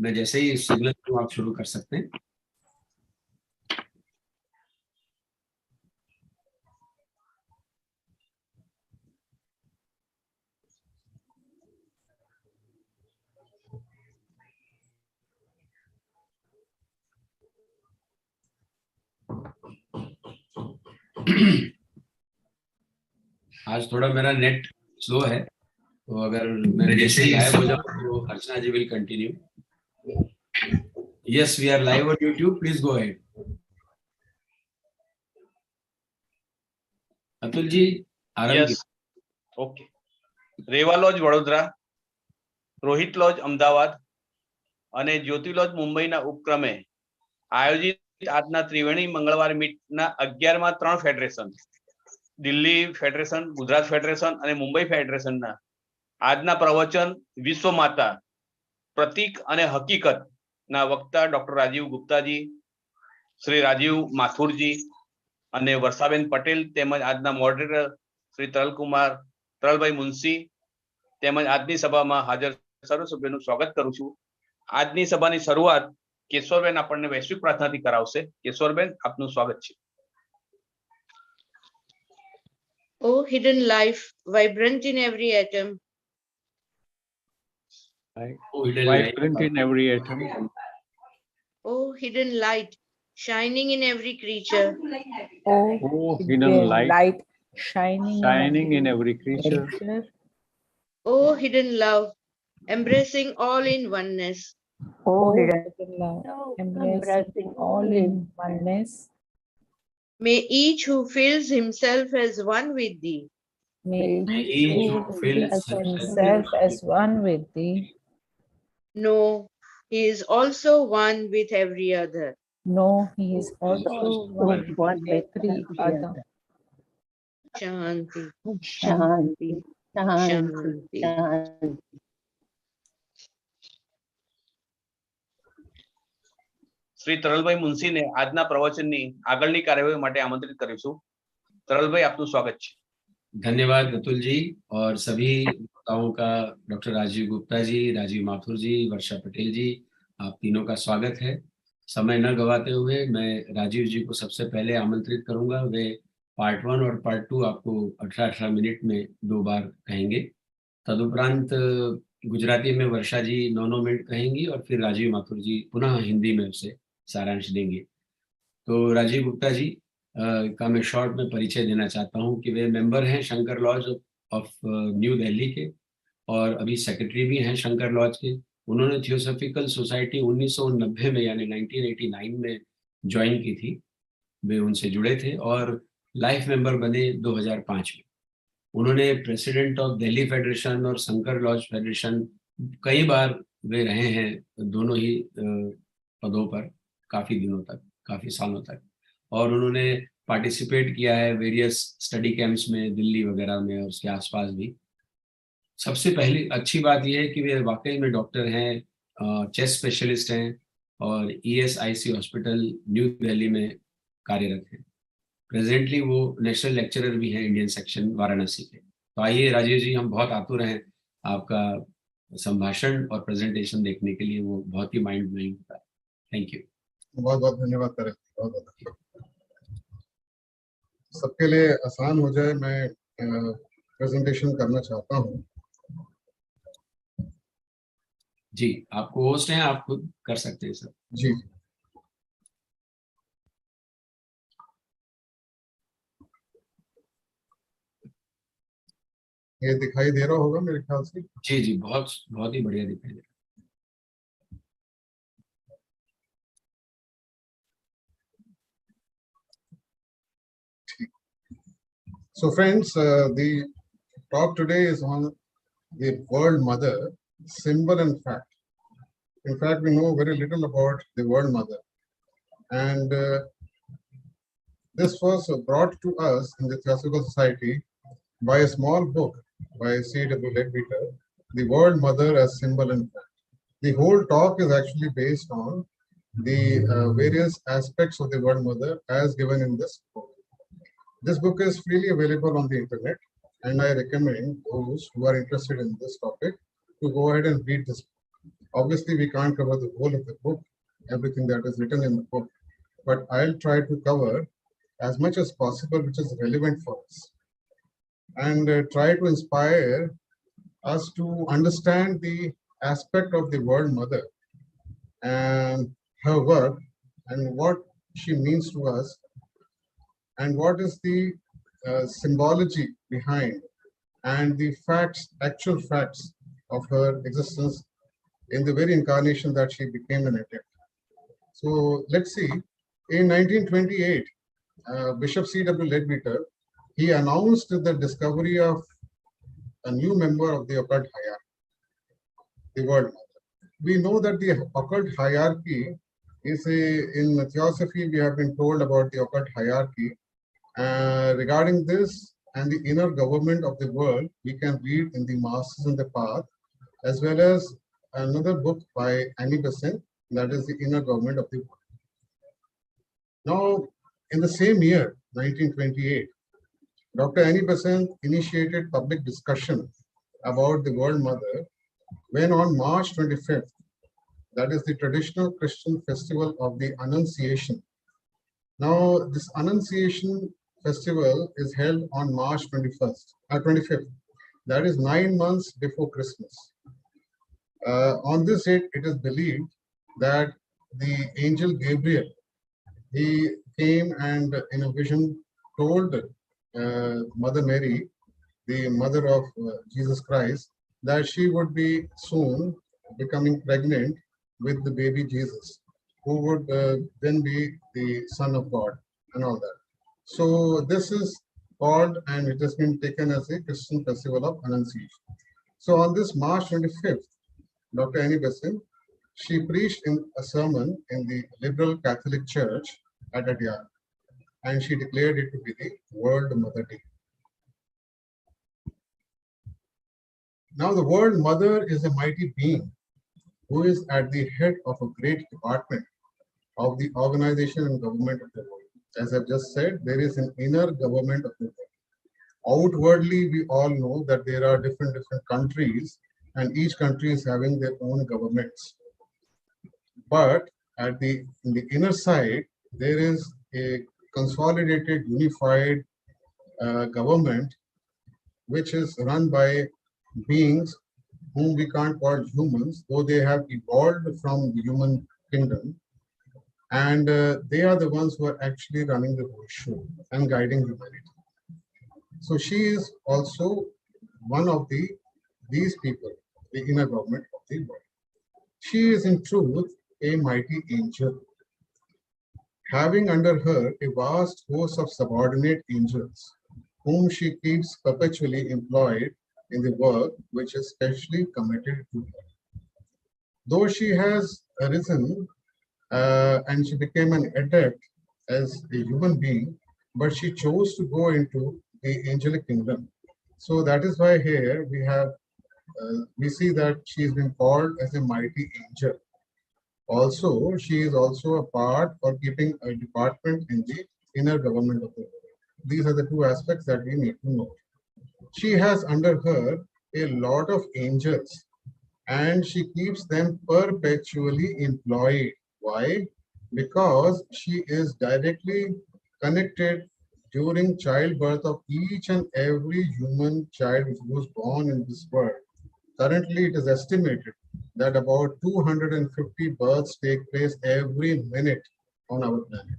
मैं जैसे ही सिग्नल दूं आप शुरू कर सकते हैं। आज थोड़ा मेरा नेट स्लो है, तो अगर मेरे जैसे ही गायब हो जाऊं तो Archana ji will continue. Yes, we are live on YouTube, please go ahead. Atul ji आरंभ yes, okay. Rewa lodge Vadodara, Rohit lodge Amdavad અને જ્યોતિ લોજ મુંબઈના ઉપક્રમે આયોજિત આજના ત્રિવેણી મંગળવાર મીટના 11મા 3 federation, Delhi federation, Gujarat federation Mumbai મુંબઈ ફેડરેશનના આજના પ્રવચન વિશ્વ માતા પ્રતીક અને હકીકતના વક્તા ડોક્ટર રાજીવ ગુપ્તાજી, શ્રી રાજીવ માથુરજી અને વર્ષાબેન પટેલ તેમજ આજના મોડરેટર શ્રી તરલભાઈ મુનશી તેમજ આજની સભામાં હાજર સર્વ સભ્યોનું સ્વાગત કરું છું। આજની સભાની શરૂઆત કેશવરબેન આપણને વૈશ્વિક પ્રાર્થનાથી કરાવશે। કેશવરબેન, આપનું સ્વાગત છે। Oh, hidden life, vibrant in every atom. Vibrant in every atom. Oh, hidden light, shining in every creature. Oh, hidden light, shining in every creature. Oh, hidden love, embracing all in oneness. Oh, hidden love, embracing all in oneness. May each who feels himself as one with thee. May each who feels himself as one with thee. Know he is also one with every other. No, he is also one with every other. Shanti. Shanti. Shanti. Shri તરલભાઈ મુનશીને આજના પ્રવચનની આગળની કાર્યવાહી માટે આમંત્રિત કરીશું। તરલભાઈ, આપનું સ્વાગત છે। धन्यवाद अतुल जी और सभी वक्ताओं का, डॉक्टर राजीव गुप्ता जी, राजीव माथुर जी, वर्षा पटेल जी, आप तीनों का स्वागत है। समय न गवाते हुए मैं राजीव जी को सबसे पहले आमंत्रित करूंगा। वे पार्ट 1 और पार्ट 2 आपको 18 मिनट में 2 बार कहेंगे। तदुपरांत गुजराती में वर्षा जी 9 मिनट कहेंगी और फिर राजीव माथुर जी पुनः हिंदी में उसे सारांश देंगे। तो राजीव गुप्ता जी का मैं शॉर्ट में परिचय देना चाहता हूं कि वे मेंबर हैं Shankar lodge of New Delhi के और अभी सेक्रेटरी भी हैं शंकर लॉज के। उन्होंने थियोसॉफिकल सोसाइटी 1990 में यानी 1989 में ज्वाइन की थी। वे उनसे जुड़े थे और लाइफ मेंबर बने 2005 में। उन्होंने प्रेसिडेंट ऑफ दिल्ली फेडरेशन और शंकर लॉज फेडरेशन कई बार वे रहे हैं, दोनों ही पदों पर काफ़ी दिनों तक, काफ़ी सालों तक। और उन्होंने पार्टिसिपेट किया है वेरियस स्टडी कैंप्स में दिल्ली वगैरह में और उसके आसपास भी। सबसे पहली अच्छी बात यह है कि वे वाकई में डॉक्टर हैं, चेस्ट स्पेशलिस्ट हैं और ESIC हॉस्पिटल न्यू दिल्ली में कार्यरत हैं। प्रेजेंटली वो नेशनल लेक्चरर भी हैं इंडियन सेक्शन वाराणसी के। तो आइए राजीव जी, हम बहुत आतुर हैं आपका संभाषण और प्रेजेंटेशन देखने के लिए। वो बहुत ही माइंड ब्लोइंग होता है। Thank you. बहुत बहुत धन्यवाद करें। सबके लिए आसान हो जाए, मैं प्रेजेंटेशन करना चाहता हूं। जी, आपको होस्ट हैं, आप खुद कर सकते हैं सर। जी, ये दिखाई दे रहा होगा मेरे ख्याल से। जी जी, बहुत बहुत ही बढ़िया दिखाई दे रहा है। So friends, the talk today is on the world mother, symbol and fact. In fact, we know very little about the world mother, and this was brought to us in the Theosophical Society by a small book by C.W. Leadbeater, The World Mother as Symbol and Fact. The whole talk is actually based on the various aspects of the world mother as given in this book. This book is freely available on the internet, and I recommend those who are interested in this topic to go ahead and read this book. Obviously, we can't cover the whole of the book, everything that is written in the book, but I'll try to cover as much as possible which is relevant for us, and try to inspire us to understand the aspect of the World Mother and her work and what she means to us and what is the symbology behind and the facts, actual facts of her existence in the very incarnation that she became an adept. So let's see, in 1928, Bishop C.W. Leadbeater, he announced the discovery of a new member of the occult hierarchy, the World Mother. We know that the occult hierarchy is in theosophy, we have been told about the occult hierarchy. Regarding this and the inner government of the world, we can read in The Masters in the Path, as well as another book by Annie Besant, that is The Inner Government of the World. Now, in the same year, 1928, Dr. Annie Besant initiated public discussion about the World Mother when on March 25th, that is the traditional Christian festival of the Annunciation. Now, this Annunciation festival is held on March 25th. That is 9 months before Christmas. On this date, it is believed that the angel Gabriel, he came and in a vision told Mother Mary, the mother of Jesus Christ, that she would be soon becoming pregnant with the baby Jesus, who would then be the Son of God and all that. So this is called, and it has been taken as a Christian festival of Annunciation. So on this March 25th, Dr. Annie Besant, she preached in a sermon in the Liberal Catholic Church at Adyar, and she declared it to be the World Mother Day. Now, the World Mother is a mighty being who is at the head of a great department of the organization and government of the world. As I've just said, there is an inner government of the world. Outwardly, we all know that there are different countries, and each country is having their own governments. But in the inner side, there is a consolidated, unified government, which is run by beings whom we can't call humans, though they have evolved from the human kingdom. And they are the ones who are actually running the whole show and guiding humanity. So she is also one of these people, the inner government of the world. She is in truth a mighty angel, having under her a vast host of subordinate angels, whom she keeps perpetually employed in the work which is specially committed to her. Though she has arisen and she became an adept as a human being, but she chose to go into the angelic kingdom. So that is why here we see that she has been called as a mighty angel. Also, she is also a part or keeping a department in the inner government of the world. These are the two aspects that we need to know. She has under her a lot of angels, and she keeps them perpetually employed. Why? Because she is directly connected during childbirth of each and every human child which was born in this world. Currently, it is estimated that about 250 births take place every minute on our planet,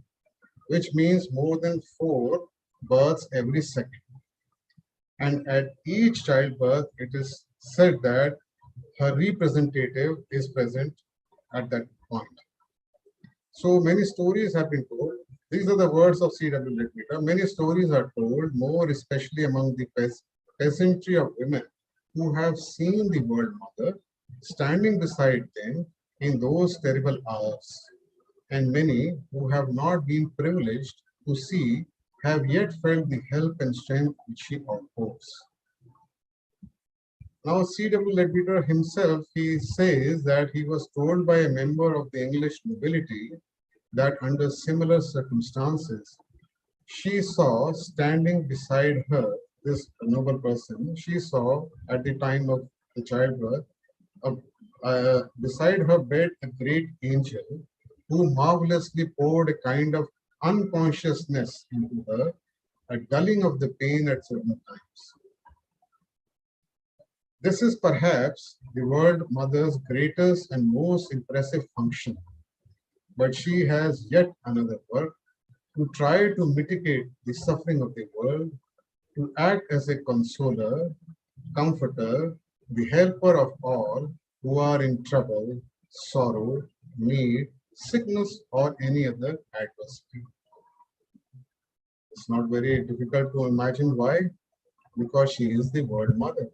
which means more than 4 births every second. And at each childbirth, it is said that her representative is present at that point. So many stories have been told. These are the words of C.W. Leadbeater. Many stories are told, more especially among the peasantry of women who have seen the World Mother standing beside them in those terrible hours. And many who have not been privileged to see have yet felt the help and strength which she offers. Now, C.W. Leadbeater himself, he says that he was told by a member of the English nobility that under similar circumstances, she saw standing beside her, this noble person, she saw at the time of the childbirth, beside her bed a great angel who marvelously poured a kind of unconsciousness into her, a dulling of the pain at certain times. This is perhaps the World Mother's greatest and most impressive function, but she has yet another work to try to mitigate the suffering of the world, to act as a consoler, comforter, the helper of all who are in trouble, sorrow, need, sickness, or any other adversity. It's not very difficult to imagine why, because she is the World Mother.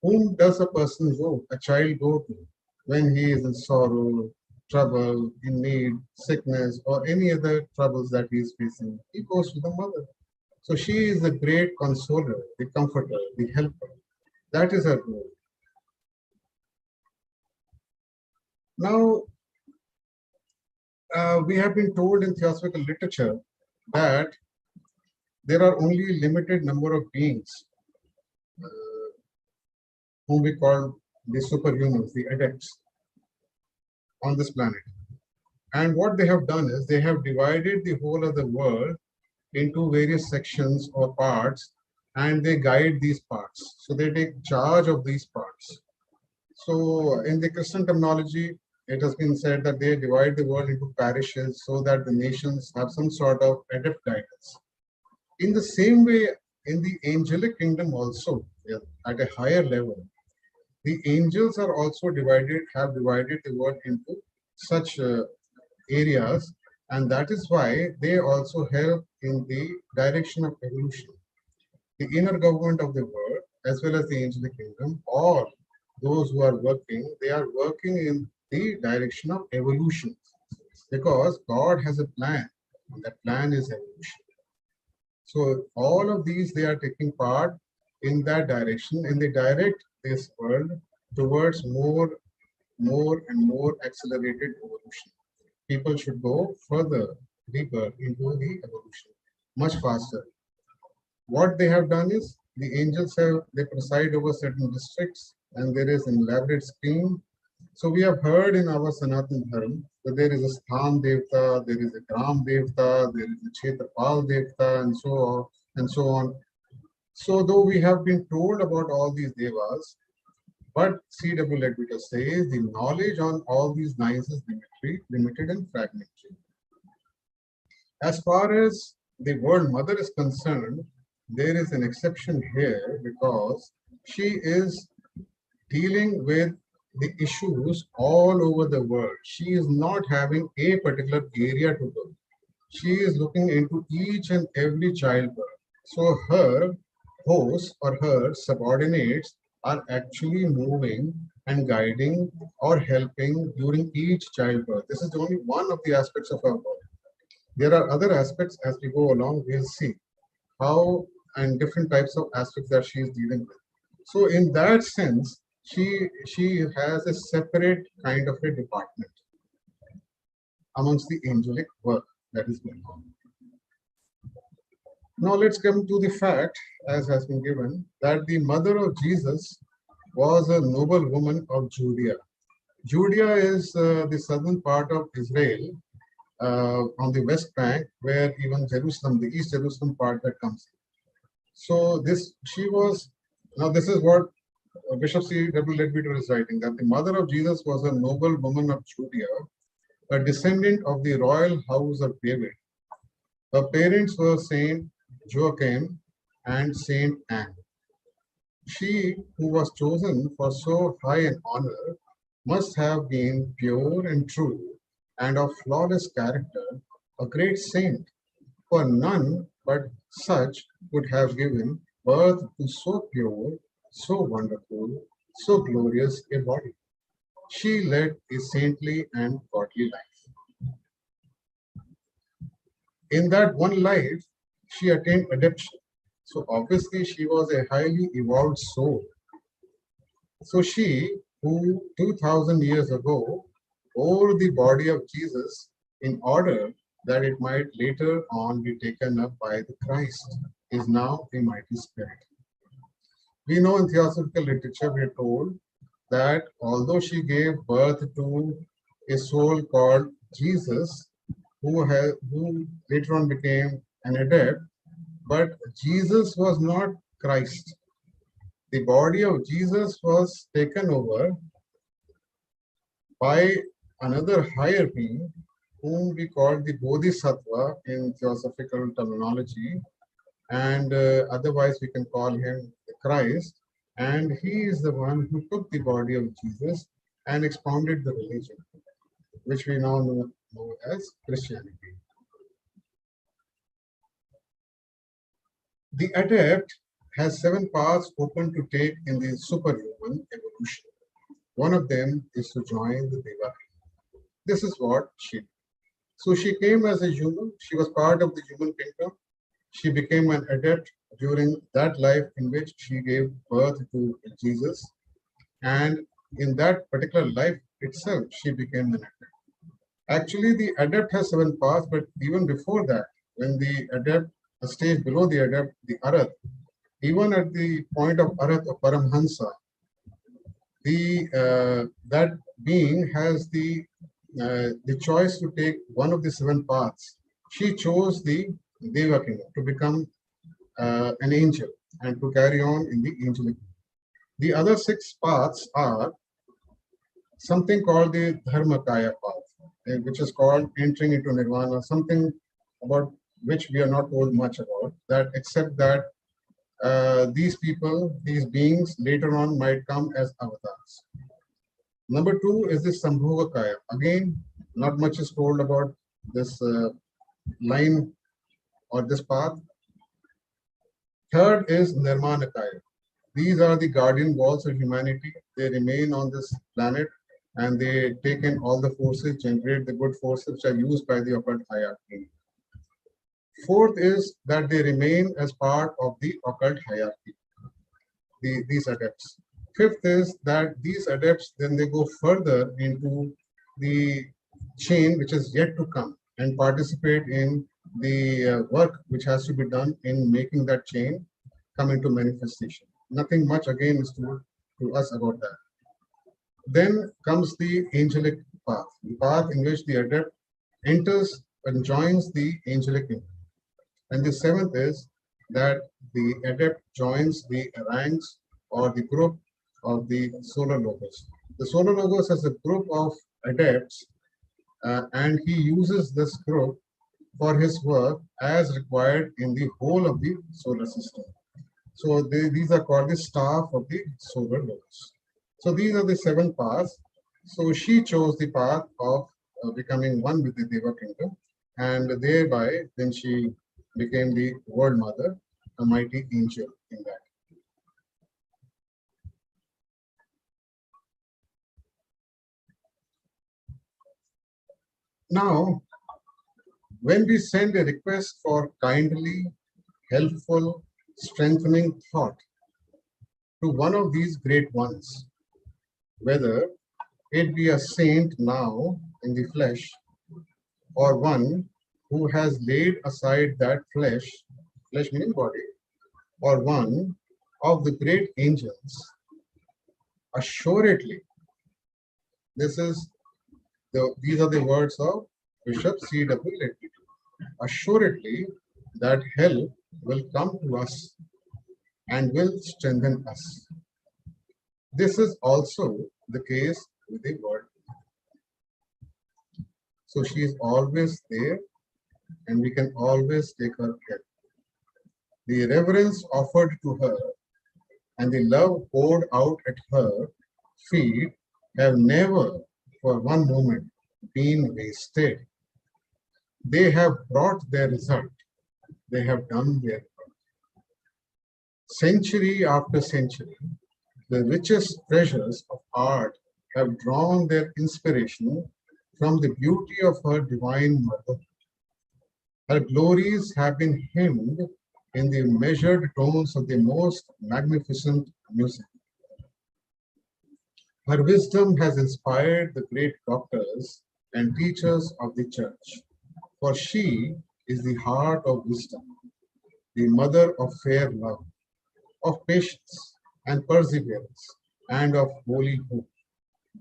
Whom does a person go, a child go to, when he is in sorrow, trouble, in need, sickness, or any other troubles that he is facing? He goes to the mother. So she is the great consoler, the comforter, the helper. That is her role. Now, we have been told in theosophical literature that there are only limited number of beings whom we call the superhumans, the adepts, on this planet. And what they have done is they have divided the whole of the world into various sections or parts, and they guide these parts. So they take charge of these parts. So in the Christian terminology, it has been said that they divide the world into parishes so that the nations have some sort of adept guidance. In the same way, in the angelic kingdom also, at a higher level, the angels are also have divided the world into such areas, and that is why they also help in the direction of evolution. The inner government of the world, as well as the angelic kingdom, all those who are working, they are working in the direction of evolution, because God has a plan, and that plan is evolution. So all of these, they are taking part in that direction, and they direct this world towards more and more accelerated evolution. People should go further, deeper into the evolution, much faster. What they have done is, the angels they preside over certain districts, and there is an elaborate scheme. So we have heard in our Sanatan Dharma that there is a Sthan Devta, there is a Gram Devta, there is a Kshetrapal Devta, and so on and so on. So though we have been told about all these devas, but C.W. Ledbetter says the knowledge on all these lines is limited and fragmentary. As far as the World Mother is concerned, there is an exception here, because she is dealing with the issues all over the world. She is not having a particular area to go. She is looking into each and every childbirth. So her hosts or her subordinates are actually moving and guiding or helping during each childbirth. This is only one of the aspects of her work. There are other aspects. As we go along, we'll see how and different types of aspects that she is dealing with. So in that sense, she has a separate kind of a department amongst the angelic work that is going on. Now let's come to the fact, as has been given, that the mother of Jesus was a noble woman of Judea. Judea is the southern part of Israel, on the west bank, where even Jerusalem, the East Jerusalem part that comes in. So this is what Bishop C.W. Ledbetter is writing, that the mother of Jesus was a noble woman of Judea, a descendant of the royal house of David. Her parents were Saint Joachim and Saint Anne. She, who was chosen for so high an honor, must have been pure and true and of flawless character, a great saint, for none but such would have given birth to so pure, so wonderful, so glorious a body. She led a saintly and godly life. In that one life, she attained adoption. So obviously she was a highly evolved soul. So she, who 2000 years ago bore the body of Jesus in order that it might later on be taken up by the Christ, is now a mighty spirit. We know in theosophical literature we are told that although she gave birth to a soul called Jesus, who later on became an adept, but Jesus was not Christ. The body of Jesus was taken over by another higher being, whom we call the Bodhisattva in theosophical terminology, and otherwise we can call him the Christ. And he is the one who took the body of Jesus and expounded the religion, which we now know as Christianity. The adept has 7 paths open to take in the superhuman evolution. One of them is to join the Deva. This is what she did. So she came as a human. She was part of the human kingdom. She became an adept during that life in which she gave birth to Jesus. And in that particular life itself, she became an adept. Actually, the adept has 7 paths, but even before that, when the adept, a stage below the adept, the Arahat, even at the point of Arahat or Paramhansa, that being has the choice to take one of the 7 paths. She chose the Deva kingdom to become an angel and to carry on in the angelic. The other 6 paths are something called the Dharmakaya path, which is called entering into nirvana, something about which we are not told much about, that except that these people, these beings later on might come as avatars. Number 2 is the Sambhogakaya. Again, not much is told about this line or this path. Third is Nirmanakaya. These are the guardian walls of humanity. They remain on this planet and they take in all the forces, generate the good forces which are used by the occult hierarchy. Fourth is that they remain as part of the occult hierarchy, these adepts. Fifth is that these adepts, then they go further into the chain which is yet to come and participate in the work which has to be done in making that chain come into manifestation. Nothing much again is told to us about that. Then comes the angelic path, the path in which the adept enters and joins the angelic kingdom. And the 7th is that the adept joins the ranks or the group of the solar logos. The solar logos is a group of adepts and he uses this group for his work as required in the whole of the solar system. So these are called the staff of the solar logos. So these are the 7 paths. So she chose the path of becoming one with the Deva kingdom, and thereby then she became the world mother, a mighty angel in that. Now, when we send a request for kindly, helpful, strengthening thought to one of these great ones, whether it be a saint now in the flesh or one who has laid aside that flesh meaning body, or one of the great angels, assuredly, these are the words of Bishop C.W. Ledbetter. Assuredly, that help will come to us and will strengthen us. This is also the case with the word. So she is always there and we can always take her help. The reverence offered to her and the love poured out at her feet have never for one moment been wasted. They have brought their result. They have done their work. Century after century, the richest treasures of art have drawn their inspiration from the beauty of her divine mother. Her glories have been hymned in the measured tones of the most magnificent music. Her wisdom has inspired the great doctors and teachers of the church, for she is the heart of wisdom, the mother of fair love, of patience and perseverance, and of holy hope.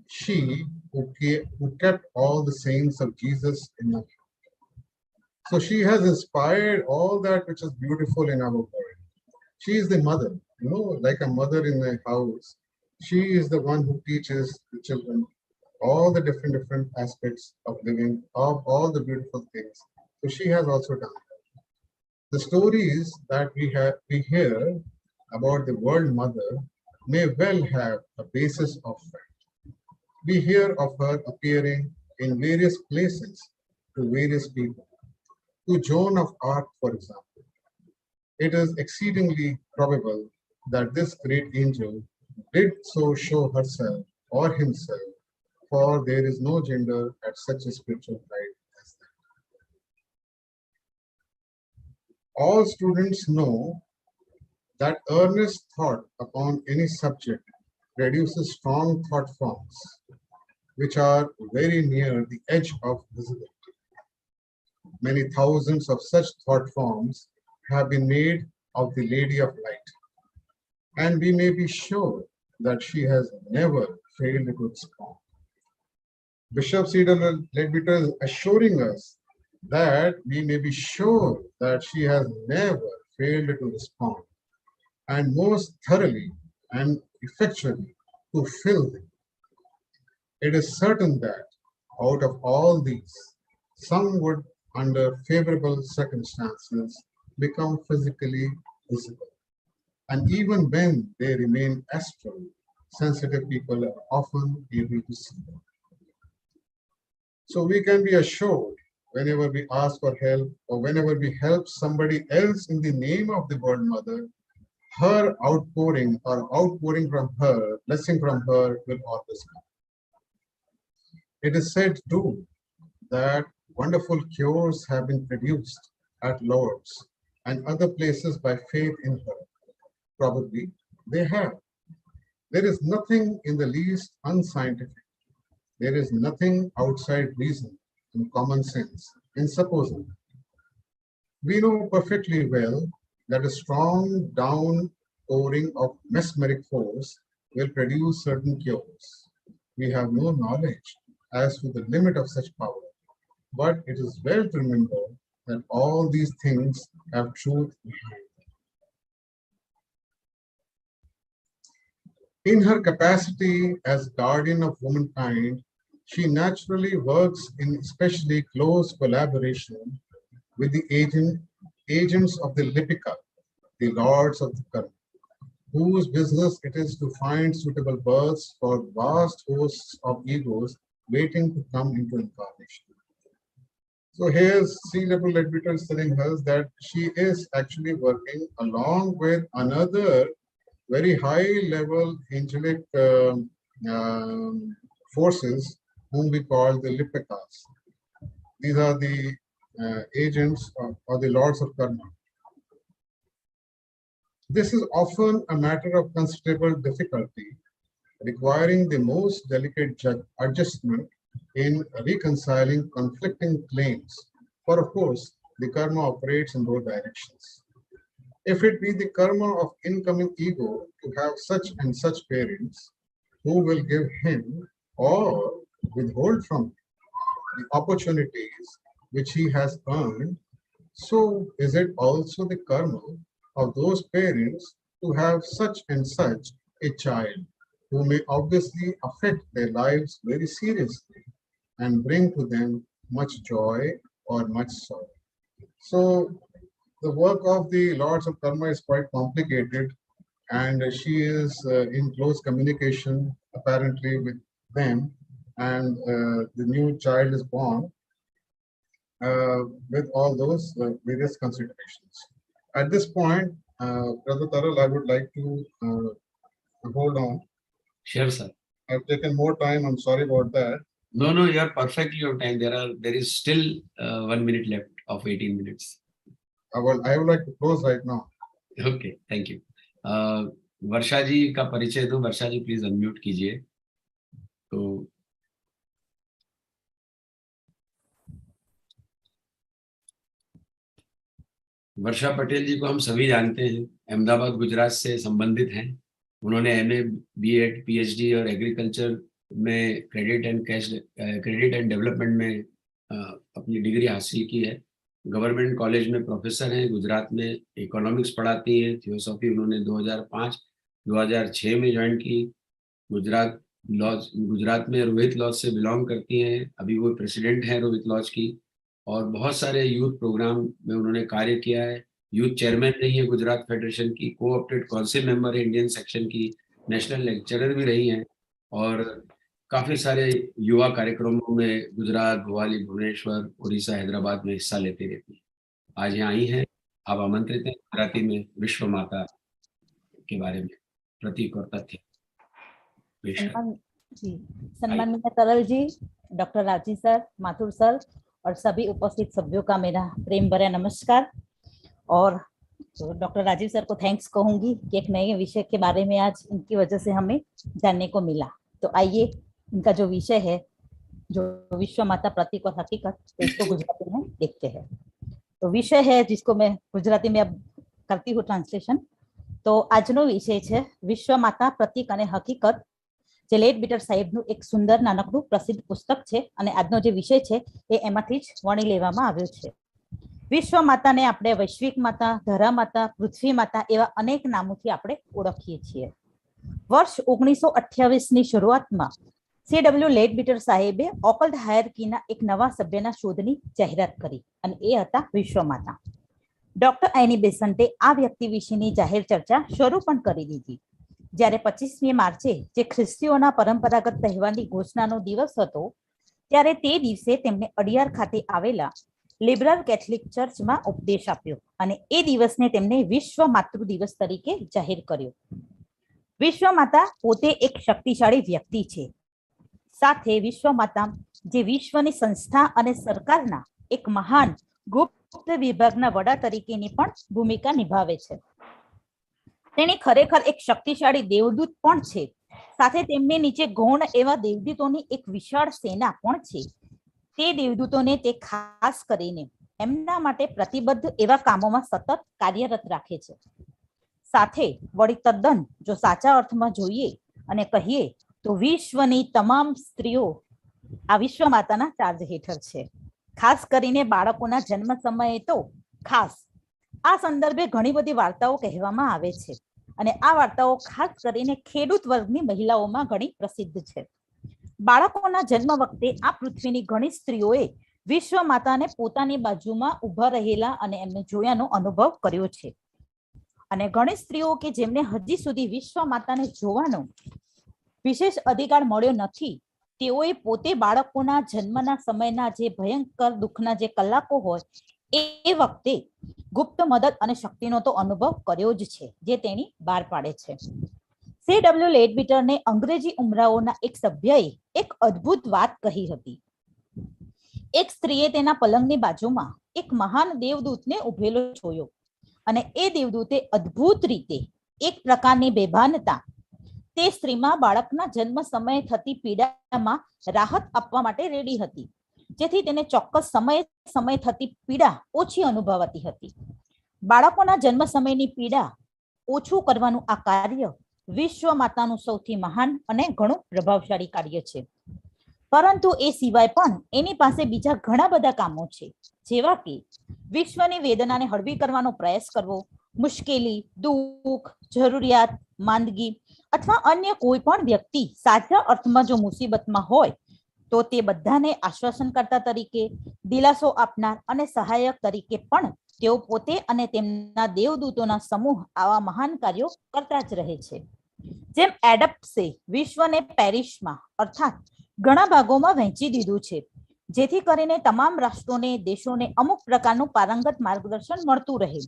She who kept all the saints of Jesus in her heart. So she has inspired all that which is beautiful in our world. She is the mother, like a mother in a house. She is the one who teaches the children all the different aspects of living, of all the beautiful things. So she has also done that. The stories that we hear about the world mother may well have a basis of fact. We hear of her appearing in various places to various people. To Joan of Arc, for example, it is exceedingly probable that this great angel did so show herself or himself, for there is no gender at such a spiritual height as that. All students know that earnest thought upon any subject produces strong thought forms, which are very near the edge of visibility. Many thousands of such thought forms have been made of the Lady of Light, and we may be sure that she has never failed to respond. Bishop Cedar Ledbetter is assuring us that we may be sure that she has never failed to respond, and most thoroughly and effectually to fill them. It is certain that out of all these, some would, under favorable circumstances, become physically visible. And even when they remain astral, sensitive people are often able to see them. So we can be assured whenever we ask for help or whenever we help somebody else in the name of the World Mother, her outpouring from her, blessing from her will always come. It is said too that wonderful cures have been produced at Lourdes and other places by faith in her. Probably they have. There is nothing in the least unscientific. There is nothing outside reason and common sense in supposing. We know perfectly well that a strong downpouring of mesmeric force will produce certain cures. We have no knowledge as to the limit of such power, but it is well to remember that all these things have truth behind them. In her capacity as guardian of womankind, she naturally works in especially close collaboration with the agents of the Lipika, the lords of the Karma, whose business it is to find suitable births for vast hosts of egos waiting to come into incarnation. So here's C-level Ledbetter telling us that she is actually working along with another very high-level angelic forces whom we call the Lipikas. These are the agents or the lords of karma. This is often a matter of considerable difficulty, requiring the most delicate adjustment in reconciling conflicting claims. For of course, the karma operates in both directions. If it be the karma of incoming ego to have such and such parents, who will give him or withhold from him the opportunities which he has earned, so is it also the karma of those parents to have such and such a child who may obviously affect their lives very seriously and bring to them much joy or much sorrow. So the work of the Lords of Karma is quite complicated, and she is in close communication apparently with them, and the new child is born with all those various considerations. At this point, Brother Taral, I would like to hold on. Sure, sir. I've taken more time. I'm sorry about that. No, you are perfectly on time. There is still 1 minute left of 18 minutes. I would like to close right now. Okay, thank you. वर्षा जी का परिचय दो. वर्षा जी please unmute कीजिए. तो वर्षा पटेल जी को हम सभी जानते हैं, अहमदाबाद गुजरात से संबंधित हैं उन्होंने MA, B.Ed, PhD और एग्रीकल्चर में क्रेडिट एंड डेवलपमेंट में अपनी डिग्री हासिल की है। गवर्नमेंट कॉलेज में प्रोफेसर हैं, गुजरात में इकोनॉमिक्स पढ़ाती हैं। थियोसॉफी उन्होंने 2005-2006 में ज्वाइन की। गुजरात में रोहित लॉज से बिलोंग करती हैं, अभी वो प्रेसिडेंट हैं रोहित लॉज की। और बहुत सारे यूथ प्रोग्राम में उन्होंने कार्य किया है। यूथ चेयरमैन रही है गुजरात फेडरेशन की, कोऑप्टेड काउंसिल मेंबर है इंडियन सेक्शन की, नेशनल लेक्चरर भी रही हैं और काफी सारे युवा कार्यक्रमों में गुजरात, भोपाल, भुवनेश्वर, उड़ीसा, हैदराबाद में हिस्सा लेती रहती है। आज यहाँ आई हैं, आप आमंत्रित हैं गुजराती में विश्व माता के बारे में प्रतीक और तथ्य पेश करें। सम्मानित Taral ji, doctor Rajiv sir, Mathur sir और सभी उपस्थित सभ्यों का मेरा प्रेम भरा नमस्कार। और डॉक्टर राजीव सर को थैंक्स कहूंगी कि एक नए विषय के बारे में आज इनकी वजह से हमें जानने को मिला। तो आइए इनका जो विषय है, जो विश्व माता प्रतीक और हकीकत, तो इसको गुजराती में देखते हैं। तो विषय है जिसको मैं गुजराती में अब करती हूँ ट्रांसलेशन। तो આજનો વિષય છે વિશ્વ માતા પ્રતીક અને હકીકત, જે લેટ બીટર સાહેબનું એક સુંદર નાનકડું પ્રસિદ્ધ પુસ્તક છે અને આજનો જે વિષય છે એ એમાંથી જ વણી લેવામાં આવ્યો છે। વિશ્વ માતાને આપણે વૈશ્વિક માતા, ધરા માતા, પૃથ્વી માતા એવા અનેક નામોથી આપણે ઓળખીએ છીએ। વર્ષ 1928 ની શરૂઆતમાં CW લેટ બીટર સાહેબે ઓકલ્ટ હાયરકીના એક નવા સભ્યના શોધની જાહેરાત કરી અને એ હતા વિશ્વ માતા। ડોક્ટર એની બેસન્ટે આ વ્યક્તિ વિશેની જાહેર ચર્ચા શરૂ પણ કરી દીધી। જ્યારે 25મી માર્ચે જે ખ્રિસ્તીઓના પરંપરાગત તહેવારની ઘોષણાનો દિવસ હતો, ત્યારે તે દિવસે તેમણે અડિયાર ખાતે આવેલા લિબરલ કેથલિક ચર્ચમાં ઉપદેશ આપ્યો અને એ દિવસને તેમણે વિશ્વ માતૃ દિવસ તરીકે જાહેર કર્યો। વિશ્વ માતા પોતે એક શક્તિશાળી વ્યક્તિ છે, સાથે વિશ્વ માતા જે વિશ્વની સંસ્થા અને સરકારના એક મહાન ગુપ્ત વિભાગના વડા તરીકેની પણ ભૂમિકા નિભાવે છે। તેણી ખરેખર એક શક્તિશાળી દેવદૂત પણ છે, સાથે તેમને નીચે ગૌણ એવા દેવદૂતોની એક વિશાળ સેના પણ છે। તે દેવદૂતોને તે ખાસ કરીને એમના માટે પ્રતિબદ્ધ એવા કામોમાં સતત કાર્યરત રાખે છે। સાથે વળી તદ્દન જો સાચા અર્થમાં જોઈએ અને કહીએ તો વિશ્વની તમામ સ્ત્રીઓ આ વિશ્વ માતાના ચાર્જ હેઠળ છે। ખાસ કરીને બાળકોના જન્મ સમયે તો ખાસ આ સંદર્ભે ઘણી બધી વાર્તાઓ કહેવામાં આવે છે અને આ વાર્તાઓ ખાસ કરીને ખેડૂત વર્ગની મહિલાઓમાં ઘણી પ્રસિદ્ધ છે। બાળકોના જન્મ વખતે આ પૃથ્વીની ઘણી સ્ત્રીઓએ વિશ્વ માતાને પોતાની બાજુમાં ઊભા રહેલા અને એમને જોયાનો અનુભવ કર્યો છે અને ઘણી સ્ત્રીઓ કે જેમને હજી સુધી વિશ્વ માતાને જોવાનો વિશેષ અધિકાર મળ્યો નથી, તેઓએ પોતે બાળકોના જન્મના સમયના જે ભયંકર દુઃખના જે કલાકો હોય એ વખતે ગુપ્ત મદદ અને શક્તિનો તો અનુભવ કર્યો જ છે, જે તેણી બહાર પાડે છે। CW લેટ બીટરને અંગ્રેજી ઉમરાઓના એક સભ્યએ એક અદ્ભુત વાત કહી હતી। એક સ્ત્રીએ તેના પલંગની બાજુમાં એક મહાન દેવદૂતને ઉભેલો જોયો અને એ દેવદૂતે અદ્ભુત રીતે એક પ્રકારની બેભાનતા તે સ્ત્રીમાં બાળકના જન્મ સમયે થતી પીડામાં રાહત આપવા માટે રેડી હતી, જેથી તેને ચોક્કસ સમય થતી પીડા ઓછી અનુભવાતી હતી। બાળકોના જન્મ સમયની પીડા ઓછું કરવાનું આ કાર્ય વિશ્વ માતાનું સૌથી મહાન અને ઘણું પ્રભાવશાળી કાર્ય છે। પરંતુ એ સિવાય પણ એની પાસે બીજા ઘણા બધા કામો છે, જેવા કે વિશ્વની વેદનાને હળવી કરવાનો પ્રયાસ કરવો, મુશ્કેલી, દુઃખ, જરૂરિયાત, માંદગી અથવા અન્ય કોઈ પણ વ્યક્તિ સાચા અર્થમાં જો મુસીબતમાં હોય તો તે બધાને આશ્વાસનકર્તા તરીકે, દિલાસો આપનાર અને સહાયક તરીકે પણ તેઓ પોતે અને તેમના દેવદૂતોના સમૂહ આવા મહાન કાર્યો કરતા જ રહે છે। જેમ એડપ્ટસે વિશ્વને પેરિસમાં અર્થાત ઘણા ભાગોમાં વહેંચી દીધું છે, જેથી કરીને તમામ રાષ્ટ્રોને, દેશોને અમુક પ્રકારનું પારંગત માર્ગદર્શન મળતું રહે,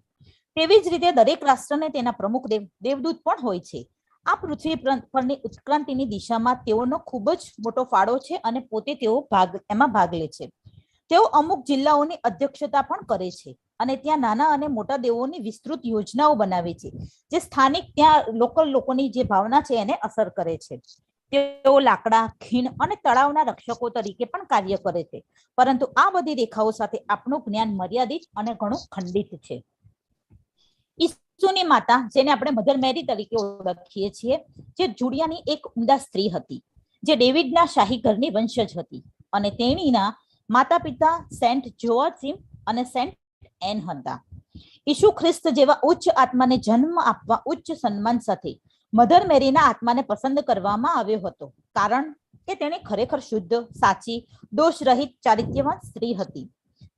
તેવી જ રીતે દરેક રાષ્ટ્રને તેના પ્રમુખ દેવદૂત પણ હોય છે। આ પૃથ્વી પરની ઉત્ક્રાંતિની દિશામાં તેઓનો ખૂબ જ મોટો ફાળો છે અને પોતે તેઓ એમાં ભાગ લે છે। તેઓ અમુક જિલ્લાઓની અધ્યક્ષતા પણ કરે છે અને ત્યાં નાના અને મોટા દેવોની વિસ્તૃત યોજનાઓ બનાવે છે, જે સ્થાનિક ત્યાં લોકલ લોકોની જે ભાવના છે એને અસર કરે છે। તેઓ લાકડા, ખીણ અને તળાવના રક્ષકો તરીકે પણ કાર્ય કરે છે, પરંતુ આ બધી રેખાઓ સાથે આપણું જ્ઞાન મર્યાદિત અને ઘણું ખંડિત છે। ઈસુની માતા, જેને આપણે મધર મેરી તરીકે ઓળખીએ છીએ, જે જુડિયાની એક ઉમદા સ્ત્રી હતી, જે ડેવિડના શાહી ઘરની વંશજ હતી, અને તેણીના માતા પિતા સેન્ટ જોઆચિમ અને સેન્ટ એન હતા. ઈસુ ખ્રિસ્ત જેવા ઉચ્ચ આત્માને જન્મ આપવા ઉચ્ચ સન્માન સાથે મધર મેરીના આત્માને પસંદ કરવામાં આવ્યો હતો, કારણ કે તેણે ખરેખર શુદ્ધ, સાચી, દોષ રહિત, ચારિત્ર્યવાન સ્ત્રી હતી.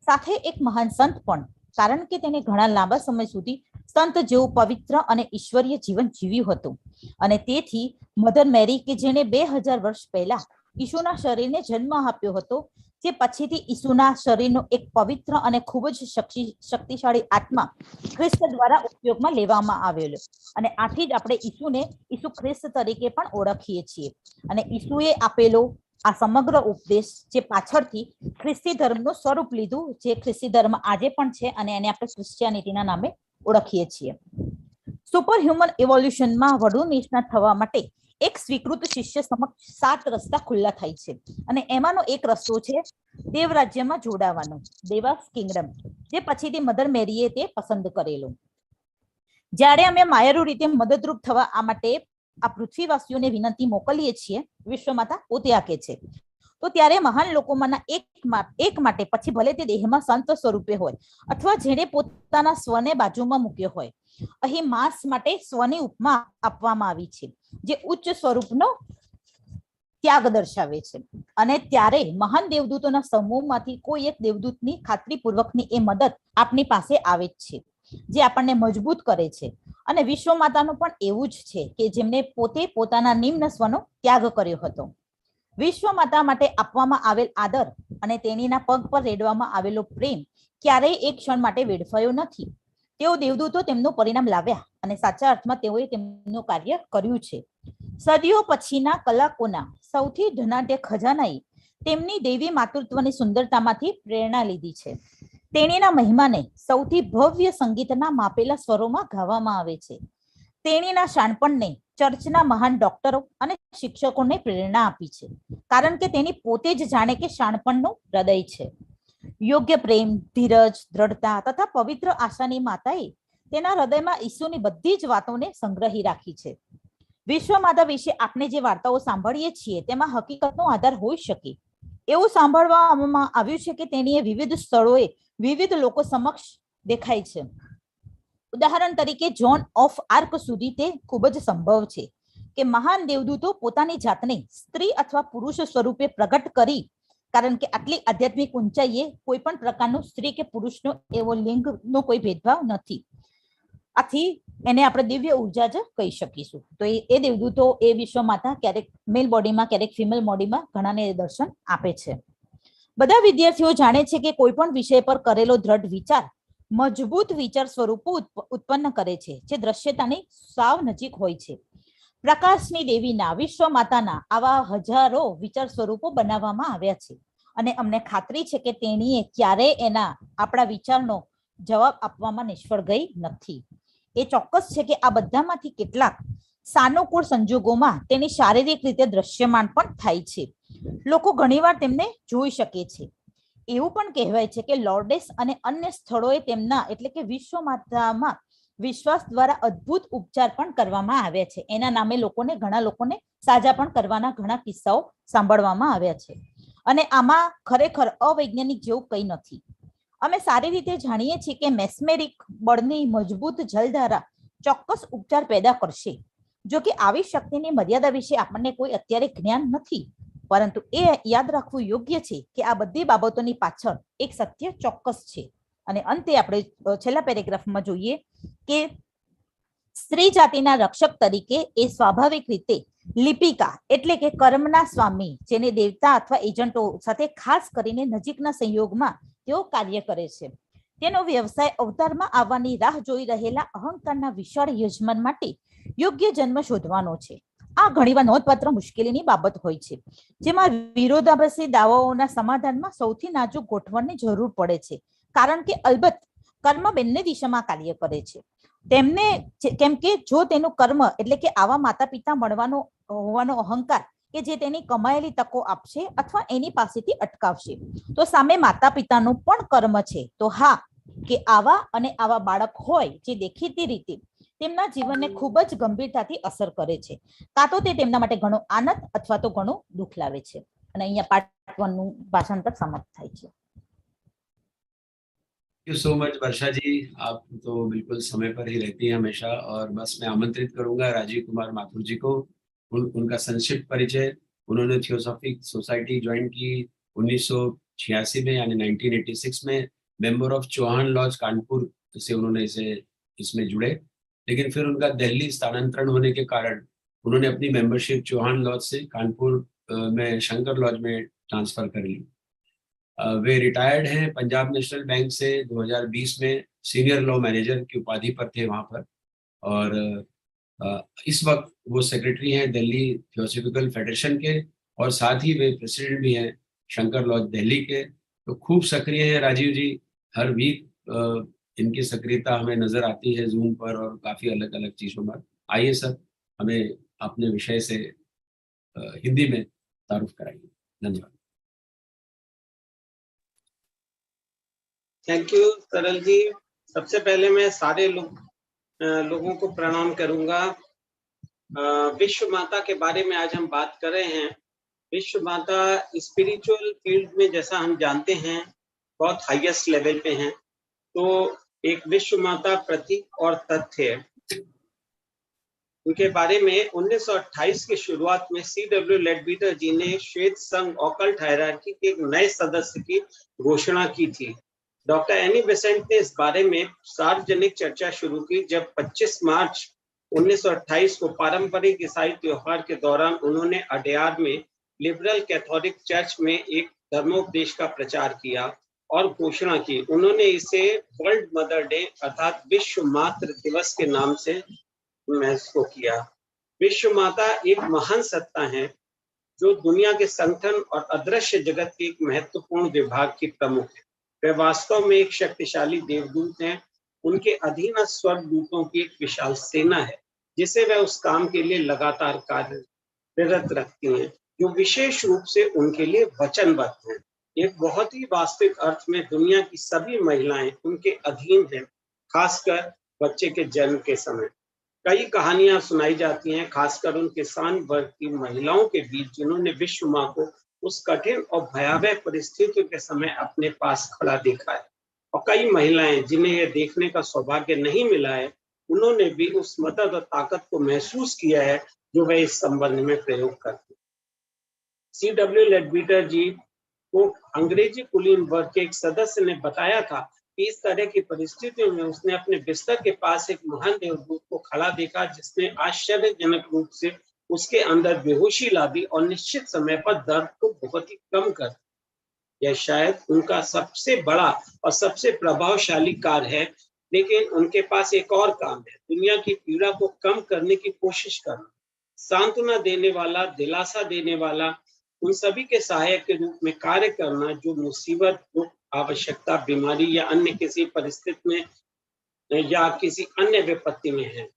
સાથે એક મહાન સંત પણ, કારણ કે તેને ઘણા લાંબા સમય સુધી સંત જેવું પવિત્ર અને ઈશ્વરીય જીવન જીવ્યું હતું. અને તેથી મધર મેરી, કે જેણે 2000 વર્ષ પહેલા ઈસુના શરીરને જન્મ આપ્યો હતો, જે પછીથી ઈસુના શરીરનો એક પવિત્ર અને ખૂબ જ શક્તિશાળી આત્મા ખ્રિસ્ત દ્વારા ઉપયોગમાં લેવામાં આવેલો, અને આથી જ આપણે ઈસુને ઈસુ ખ્રિસ્ત તરીકે પણ ઓળખીએ છીએ. અને ઈસુએ આપેલો આ સમગ્ર ઉપદેશ, જે પાછળથી ખ્રિસ્તી ધર્મનું સ્વરૂપ લીધું, જે ખ્રિસ્તી ધર્મ આજે પણ છે, અને એને આપણે ક્રિશ્ચિયાનિટીના નામે ઓળખીએ છીએ. સુપર હ્યુમન ઇવોલ્યુશનમાં વધુ નિષ્ણાત થવા માટે એક સ્વીકૃત શિષ્ય સમક્ષ 7 રસ્તા ખુલ્લા થાય છે, અને એમાંનો એક રસ્તો છે દેવ રાજ્યમાં જોડાવાનો, દેવાસ કિંગડમ, જે પછીથી મધર મેરીએ તે પસંદ કરેલો. જ્યારે અમે માયરું રીતે મદદરૂપ થવા આ માટે આ પૃથ્વીવાસીઓને વિનંતી મોકલીએ છીએ, વિશ્વમાતા પોતે આકે છે, તો ત્યારે મહાન લોકોમાંના એક માટે, પછી ભલે તે દેહમાં સંત સ્વરૂપે હોય અથવા જેણે પોતાના સ્વને બાજુમાં મૂક્યો હોય, અહીં માંસ માટે સ્વની ઉપમા આપવામાં આવી છે, જે ઉચ્ચ સ્વરૂપનો ત્યાગ દર્શાવે છે. અને ત્યારે મહાન દેવદૂતોના સમૂહમાંથી કોઈ એક દેવદૂતની ખાતરીપૂર્વકની એ મદદ આપની પાસે આવે જ છે, જે આપણને મજબૂત કરે છે. અને વિશ્વ માતાનું પણ એવું જ છે, કે જેમને પોતે પોતાના નિમ્ન સ્વનો ત્યાગ કર્યો હતો. વિશ્વ માતા માટે આપવામાં આવેલ આદર અને તેણીના પગ પર રેડવામાં આવેલો પ્રેમ ક્યારેય એક ક્ષણ માટે વેડફાયો નથી. તેઓ દેવદૂતો તેમનું પરિણામ લાવ્યા, અને સાચા અર્થમાં તેઓએ તેમનું કાર્ય કર્યું છે. સદીઓ પછીના કલાકોના સૌથી ધનાઢ્ય ખજાનાએ તેમની દેવી માતૃત્વની સુંદરતામાંથી પ્રેરણા લીધી છે. તેણીના મહિમાને સૌથી ભવ્ય સંગીતના માપેલા સ્વરોમાં ગાવામાં આવે છે. તેણીના શાણપણને ચર્ચના મહાન ડોક્ટરો અને શિક્ષકોને પ્રેરણા આપી છે, કારણ કે તેની પોતે જ જાણે કે શાણપણનું હૃદય છે. યોગ્ય પ્રેમ, ધીરજ, દ્રઢતા તથા પવિત્ર આશાની માતાએ તેના હૃદયમાં ઈસુની બધી જ વાતોને સંગ્રહી રાખી છે. વિશ્વ માતા વિશે આપણે જે વાર્તાઓ સાંભળીએ છીએ, તેમાં હકીકતનો આધાર હોઈ શકે એવું સાંભળવામાં આવ્યું છે કે તેણીએ વિવિધ સ્થળોએ વિવિધ લોકો સમક્ષ દેખાય છે. ઉદાહરણ તરીકે જોન ઓફ આર્ક સુધી તે ખૂબ જ સંભવ છે કે મહાન દેવદૂતો પોતાની જાતને સ્ત્રી અથવા પુરુષ સ્વરૂપે પ્રગટ કરી, કારણ કે આટલી આધ્યાત્મિક ઊંચાઈએ કોઈ પણ પ્રકારનું સ્ત્રી કે પુરુષનો એવો લિંગનો કોઈ ભેદભાવ નથી. આથી એને આપણે દિવ્ય ઉર્જા જ કહી શકીશું. તો એ દેવદૂતો, એ વિશ્વ માતા ક્યારેક મેલ બોડીમાં, ક્યારેક ફિમેલ બોડીમાં ઘણાને દર્શન આપે છે. બધા વિદ્યાર્થીઓ જાણે છે કે કોઈ પણ વિષય પર કરેલો દ્રઢ વિચાર મજબૂત વિચાર સ્વરૂપો ઉત્પન્ન કરે છે, જે દ્રશ્યતાની સાવ નજીક હોય છે. પ્રકાશની દેવીના, વિશ્વ માતાના આવા હજારો વિચાર સ્વરૂપો બનાવવામાં આવ્યા છે, અને અમને ખાતરી છે કે તેણીએ ક્યારેય એના આપણા વિચારનો જવાબ આપવામાં નિષ્ફળ ગઈ નથી. એ ચોક્કસ છે કે આ બધામાંથી કેટલાક સાનુકૂળ સંજોગોમાં તેની શારીરિક રીતે દ્રશ્યમાન પણ થાય છે. લોકો ઘણીવાર તેમને જોઈ શકે છે. એવું પણ કહેવાય છે કે લોર્ડેસ અને અન્ય સ્થળોએ તેમના, એટલે કે વિશ્વ માતામાં વિશ્વાસ દ્વારા અદ્ભુત ઉપચાર પણ કરવામાં આવ્યા છે. એના નામે ઘણા લોકોને સાજા પણ કરવાના ઘણા કિસ્સાઓ સાંભળવામાં આવ્યા છે. અને આમાં ખરેખર અવૈજ્ઞાનિક જેવું કંઈ નથી. અમે સારી રીતે જાણીએ છીએ કે મેસ્મેરિક બળની મજબૂત જલધારા ચોક્કસ ઉપચાર પેદા કરશે. જો કે આવી શક્તિની મર્યાદા વિશે આપણને કોઈ અત્યારે જ્ઞાન નથી, પરંતુ એ યાદ રાખવું યોગ્ય છે કે આ બધી બાબતોની પાછળ એક સત્ય ચોક્કસ છે. અને અંતે આપણે છેલ્લા પેરેગ્રાફમાં જોઈએ કે સ્ત્રી જાતિના રક્ષક તરીકે એ સ્વાભાવિક રીતે લિપિકા, એટલે કે કર્મના સ્વામી, જેને દેવતા અથવા એજન્ટો સાથે ખાસ કરીને નજીકના સંયોગમાં તેઓ કાર્ય કરે છે, તેનો વ્યવસાય અવતારમાં આવવાની રાહ જોઈ રહેલા અહંકારના વિશાળ યજમાન માટે યોગ્ય જન્મ શોધવાનો છે. આ ઘણીવાર નોંધપાત્ર મુશ્કેલીની બાબત હોય છે, જેમાં વિરોધાભાસી દાવાઓના સમાધાનમાં સૌથી નાજુક ગોઠવણની જરૂર પડે છે, કારણ કે અલબત્ત કર્મ બંને દિશામાં કાર્ય કરે છે. તેમને કેમ કે જો તેનું કર્મ, એટલે કે આવા માતા પિતા મળવાનો હોવાનો અહંકાર કે જે તેની કમાયેલી તકો આપશે અથવા એની પાસેથી અટકાવશે, તો સામે માતા પિતાનું પણ કર્મ છે. તો હા, કે આવા અને આવા બાળક હોય જે દેખીતી રીતે તેમના જીવનને ખૂબ જ ગંભીરતાથી અસર કરે છે. કાં તો તે તેમના માટે ઘણો આનંદ અથવા તો ઘણો દુઃખ લાવે છે. અને અહીંયા પાર્ટ 1 નું ભાષાંતર સમાપ્ત થાય છે. थैंक यू सो मच वर्षा जी, आप तो बिल्कुल समय पर ही रहती हैं हमेशा। और बस मैं आमंत्रित करूंगा राजीव कुमार माथुर जी को, उनका संक्षिप्त परिचय। उन्होंने थियोसॉफिक सोसाइटी ज्वाइन की 1986 में, यानी 1986 में। Member of Chauhan lodge Kanpur से उन्होंने इसमें जुड़े, लेकिन फिर उनका दिल्ली स्थानांतरण होने के कारण उन्होंने अपनी मेंबरशिप चौहान लॉज से कानपुर में शंकर लॉज में ट्रांसफर कर ली। वे रिटायर्ड हैं पंजाब नेशनल बैंक से। 2020 में सीनियर लॉ मैनेजर की उपाधि पर थे वहां पर, और इस वक्त वो सेक्रेटरी हैं दिल्ली थियोसॉफिकल फेडरेशन के, और साथ ही वे प्रेसिडेंट भी हैं शंकर लॉज दिल्ली के। तो खूब सक्रिय हैं राजीव जी। हर वीक इनकी सक्रियता हमें नजर आती है जूम पर और काफी अलग अलग चीजों पर। आइए सर, हमें अपने विषय से हिंदी में तारुफ कराइए। धन्यवाद। थैंक यू तरल जी। सबसे पहले मैं सारे लोगों को प्रणाम करूंगा। विश्व माता के बारे में आज हम बात कर रहे हैं। विश्व माता स्पिरिचुअल फील्ड में, जैसा हम जानते हैं, बहुत हाईएस्ट लेवल पे हैं। तो एक विश्व माता प्रतीक और तथ्य है। उनके बारे में 1928 की शुरुआत में C.W. लेडबीटर जी ने श्वेत संघ ऑकल्ट हायरार्की के एक नए सदस्य की घोषणा की थी। डॉक्टर एनी बेसेंट ने इस बारे में सार्वजनिक चर्चा शुरू की जब 25 मार्च 1928 को पारंपरिक ईसाई त्योहार के दौरान उन्होंने अडयार में लिबरल कैथोलिक चर्च में एक धर्मोपदेश का प्रचार किया और घोषणा की। उन्होंने इसे वर्ल्ड मदर डे अर्थात विश्व मातृ दिवस के नाम से महसूस किया। विश्व माता एक महान सत्ता है जो दुनिया के संगठन और अदृश्य जगत के एक महत्वपूर्ण विभाग की प्रमुख है। वे वास्तव में एक शक्तिशाली देवदूत हैं। उनके अधीन स्वर्गदूतों की एक विशाल सेना है जिसे वे उस काम के लिए लगातार कार्यरत रखती हैं जो विशेष रूप से उनके लिए वचनबद्ध हैं। एक बहुत ही वास्तविक अर्थ में दुनिया की सभी महिलाएं उनके अधीन हैं, खासकर बच्चे के जन्म के समय। कई कहानियां सुनाई जाती हैं, खासकर उन किसान वर्ग की महिलाओं के बीच जिन्होंने विश्व मां को उस कठिन और भयावह परिस्थितियों के समय अपने पास खड़ा देखा है। और कई महिलाएं जिन्हें यह देखने का सौभाग्य नहीं मिला है, उन्होंने भी उस मदद और ताकत को महसूस किया है जो वे इस संबंध में प्रयोग करते हैं। C.W. लेडबीटर जी को अंग्रेजी कुलीन वर्ग के एक सदस्य ने बताया था कि इस तरह की परिस्थितियों में उसने अपने बिस्तर के पास एक महान देवदूत को खड़ा देखा जिसने आश्चर्यजनक रूप से उसके अंदर बेहोशी ला दी और निश्चित समय पर दर्द को बहुत ही कम कर दिया। यह शायद उनका सबसे बड़ा और सबसे प्रभावशाली कार्य है, लेकिन उनके पास एक और काम है, दुनिया की पीड़ा को कम करने की कोशिश करना, सांत्वना देने वाला, दिलासा देने वाला, उन सभी के सहायक के रूप में कार्य करना जो मुसीबत, दुख, आवश्यकता, बीमारी या अन्य किसी परिस्थिति में या किसी अन्य विपत्ति में है।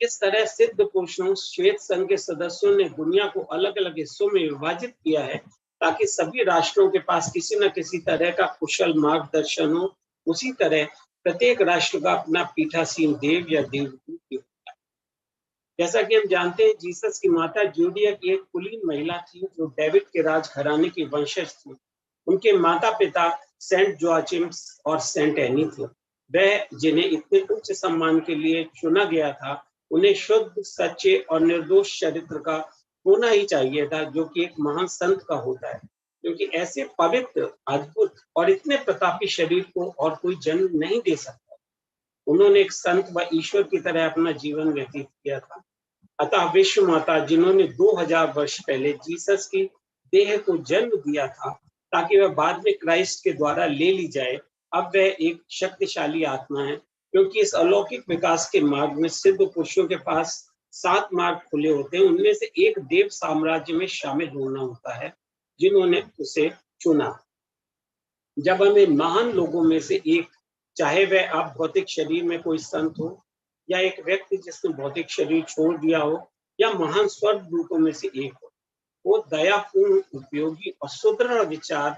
इस तरह सिद्ध पुरुषों श्वेत संघ के सदस्यों ने दुनिया को अलग अलग हिस्सों में विभाजित किया है ताकि सभी राष्ट्रों के पास किसी न किसी तरह का कुशल मार्गदर्शन हो। उसी तरह प्रत्येक राष्ट्र का अपना पीठासीन देव या देवदूत होता है। जैसा कि हम जानते हैं, जीसस की माता जूडिया की एक कुलीन महिला थी जो डेविड के राज घराने की वंशज थी। उनके माता पिता सेंट जोआचिम और सेंट एनी थे। वह जिन्हें इतने उच्च सम्मान के लिए चुना गया था, उन्हें शुद्ध, सच्चे और निर्दोष चरित्र का होना ही चाहिए था, जो कि एक महान संत का होता है, क्योंकि ऐसे पवित्र, अद्भुत और इतने प्रतापी शरीर को और कोई जन्म नहीं दे सकता। उन्होंने एक संत व ईश्वर की तरह अपना जीवन व्यतीत किया था। अतः विश्व माता, जिन्होंने 2000 वर्ष पहले जीसस की देह को जन्म दिया था ताकि वह बाद में क्राइस्ट के द्वारा ले ली जाए, अब वह एक शक्तिशाली आत्मा है, क्योंकि इस अलौकिक विकास के मार्ग में सिद्ध पुरुषों के पास 7 मार्ग खुले होते हैं। उनमें से एक देव साम्राज्य में शामिल होना होता है, जिन्होंने उसे चुना। जब हमें महान लोगों में से एक, चाहे वह आप भौतिक शरीर में कोई संत हो या एक व्यक्ति जिसने भौतिक शरीर छोड़ दिया हो या महान स्वर्गदूतों में से एक हो, वो दयापूर्ण, उपयोगी और सुदृढ़ विचार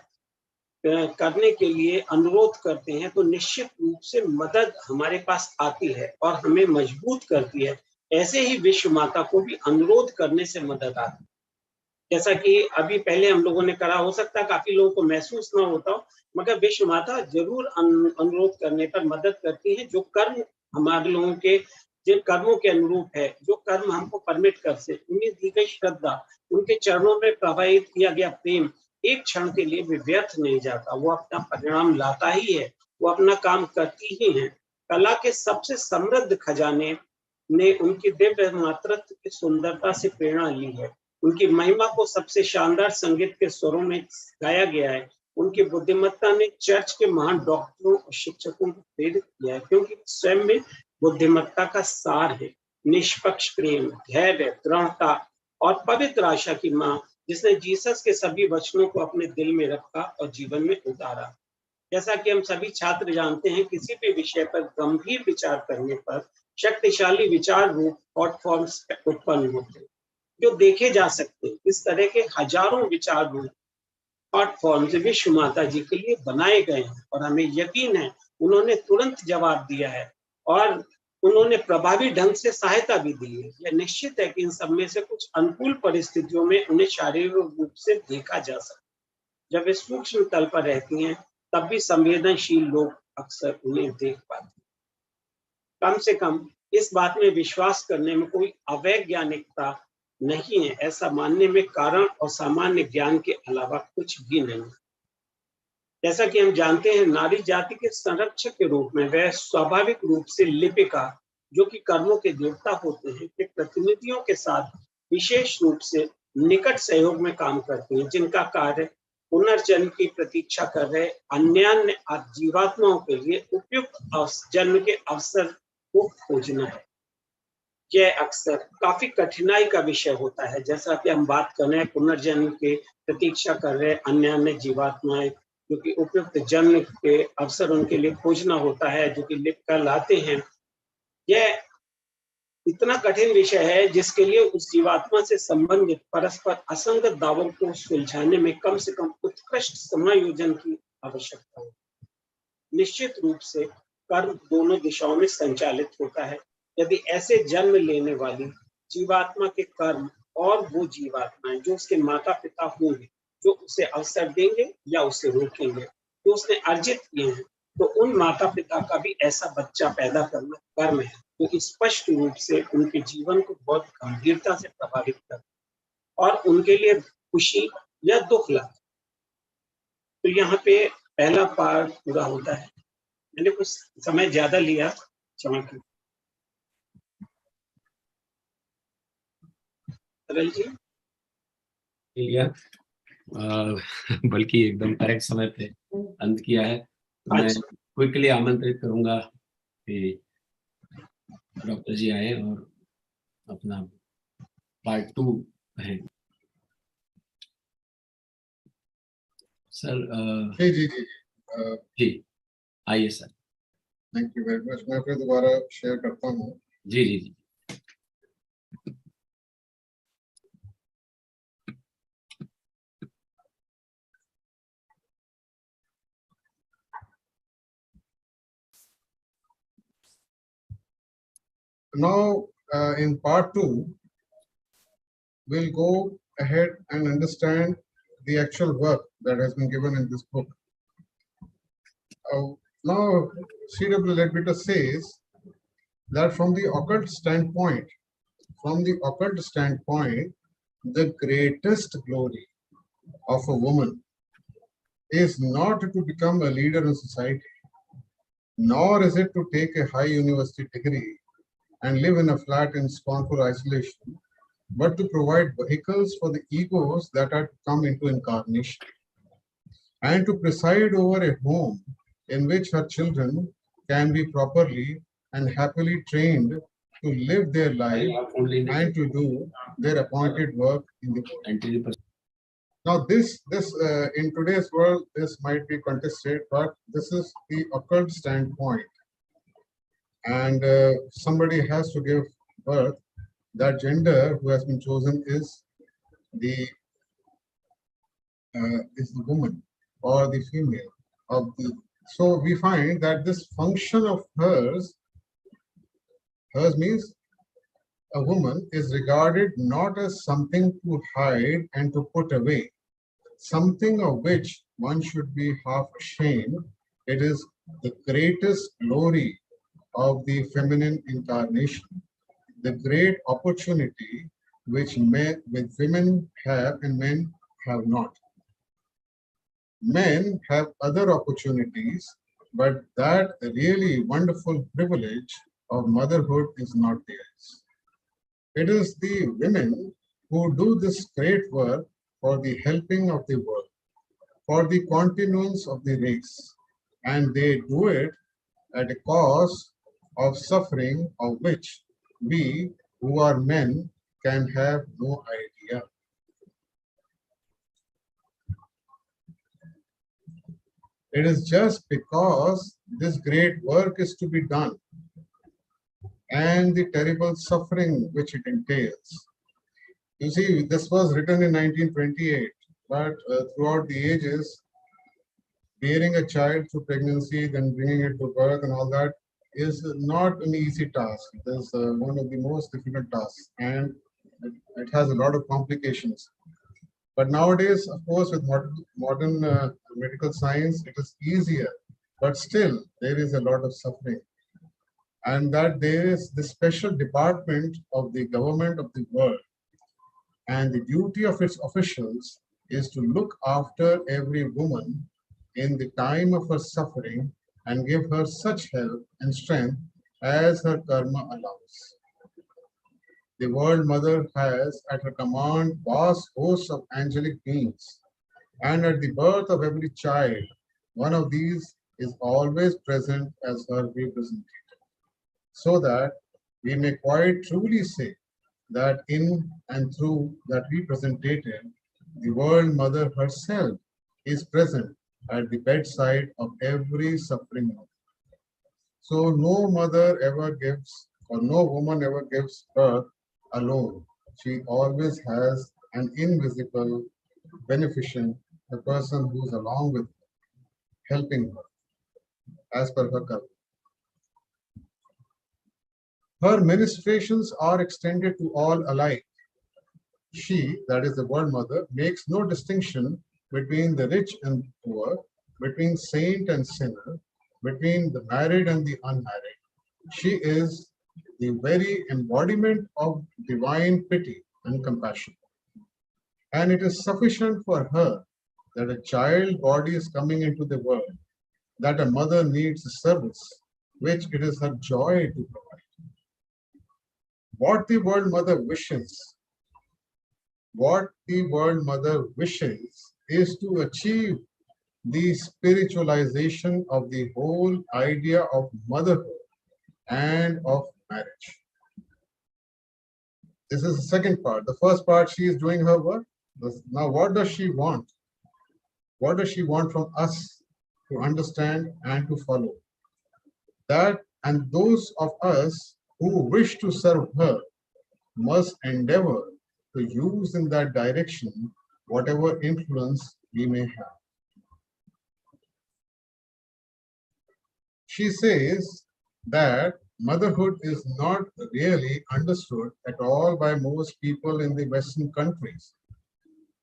करने के लिए अनुरोध करते हैं तो निश्चित रूप से मदद हमारे पास आती है और हमें मजबूत करती है। ऐसे ही विश्व माता को भी अनुरोध करने से मदद आती है। जैसा कि अभी पहले हम लोगों ने करा, हो सकता है काफी लोगों को महसूस ना होता हो, मगर विश्व माता जरूर अनुरोध करने पर मदद करती है। जो कर्म हमारे लोगों के जिन कर्मों के अनुरूप है, जो कर्म हमको परमिट कर से, उन्हें दी गई श्रद्धा, उनके चरणों में प्रवाहित किया गया प्रेम एक क्षण के लिए भी व्यर्थ नहीं जाता। वो अपना परिणाम लाता ही है, वो अपना काम करती ही है। कला के सबसे समृद्ध खजाने ने उनकी दिव्य मातृत्व की सुंदरता से प्रेरणा ली है। उनकी महिमा को सबसे शानदार संगीत के स्वरों में गाया गया है। उनकी बुद्धिमत्ता ने चर्च के महान डॉक्टरों और शिक्षकों को प्रेरित किया है, क्योंकि स्वयं में बुद्धिमत्ता का सार है। निष्पक्ष प्रेम, धैर्य, दृढ़ता और पवित्र आशा की मां, जिसने जीसस के सभी वचनों को अपने दिल में रखा और जीवन में उतारा। जैसा कि हम सभी छात्र जानते हैं, किसी भी विषय पर गंभीर विचार करने पर शक्तिशाली विचार रूप थॉट फॉर्म्स उत्पन्न होते हैं जो देखे जा सकते हैं। इस तरह के हजारों विचार रूप थॉट फॉर्म्स विश्व माता जी के लिए बनाए गए हैं और हमें यकीन है उन्होंने तुरंत जवाब दिया है और उन्होंने प्रभावी ढंग से सहायता भी दी है। यह निश्चित है कि इन सब में से कुछ अनुकूल परिस्थितियों में उन्हें शारीरिक रूप से देखा जा सकता है। जब वे सूक्ष्म तल पर रहती हैं तब भी संवेदनशील लोग अक्सर उन्हें देख पाते हैं। कम से कम इस बात में विश्वास करने में कोई अवैज्ञानिकता नहीं है। ऐसा मानने में कारण और सामान्य ज्ञान के अलावा कुछ भी नहीं। जैसा कि हम जानते हैं, नारी जाति के संरक्षक के रूप में वह स्वाभाविक रूप से लिपिका, जो कि कर्मों के देवता होते हैं, के प्रतिनिधियों के साथ विशेष रूप से निकट सहयोग में काम करती हैं, जिनका कार्य पुनर्जन्म की प्रतीक्षा कर रहे अन्य जीवात्माओं के लिए उपयुक्त जन्म के अवसर को खोजना है। यह अक्सर काफी कठिनाई का विषय होता है। जैसा कि हम बात कर रहे हैं, पुनर्जन्म के प्रतीक्षा कर रहे अन्य जीवात्माएं जो कि उपयुक्त जन्म के अवसर उनके लिए खोजना होता है, जो कि लिख कर लाते हैं। यह इतना कठिन विषय है जिसके लिए उस जीवात्मा से संबंधित परस्पर असंगत दावों को सुलझाने में कम से कम उत्कृष्ट समायोजन की आवश्यकता है। निश्चित रूप से कर्म दोनों दिशाओं में संचालित होता है। यदि ऐसे जन्म लेने वाली जीवात्मा के कर्म और वो जीवात्माएं जो उसके माता पिता होंगे, जो उसे अवसर देंगे या उसे रोकेंगे, जो उसने अर्जित किए हैं, तो उन माता पिता का भी ऐसा बच्चा पैदा करना कर्म है, तो स्पष्ट रूप से उनके जीवन को बहुत गंभीरता से प्रभावित करता और उनके लिए खुशी या दुख लगता। तो यहाँ पे पहला पार्ट पूरा होता है। मैंने कुछ समय ज्यादा लिया, क्षमा करें। तरल जी लिया, बल्कि एकदम करेक्ट समय पे अंत किया है। तो मैं क्विकली आमंत्रित करूंगा कि डॉक्टर जी आए और अपना पार्ट 2 कहें। सर जी जी जी जी आइए sir. Thank you very much. मैं फिर दोबारा शेयर करता हूँ। जी जी जी। Now, in part 2, we'll go ahead and understand the actual work that has been given in this book. Now, C.W. Leadbeater says that from the occult standpoint, the greatest glory of a woman is not to become a leader in society, nor is it to take a high university degree and live in a flat and scornful isolation, but to provide vehicles for the egos that are to come into incarnation, and to preside over a home in which her children can be properly and happily trained to live their life and to do their appointed work in the world. Now, this in today's world, this might be contested, but this is the occult standpoint. And somebody has to give birth. That gender who has been chosen is the woman. or the female of the. So we find that this function of hers means a woman is regarded not as something to hide and to put away, something of which one should be half ashamed. It is the greatest glory of the feminine incarnation, the great opportunity which women have and men have not. Men have other opportunities, but that really wonderful privilege of motherhood is not theirs. It is the women who do this great work for the helping of the world, for the continuance of the race, and they do it at a cost of suffering of which we who are men can have no idea. It is just because this great work is to be done and the terrible suffering which it entails. You see, this was written in 1928, but throughout the ages, bearing a child through pregnancy, then bringing it to birth and all that is not an easy task. It is one of the most difficult tasks, and it has a lot of complications. But nowadays, of course, with modern medical science, it is easier, but still there is a lot of suffering. And that there is the special department of the government of the world, and the duty of its officials is to look after every woman in the time of her suffering and give her such help and strength as her karma allows. The World Mother has at her command vast hosts of angelic beings, and at the birth of every child, one of these is always present as her representative, so that we may quite truly say that in and through that representative, the World Mother herself is present at the bedside of every suffering mother. So no mother ever gives, or no woman ever gives birth alone. She always has an invisible beneficent, the person who is along with her, helping her as per her karma. Her ministrations are extended to all alike. She, that is the World Mother, makes no distinction between the rich and poor, between saint and sinner, between the married and the unmarried. She is the very embodiment of divine pity and compassion. And it is sufficient for her that a child body is coming into the world, that a mother needs a service, which it is her joy to provide. What the World Mother wishes is to achieve the spiritualization of the whole idea of motherhood and of marriage. This is the second part. The first part, she is doing her work. Now, what does she want? What does she want from us to understand and to follow? That, and those of us who wish to serve her must endeavor to use in that direction whatever influence we may have. She says that motherhood is not really understood at all by most people in the Western countries.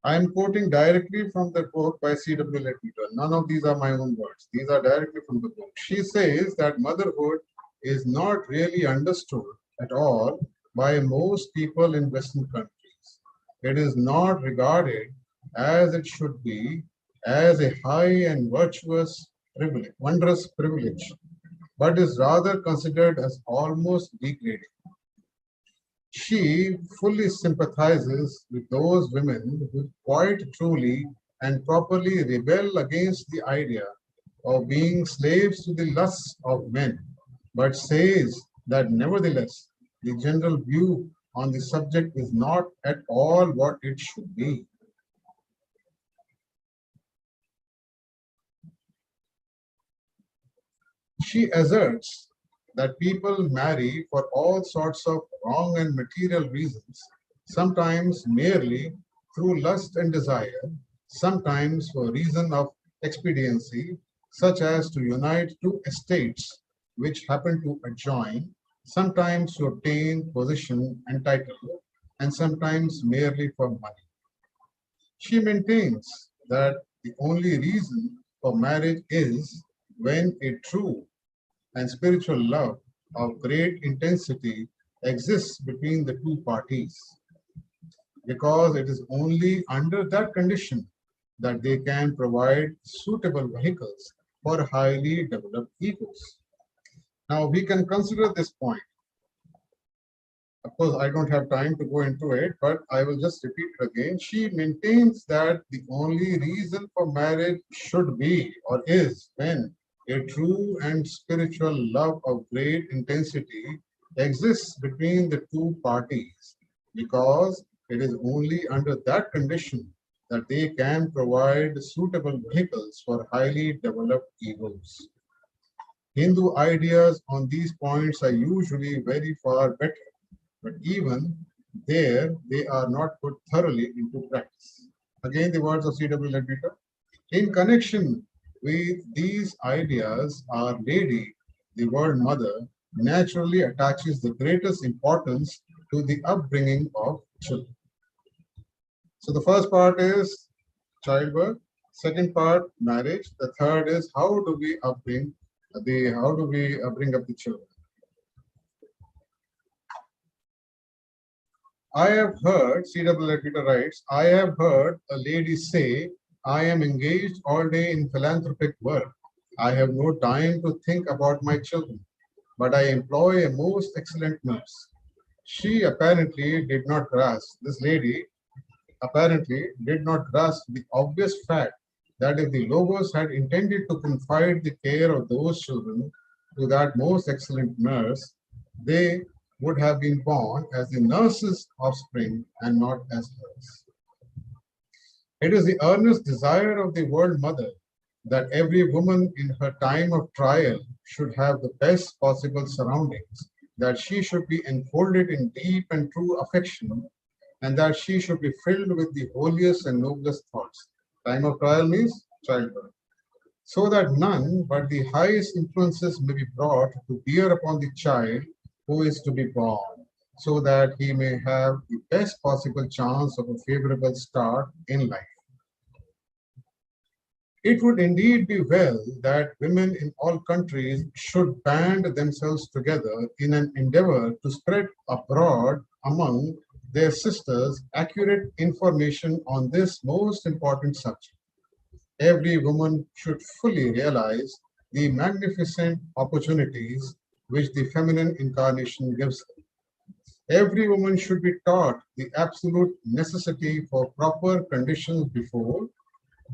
I am quoting directly from the book by C.W. Ledbetter. None of these are my own words. These are directly from the book. She says that motherhood is not really understood at all by most people in Western countries. It is not regarded as it should be as a high and virtuous privilege, wondrous privilege, but is rather considered as almost degrading. She fully sympathizes with those women who quite truly and properly rebel against the idea of being slaves to the lusts of men, but says that nevertheless, the general view on the subject is not at all what it should be. She asserts that people marry for all sorts of wrong and material reasons, sometimes merely through lust and desire, sometimes for reason of expediency, such as to unite two estates which happen to adjoin, sometimes to obtain position and title, and sometimes merely for money. She maintains that the only reason for marriage is when a true and spiritual love of great intensity exists between the two parties, because it is only under that condition that they can provide suitable vehicles for highly developed egos. Now we can consider this point. Of course, I don't have time to go into it, but I will just repeat it again. She maintains that the only reason for marriage should be or is when a true and spiritual love of great intensity exists between the two parties, because it is only under that condition that they can provide suitable vehicles for highly developed egos. Hindu ideas on these points are usually very far better, but even there, they are not put thoroughly into practice. Again, the words of C.W. Leadbeater. In connection with these ideas, Our Lady, the World Mother, naturally attaches the greatest importance to the upbringing of children. So the first part is childbirth, second part marriage, the third is how do we bring up the children. I have heard, C.W. Leadbeater writes, I have heard a lady say, I am engaged all day in philanthropic work. I have no time to think about my children, but I employ a most excellent nurse. She apparently did not grasp, this lady apparently did not grasp the obvious fact that if the Logos had intended to confide the care of those children to that most excellent nurse, they would have been born as the nurse's offspring and not as hers. It is the earnest desire of the World Mother that every woman in her time of trial should have the best possible surroundings, that she should be enfolded in deep and true affection, and that she should be filled with the holiest and noblest thoughts. Time of trial means childbirth. So that none but the highest influences may be brought to bear upon the child who is to be born, so that he may have the best possible chance of a favorable start in life. It would indeed be well that women in all countries should band themselves together in an endeavor to spread abroad among their sisters accurate information on this most important subject. Every woman should fully realize the magnificent opportunities which the feminine incarnation gives her. Every woman should be taught the absolute necessity for proper conditions before,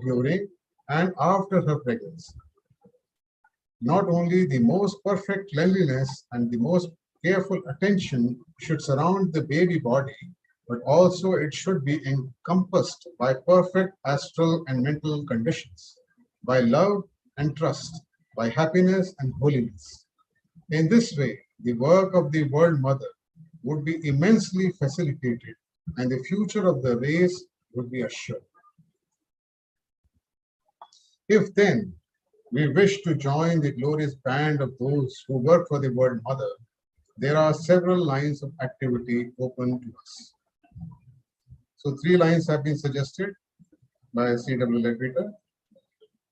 during, and after her pregnancy. Not only the most perfect cleanliness and the most careful attention should surround the baby body, but also it should be encompassed by perfect astral and mental conditions, by love and trust, by happiness and holiness. In this way, the work of the World Mother would be immensely facilitated and the future of the race would be assured. If then we wish to join the glorious band of those who work for the World Mother, there are several lines of activity open to us. So 3 lines have been suggested by C.W. Leadbeater.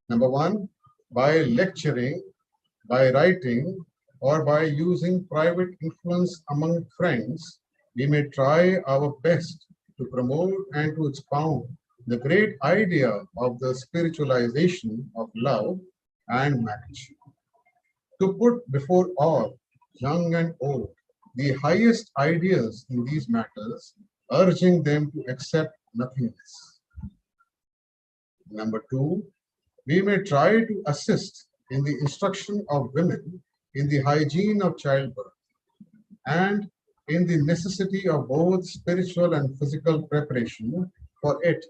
Number 1, by lecturing, by writing, or by using private influence among friends, we may try our best to promote and to expound the great idea of the spiritualization of love and marriage. To put before all, young and old, the highest ideas in these matters, urging them to accept nothing less. Number 2, we may try to assist in the instruction of women in the hygiene of childbirth and in the necessity of both spiritual and physical preparation for it,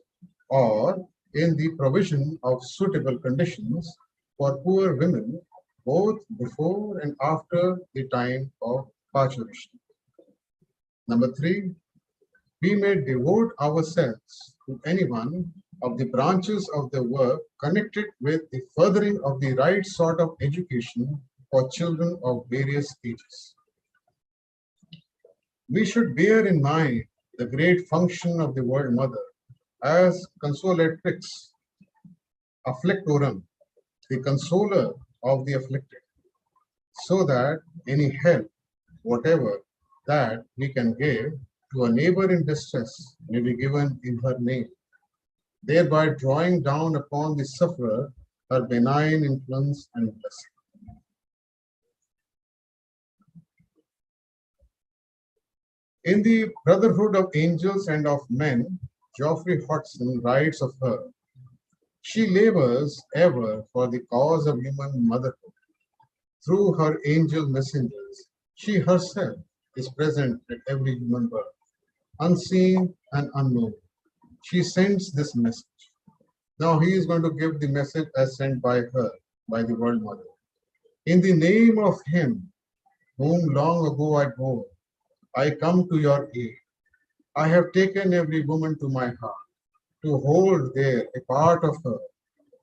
or in the provision of suitable conditions for poor women both before and after the time of parturition. Number 3, we may devote ourselves to anyone of the branches of the work connected with the furthering of the right sort of education for children of various ages. We should bear in mind the great function of the World Mother as consolatrix afflictorum, the consoler of the afflicted, so that any help, whatever that we can give to a neighbor in distress, may be given in her name, thereby drawing down upon the sufferer her benign influence and blessing. In the Brotherhood of Angels and of Men, Geoffrey Hodgson writes of her, she labors ever for the cause of human motherhood. Through her angel messengers, she herself is present at every human birth, unseen and unknown. She sends this message. Now he is going to give the message as sent by her, by the World Mother. In the name of him whom long ago I bore, I come to your aid. I have taken every woman to my heart, to hold there a part of her,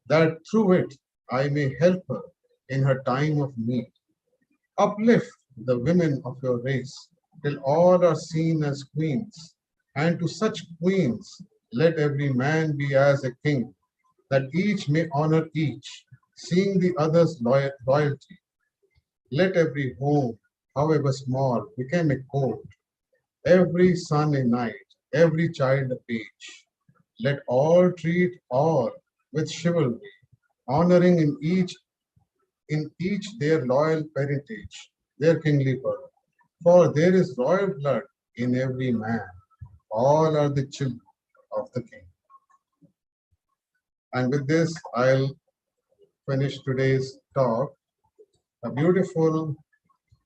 that through it I may help her in her time of need. Uplift the women of your race till all are seen as queens, and to such queens let every man be as a king, that each may honor each, seeing the other's loyalty. Let every home, however small, become a court, every son a knight, every child a page. Let all treat all with chivalry, honoring in each their loyal parentage, their kingly birth. For there is royal blood in every man. All are the children of the king. And with this, I'll finish today's talk. A beautiful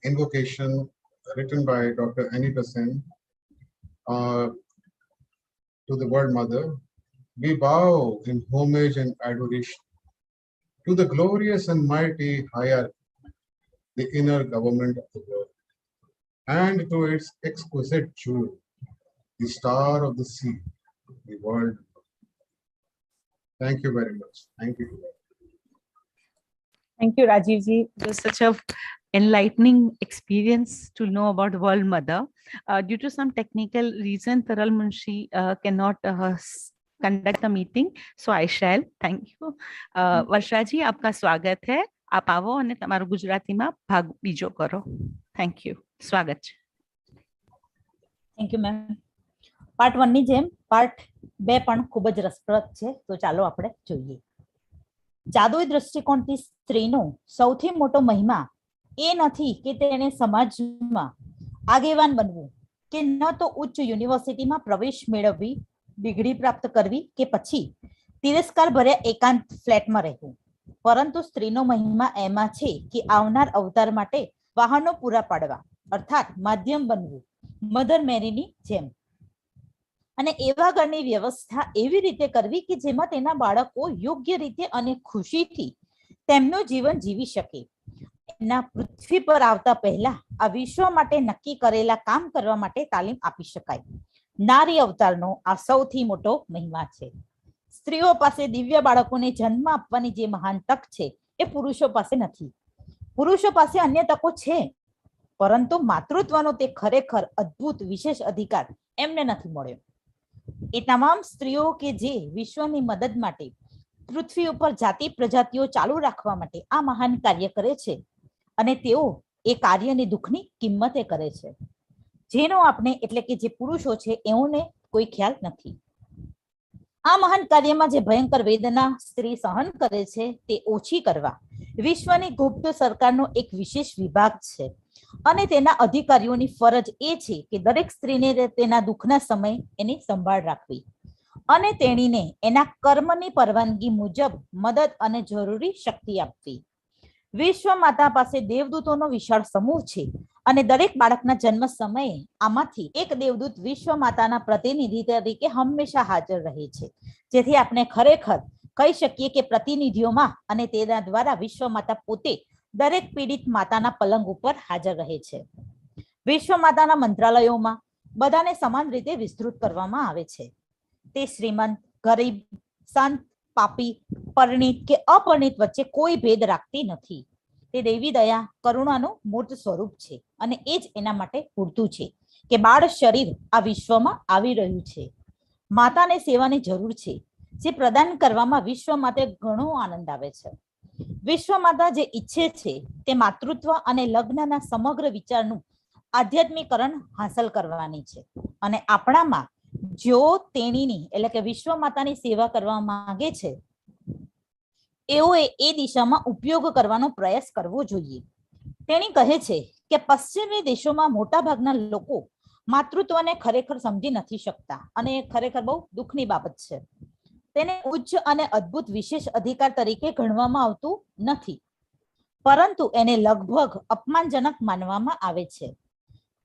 invocation written by Dr. Annie Besant to the World Mother. We bow in homage and adoration to the glorious and mighty hierarchy, the inner government of the world, and to its exquisite jewel, the star of the sea, the world. Thank you very much. Thank you. Thank you, Rajiv ji. It was such a enlightening experience to know about World Mother. Due to some technical reason, TARAL MUNSHI cannot conduct the meeting, so I shall. Thank you. વર્ષા જી, આપકા સ્વાગત है. आप आवो અને તમારું ગુજરાતીમાં ભાગ બીજો કરો. Thank you. સ્વાગત છે. Thank you, ma'am. પાર્ટ 1 ની જેમ પાર્ટ 2 પણ ખૂબ જ રસપ્રદ છે, તો ચાલો આપણે જોઈએ. જાદુઈ દ્રષ્ટિકોણથી સ્ત્રીનો સૌથી મોટો મહિમા એ નથી કે તેને સમાજમાં આગેવાન બનવું, કે ન તો ઉચ્ચ યુનિવર્સિટીમાં પ્રવેશ મેળવવી, ડિગ્રી પ્રાપ્ત કરવી, કે પછી તિરસ્કાર ભર્યા એકાંત ફ્લેટમાં રહેવું, પરંતુ સ્ત્રીનો મહિમા એમાં છે કે આવનાર અવતાર માટે વાહનો પૂરા પાડવા, અર્થાત માધ્યમ બનવું, મધર મેરીની જેમ. અને એવા ઘરની વ્યવસ્થા એવી રીતે કરવી કે જેમાં તેના બાળકો યોગ્ય રીતે અને ખુશીથી તેમનું જીવન જીવી શકે. એના પૃથ્વી પર આવતા પહેલા આ વિશ્વ માટે નક્કી કરેલા કામ કરવા માટે તાલીમ આપી શકાય. નારી અવતારનો આ સૌથી મોટો મહિમા છે. સ્ત્રીઓ પાસે દિવ્ય બાળકોને જન્મ આપવાની જે મહાન તક છે એ પુરુષો પાસે નથી. પુરુષો પાસે અન્ય તકો છે, પરંતુ માતૃત્વનો તે ખરેખર અદ્ભુત વિશેષ અધિકાર એમને નથી મળ્યો. એ તમામ સ્ત્રીઓ કે જે વિશ્વની મદદ માટે પૃથ્વી ઉપર જાતિ પ્રજાતિઓ ચાલુ રાખવા માટે આ મહાન કાર્ય કરે છે, અને તેઓ એ કાર્યની દુઃખની કિંમતે કરે છે, જેનો આપણે એટલે કે જે પુરુષો છે એઓને કોઈ ખ્યાલ નથી. આ મહાન કાર્યમાં જે ભયંકર વેદના સ્ત્રી સહન કરે છે તે ઓછી કરવા વિશ્વની ગુપ્ત સરકારનો એક વિશેષ વિભાગ છે, અને તેના અધિકારીઓની ફરજ એ છે કે દરેક સ્ત્રીને તેના દુઃખના સમય એની સંભાળ રાખવી અને તેણીને એના કર્મની પરવાનગી મુજબ મદદ અને જરૂરી શક્તિ આપવી. વિશ્વ માતા પાસે દેવદૂતોનો વિશાળ સમૂહ છે, અને દરેક બાળકના જન્મ સમયે આમાંથી એક દેવદૂત વિશ્વ માતાના પ્રતિનિધિ તરીકે હંમેશા હાજર રહે છે, જેથી આપણે ખરેખર કહી શકીએ કે પ્રતિનિધિઓમાં અને તેના દ્વારા વિશ્વ માતા પોતે દરેક પીડિત માતાના પલંગ ઉપર હાજર રહે છે. વિશ્વ માતાના મંત્રાલયોમાં બધાને સમાન રીતે વિસ્તૃત કરવામાં આવે છે. તે શ્રીમંત, ગરીબ, સંત, પાપી, પરિણીત કે અપરિણીત વચ્ચે કોઈ ભેદ રાખતી નથી. તે દેવી દયા, કરુણાનું મૂર્ત સ્વરૂપ છે અને એ જ એના માટે પૂરતું છે કે બાળ શરીર આ વિશ્વમાં આવી રહ્યું છે. માતાને સેવાની જરૂર છે, જે પ્રદાન કરવામાં વિશ્વ માટે ઘણો આનંદ આવે છે. વિશ્વ માતા જે ઈચ્છે છે તે માતૃત્વ અને લગ્નના સમગ્ર વિચારનું આધ્યાત્મિકરણ હાંસલ કરવાની છે અને આપણામાં જો તેણીની એટલે કે વિશ્વ માતાની સેવા કરવા માંગે છે એઓએ એ દિશામાં ઉપયોગ કરવાનો પ્રયાસ કરવો જોઈએ. તેણી કહે છે કે પશ્ચિમી દેશોમાં મોટા ભાગના લોકો માતૃત્વને ખરેખર સમજી નથી શકતા અને ખરેખર બહુ દુઃખની બાબત છે. તેને ઉચ્ચ અને અદ્ભુત વિશેષ અધિકાર તરીકે ગણવામાં આવતું નથી, પરંતુ એને લગભગ અપમાનજનક માનવામાં આવે છે.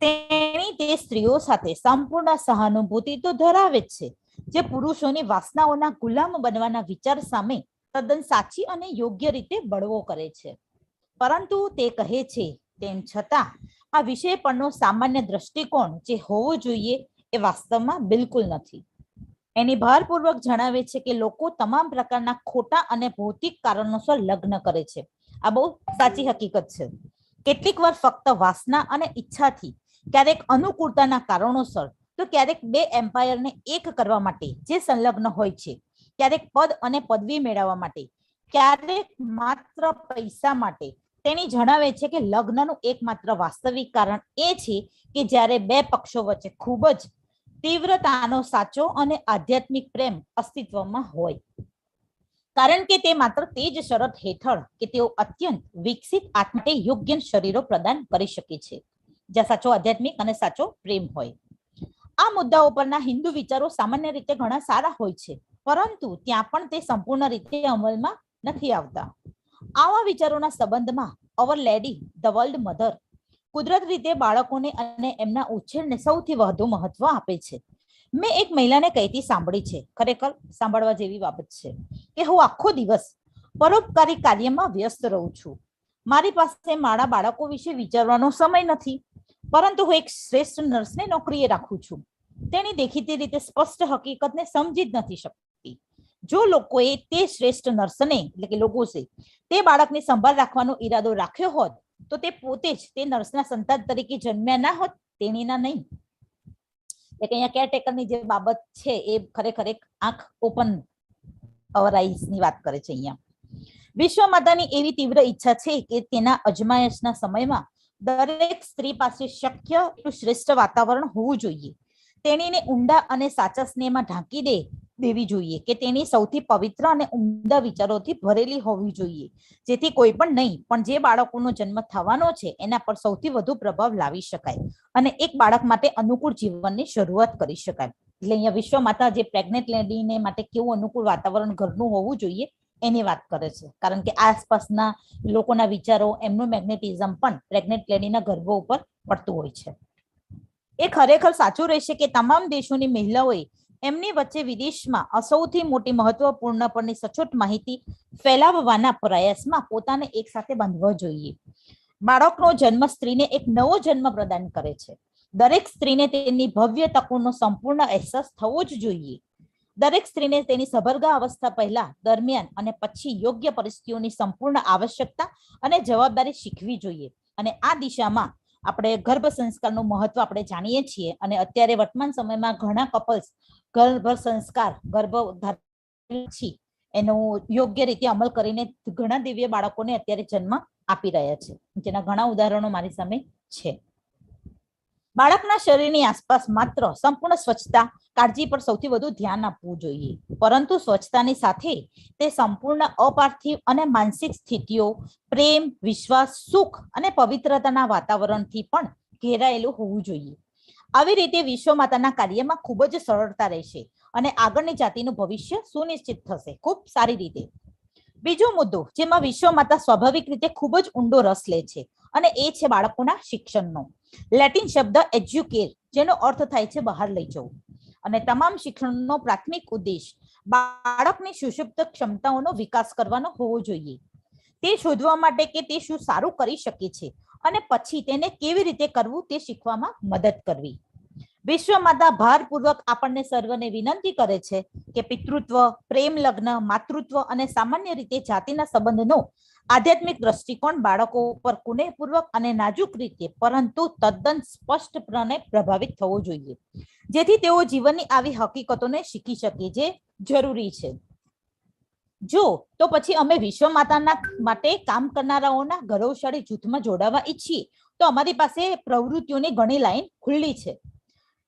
તેણી તે સ્ત્રીઓ સાથે સંપૂર્ણ સહાનુભૂતિ તો ધરાવે જ છે જે પુરુષોની વાસનાઓના ગુલામ બનવાના વિચાર સામે તદ્દન સાચી અને યોગ્ય રીતે બળવો કરે છે. પરંતુ તે કહે છે તેમ છતાં આ વિષય પરનો સામાન્ય દ્રષ્ટિકોણ જે હોવો જોઈએ એ વાસ્તવમાં બિલકુલ નથી. એની ભારપૂર્વક જણાવે છે કે લોકો તમામ પ્રકારના ખોટા અને ભૌતિક કારણોસર લગ્ન કરે છે. આ બહુ સાચી હકીકત છે. કેટલીક વાર ફક્ત વાસના અને ઈચ્છાથી, ક્યારેક અનુકૂળતાના કારણોસર, તો ક્યારેક બે એમ્પાયરને એક કરવા માટે જે સંલગ્ન હોય છે, ક્યારેક પદ અને પદવી મેળવવા માટે, ક્યારેક માત્ર પૈસા માટે. તેણી જણાવે છે કે લગ્નનું એકમાત્ર વાસ્તવિક કારણ એ છે કે જ્યારે બે પક્ષો વચ્ચે ખૂબ જ તીવ્રતાનો સાચો અને આધ્યાત્મિક પ્રેમ અસ્તિત્વમાં હોય, કારણ કે તે માત્ર તે જ શરત હેઠળ કે તેઓ અત્યંત વિકસિત આત્માને યોગ્ય શરીરો પ્રદાન કરી શકે છે, જ્યાં સાચો આધ્યાત્મિક અને સાચો પ્રેમ હોય. આ મુદ્દાઓ પરના હિન્દુ વિચારો સામાન્ય રીતે ઘણા સારા હોય છે, પરંતુ ત્યાં પણ તે સંપૂર્ણ રીતે અમલમાં નથી આવતા. આવા વિચારોના સંબંધમાં અવર લેડી ધ વર્લ્ડ મધર કુદરત રીતે બાળકોને અને એમના ઉછેરને સૌથી વધુ મહત્વ આપે છે. મેં એક મહિલાને કહેતી સાંભળી છે, ખરેખર સાંભળવા જેવી બાબત છે, કે હું આખો દિવસ પરોપકારી કાર્યમાં વ્યસ્ત રહું છું. મારી પાસે મારા બાળકો વિશે વિચારવાનો સમય નથી, પરંતુ હું એક શ્રેષ્ઠ નર્સને નોકરીએ રાખું છું. તેની દેખીતી રીતે સ્પષ્ટ હકીકતને સમજી જ નથી શકતી. જો લોકોએ તે શ્રેષ્ઠ નર્સને એટલે કે લોકો છે તે બાળકની સંભાળ રાખવાનો ઈરાદો રાખ્યો હોત તો તે પોતે જ તે નર્સના સંતાન તરીકે જન્મ્યા ના હોત, તેણીના નહીં. એટલે અહીંયા કેરટેકરની જે બાબત છે એ ખરેખર એક આંખ ઓપન અવર આઈઝની વાત કરે છે. અહીંયા વિશ્વ માતાની એવી તીવ્ર ઈચ્છા છે કે તેના અજમાયશના સમયમાં દરેક સ્ત્રી પાસે શક્ય એટલું શ્રેષ્ઠ વાતાવરણ હોવું જોઈએ. તેણીને ઊંડા અને સાચા સ્નેહમાં ઢાંકી દેવી જોઈએ કે તેની સૌથી પવિત્ર અને ઉમદા વિચારોથી ભરેલી હોવી જોઈએ, જેથી કોઈ પણ નહીં પણ જે બાળકોનો જન્મ થવાનો છે એના પર સૌથી વધુ પ્રભાવ લાવી શકાય અને એક બાળક માટે અનુકૂળ જીવનની શરૂઆત કરી શકાય. એટલે અહીંયા વિશ્વ માતા જે પ્રેગ્નેન્ટ લેડીને માટે કેવું અનુકૂળ વાતાવરણ ઘરનું હોવું જોઈએ એની વાત કરે છે, કારણ કે આસપાસના લોકોના વિચારો, એમનું મેગ્નેટિઝમ પણ પ્રેગ્નેન્ટ લેડીના ગર્ભ ઉપર પડતું હોય છે. એ ખરેખર સાચું રહેશે કે તમામ દેશોની મહિલાઓએ એમની વચ્ચે વિદેશમાં સૌથી મોટી મહત્વપૂર્ણ પરની સચોટ માહિતી ફેલાવવાના પ્રયાસમાં પોતાને એક સાથે બાંધવા જોઈએ. બાળકનો જન્મ સ્ત્રીને એક નવો જન્મ પ્રદાન કરે છે. દરેક સ્ત્રીને તેની ભવ્ય તકોનો સંપૂર્ણ અહેસાસ થવો જ જોઈએ. દરેક સ્ત્રીને તેની સબરગા અવસ્થા પહેલા, દરમિયાન અને પછી યોગ્ય પરિસ્થિતિઓની સંપૂર્ણ આવશ્યકતા અને જવાબદારી શીખવી જોઈએ. અને આ દિશામાં આપણે ગર્ભ સંસ્કારનું મહત્વ આપણે જાણીએ છીએ અને અત્યારે વર્તમાન સમયમાં ઘણા કપલ્સ ગર્ભ સંસ્કાર એનો યોગ્ય રીતે અમલ કરીને ઘણા દિવ્ય બાળકોને અત્યારે જન્મ આપી રહ્યા છે, જેના ઘણા ઉદાહરણો મારી સામે છે. બાળકના શરીરની આસપાસ માત્ર સંપૂર્ણ સ્વચ્છતા, કાળજી પર સૌથી વધુ ધ્યાન આપવું જોઈએ, પરંતુ સ્વચ્છતાની સાથે તે સંપૂર્ણ અપાર્થિવ અને માનસિક સ્થિતિઓ, પ્રેમ, વિશ્વાસ, સુખ અને પવિત્રતાના વાતાવરણથી પણ ઘેરાયેલું હોવું જોઈએ. આવી રીતે વિશ્વ માતાના કાર્યમાં ખૂબ જ સરળતા રહેશે અને આગળની જાતિનું ભવિષ્ય સુનિશ્ચિત થશે ખૂબ સારી રીતે. બીજો મુદ્દો જેમાં વિશ્વ માતા સ્વાભાવિક રીતે ખૂબ જ ઊંડો રસ લે છે અને એ છે બાળકોના શિક્ષણનો. લેટિન શબ્દ એજ્યુકેર, જેનો અર્થ થાય છે બહાર લઈ જવું, અને તમામ શિક્ષણનો પ્રાથમિક ઉદ્દેશ બાળકની સુષુપ્ત ક્ષમતાઓનો વિકાસ કરવાનો હોવો જોઈએ. તે શોધવા માટે કે તે શું સારું કરી શકે છે અને પછી તેને કેવી રીતે કરવું તે શીખવામાં મદદ કરવી. વિશ્વ માતા ભારપૂર્વક આપણને સર્વને વિનંતી કરે છે કે પિતૃત્વ, પ્રેમ લગ્ન, માતૃત્વ અને સામાન્ય રીતે જાતિના સંબંધનો આધ્યાત્મિક દ્રષ્ટિકોણ બાળકો પર કુનેહપૂર્વક અને નાજુક રીતે પરંતુ તદ્દન સ્પષ્ટપણે પ્રભાવિત થવો જોઈએ, જેથી તેઓ જીવનની આવી હકીકતોને શીખી શકે જે જરૂરી છે. જો તો પછી અમે વિશ્વ માતાના માટે કામ કરનારાઓના ગૌરવશાળી જૂથમાં જોડાવા ઈચ્છીએ તો અમારી પાસે પ્રવૃત્તિઓની ઘણી લાઈન ખુલ્લી છે.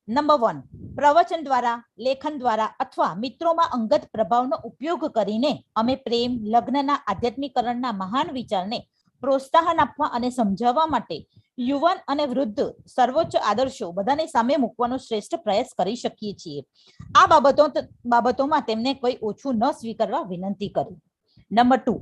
નંબર 1, પ્રવચન દ્વારા, લેખન દ્વારા અથવા મિત્રોમાં અંગત પ્રભાવનો ઉપયોગ કરીને અમે પ્રેમ લગ્નના આધ્યાત્મિકરણના મહાન વિચારને પ્રોત્સાહન આપવા અને સમજાવવા માટે યુવાન અને વૃદ્ધ સર્વોચ્ચ આદર્શો બધાની સામે મૂકવાનો શ્રેષ્ઠ પ્રયાસ કરી શકીએ છીએ. આ બાબતોમાં તેમને કોઈ ઓછું ન સ્વીકારવા વિનંતી કરી. નંબર 2,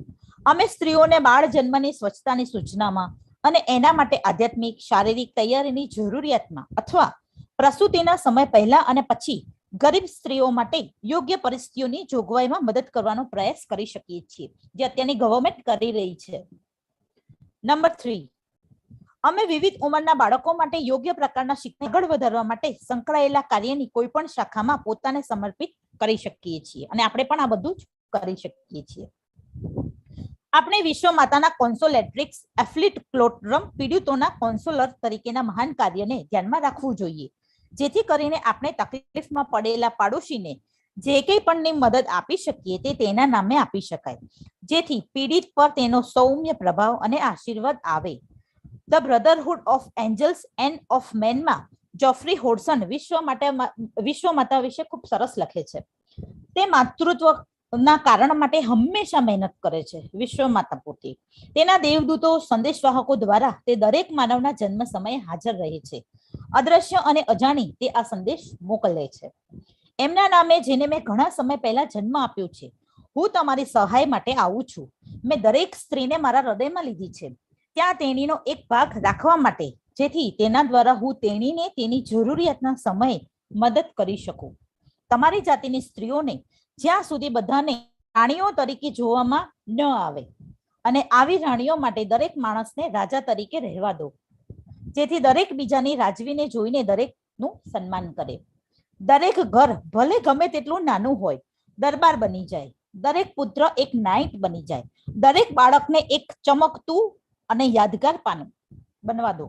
અમે સ્ત્રીઓને બાળ જન્મની સ્વચ્છતાની સૂચનામાં અને એના માટે આધ્યાત્મિક શારીરિક તૈયારીની જરૂરિયાતમાં અથવા પ્રસૂતિના સમય પહેલા અને પછી ગરીબ સ્ત્રીઓ માટે યોગ્ય પરિસ્થિતિઓની જોગવાઈમાં મદદ કરવાનો પ્રયાસ કરી શકીએ છીએ, જે અત્યારની ગવર્મેન્ટ કરી રહી છે. નંબર 3, અમે વિવિધ ઉંમરના બાળકો માટે યોગ્ય પ્રકારના શિક્ષણ આગળ વધારવા માટે સંકળાયેલા કાર્યની કોઈ પણ શાખામાં પોતાને સમર્પિત કરી શકીએ છીએ અને આપણે પણ આ બધું જ કરી શકીએ છીએ. આપણે વિશ્વ માતાના કોન્સોલેટ્રિક્સ એફ્લિટ ક્લોટ્રમ પીડિતોના કોન્સોલર તરીકેના મહાન કાર્યને ધ્યાનમાં રાખવું જોઈએ, જેથી કરીને આપણે તકલીફમાં પડેલા પાડોશીને જે કંઈ પણની મદદ આપી શકીએ તે તેના નામે આપી શકાય, જેથી પીડિત પર તેનો સૌમ્ય પ્રભાવ અને આશીર્વાદ આવે. The brotherhood of angels and of મેનમાં જોફ્રી હોડસન વિશ્વ માતા વિશે ખૂબ સરસ લખે છે. તે માતૃત્વના કારણ માટે હંમેશા મહેનત કરે છે. વિશ્વ માતા પોતે તેના દેવદૂતો સંદેશવાહકો દ્વારા તે દરેક માનવના જન્મ સમયે હાજર રહે છે. અદ્રશ્ય અને અજાણી તે આ સંદેશ મોકલે છે. એમના નામે જેને મેં ઘણા સમય પહેલા જન્મ આપ્યો છે, હું તમારી સહાય માટે આવું છું. મેં દરેક સ્ત્રીને મારા હૃદયમાં લીધી છે, ત્યાં તેણીનો એક ભાગ રાખવા માટે, જેથી તેના દ્વારા હું તેણીને તેની જરૂરિયાતના સમયે મદદ કરી શકું. તમારી જાતિની સ્ત્રીઓને જ્યાં સુધી બધાને રાણીઓ તરીકે જોવામાં ન આવે અને આવી રાણીઓ માટે દરેક માણસને રાજા તરીકે રહેવા દો, જેથી દરેક બીજાની રાજવીને જોઈને દરેકનું સન્માન કરે. દરેક ઘર ભલે ગમે તેટલું નાનું હોય દરબાર બની જાય, દરેક પુત્ર એક નાઇટ બની જાય, દરેક બાળકને એક ચમકતું અને યાદગાર પાનું બનવા દો.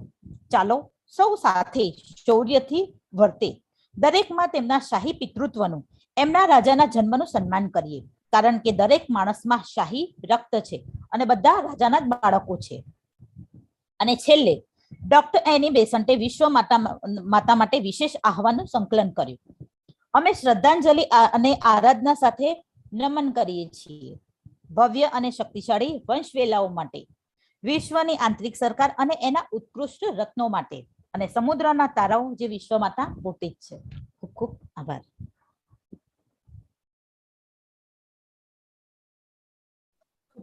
ચાલો સૌ સાથે શૌર્યથી વર્તે, દરેકમાં તેમના શાહી પિતૃત્વનું, એમના રાજાના જન્મનું સન્માન કરીએ, કારણ કે દરેક માણસમાં શાહી રક્ત છે અને બધા રાજાના જ બાળકો છે. અને છેલ્લે ડોક્ટર એની બેસન્ટે વિશ્વ માતા માટે વિશેષ આહ્વાનનું સંકલન કર્યું. અમે શ્રદ્ધાંજલિ અને આરાધના સાથે નમન કરીએ છીએ ભવ્ય અને શક્તિશાળી વંશવેલાઓ માટે, વિશ્વની આંતરિક સરકાર અને એના ઉત્કૃષ્ટ રત્નો માટે, અને સમુદ્રના તારાઓ જે વિશ્વ માતા પોતે જ છે. ખૂબ ખૂબ આભાર.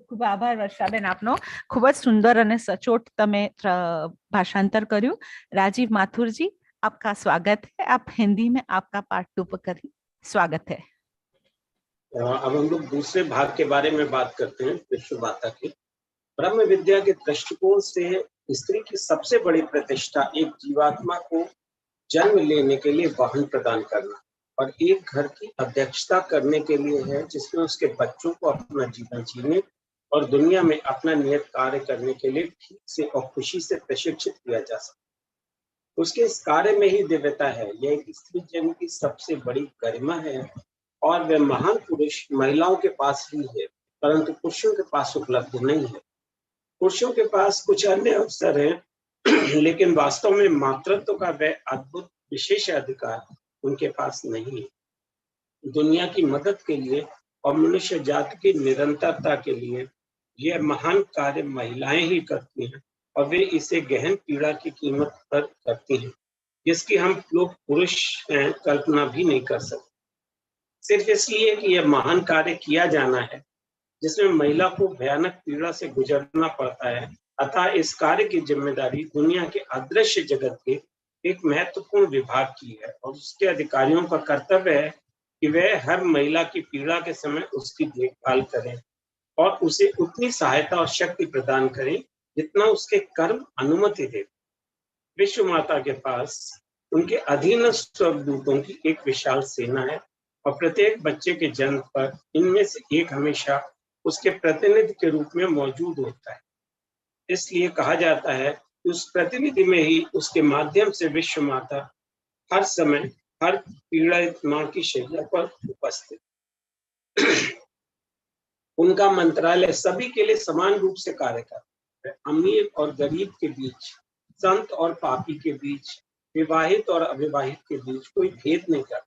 ખૂબ આભાર વર્ષાબેન આપનો. ખૂબ જ સુંદર અને સચોટ તમે भाषांतर કર્યું. राजीव माथुर जी, आपका स्वागत है. आप हिंदी में आपका पार्ट 2 पर करिए. स्वागत है. अब हम लोग दूसरे भाग के बारे में बात करते हैं, विश्व माता की. ब्रह्म विद्या के दृष्टिकोण से स्त्री की सबसे बड़ी प्रतिष्ठा एक जीवात्मा को जन्म लेने के लिए वाहन प्रदान करना और एक घर की अध्यक्षता करने के लिए है, जिसमें उसके बच्चों को अपना जीवन जीने और दुनिया में अपना नियत कार्य करने के लिए ठीक से और खुशी से प्रशिक्षित किया जा सके. उसके इस कार्य में ही दिव्यता है. यह एक स्त्री जन्म की सबसे बड़ी गरिमा है और वह महान पुरुष महिलाओं के पास ही है, परंतु पुरुषों के पास उपलब्ध नहीं है. पुरुषों के पास कुछ अन्य अवसर हैं, लेकिन वास्तव में मातृत्व का वह अद्भुत विशेष अधिकार उनके पास नहीं है. दुनिया की मदद के लिए और मनुष्य जाति की निरंतरता के लिए यह महान कार्य महिलाएं ही करती हैं, और वे इसे गहन पीड़ा की कीमत पर करती हैं, जिसकी हम लोग पुरुष हैं कल्पना भी नहीं कर सकते. सिर्फ इसलिए कि यह महान कार्य किया जाना है, जिसमें महिला को भयानक पीड़ा से गुजरना पड़ता है. अतः इस कार्य की जिम्मेदारी दुनिया के अदृश्य जगत के एक महत्वपूर्ण विभाग की है, और उसके अधिकारियों का कर्तव्य है कि वह हर महिला की पीड़ा के समय उसकी देखभाल करें और उसे उतनी सहायता और शक्ति प्रदान करें जितना उसके कर्म अनुमति दे. विश्व माता के पास उनके अधीन स्वर्गदूतों की एक विशाल सेना है और प्रत्येक बच्चे के जन्म पर इनमें से एक हमेशा उसके प्रतिनिधि के रूप में मौजूद होता है। इसलिए कहा जाता है कि उस प्रतिनिधि में ही उसके माध्यम से विश्व माता हर समय हर पीड़ित मां की शैया पर उपस्थित। उनका मंत्रालय सभी के लिए समान रूप से कार्य करता है। अमीर और गरीब के बीच, संत और पापी के बीच, विवाहित और अविवाहित के बीच कोई भेद नहीं करता।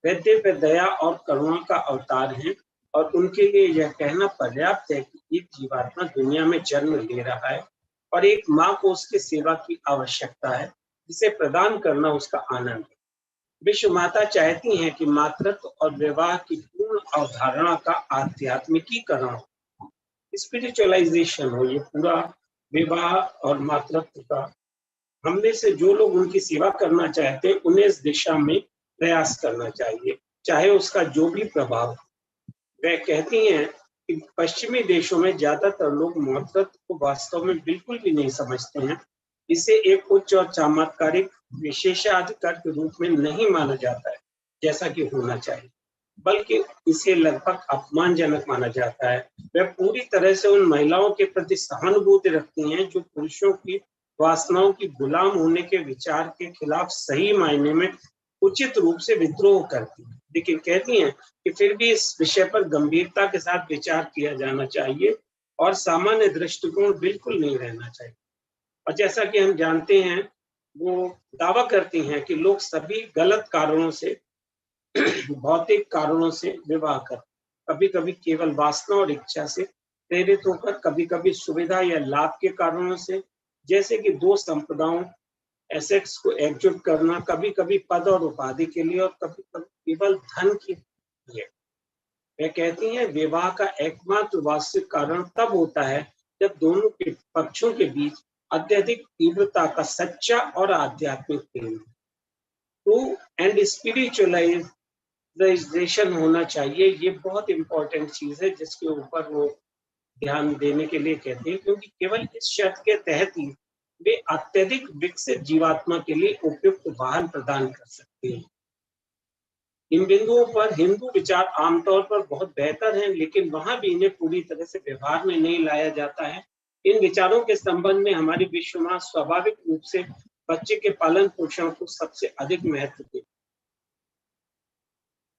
वैद्य पे दया और करुणा का अवतार है और उनके लिए यह कहना पर्याप्त है कि एक जीवात्मा दुनिया में जन्म ले रहा है और एक माँ को उसकी सेवा की आवश्यकता है, जिसे प्रदान करना उसका आनंद है। विश्व माता चाहती हैं कि मातृत्व और विवाह की पूर्ण अवधारणा का आध्यात्मिकीकरण हो, स्पिरिचुअलाइजेशन हो। ये पूरा विवाह और मातृत्व का हम में से जो लोग उनकी सेवा करना चाहते हैं उन्हें इस दिशा में प्रयास करना चाहिए, चाहे उसका जो भी प्रभाव हो। वह कहती हैं कि पश्चिमी देशों में ज्यादातर लोग मातृत्व को वास्तव में बिल्कुल भी नहीं समझते हैं। इसे एक उच्च और चमत्कारिक विशेषाधिकार के रूप में नहीं माना जाता है जैसा कि होना चाहिए, बल्कि इसे लगभग अपमानजनक माना जाता है। वह पूरी तरह से उन महिलाओं के प्रति सहानुभूति रखती हैं जो पुरुषों की वासनाओं की गुलाम होने के विचार के खिलाफ सही मायने में उचित रूप से विद्रोह करती हैं, लेकिन कहती हैं कि फिर भी इस विषय पर गंभीरता के साथ विचार किया जाना चाहिए और सामान्य दृष्टिकोण बिल्कुल नहीं रहना चाहिए। और जैसा कि हम जानते हैं, वो दावा करती हैं कि लोग सभी गलत कारणों से भौतिक कारणों से विवाह करते, कभी कभी केवल वासना और इच्छा से प्रेरित होकर, कभी कभी सुविधा या लाभ के कारणों से, जैसे कि दो संप्रदायों एसेट्स को एकजुट करना, कभी कभी पद और उपाधि के लिए और कभी कभी केवल धन के लिए। वे कहती हैं विवाह का एकमात्र वास्तविक कारण तब होता है जब दोनों के पक्षों के बीच अत्यधिक तीव्रता का सच्चा और आध्यात्मिक प्रेम, ट्रू एंड स्पिरिचुअलाइजेशन होना चाहिए। ये बहुत इंपॉर्टेंट चीज है जिसके ऊपर वो ध्यान देने के लिए कहते हैं, क्योंकि केवल इस शर्त के तहत ही वे अत्यधिक विकसित जीवात्मा के लिए उपयुक्त वाहन प्रदान कर सकते हैं। इन बिंदुओं पर हिंदू विचार आमतौर पर बहुत बेहतर हैं, लेकिन वहां भी इन्हें पूरी तरह से व्यवहार में नहीं लाया जाता है। इन विचारों के संबंध में हमारी विश्व मां स्वाभाविक रूप से बच्चे के पालन पोषण को सबसे अधिक महत्व देती है।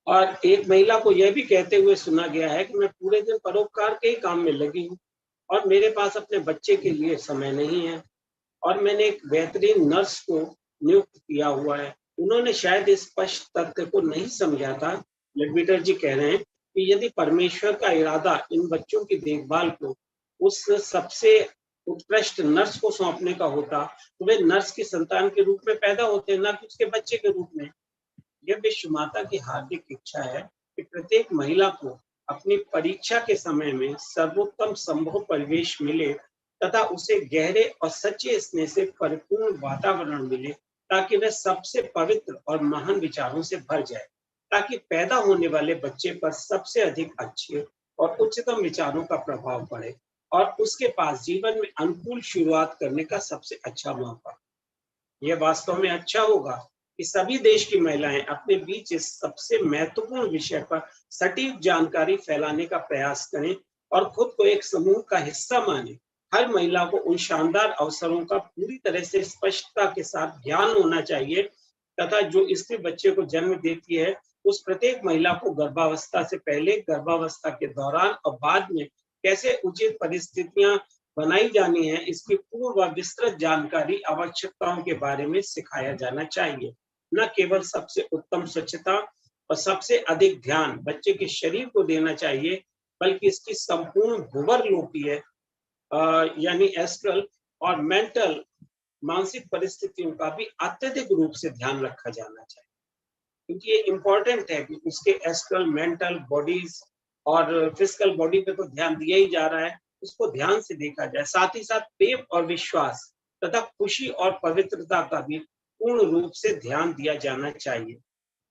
और एक महिला को यह भी कहते हुए सुना गया है कि मैं पूरे दिन परोपकार के ही काम में लगी हूँ और मेरे पास अपने बच्चे के लिए समय नहीं है, और मैंने एक बेहतरीन नर्स को नियुक्त किया हुआ है। उन्होंने शायद इस स्पष्ट तथ्य को नहीं समझा था। लेडबीटर जी कह रहे हैं कि यदि परमेश्वर का इरादा इन बच्चों की देखभाल को उस सबसे उत्कृष्ट नर्स को सौंपने का होता तो वे नर्स की संतान के रूप में पैदा होते, न कि उसके बच्चे के रूप में। यह विश्व माता की हार्दिक इच्छा है कि प्रत्येक महिला को अपनी परीक्षा के समय में सर्वोत्तम संभव परिवेश मिले तथा उसे गहरे और सच्चे स्नेह से परिपूर्ण वातावरण मिले, ताकि वह सबसे पवित्र और महान विचारों से भर जाए, ताकि पैदा होने वाले बच्चे पर सबसे अधिक अच्छे और उच्चतम विचारों का प्रभाव पड़े और उसके पास जीवन में अनुकूल शुरुआत करने का सबसे अच्छा मौका। यह वास्तव में अच्छा होगा कि सभी देश की महिलाएं अपने बीच इस सबसे महत्वपूर्ण विषय पर सटीक जानकारी फैलाने का प्रयास करें और खुद को एक समूह का हिस्सा माने। हर महिला को उन शानदार अवसरों का पूरी तरह से स्पष्टता के साथ ज्ञान होना चाहिए तथा जो स्त्री बच्चे को जन्म देती है उस प्रत्येक महिला को गर्भावस्था से पहले, गर्भावस्था के दौरान और बाद में कैसे उचित परिस्थितियां बनाई जानी है, इसकी पूर्व विस्तृत जानकारी आवश्यकताओं के बारे में सिखाया जाना चाहिए। न केवल सबसे उत्तम स्वच्छता और सबसे अधिक ध्यान बच्चे के शरीर को देना चाहिए, बल्कि इसकी संपूर्ण भूवर्लोकीय यानी एस्ट्रल और मेंटल मानसिक परिस्थितियों का भी अत्यधिक रूप से ध्यान रखा जाना चाहिए, क्योंकि ये इम्पोर्टेंट है कि उसके एस्ट्रल, मेंटल बॉडीज और फिजिकल बॉडी पे तो ध्यान दिया ही जा रहा है, उसको ध्यान से देखा जाए। साथ ही साथ प्रेम और विश्वास तथा खुशी और पवित्रता का भी पूर्ण रूप से ध्यान दिया जाना चाहिए।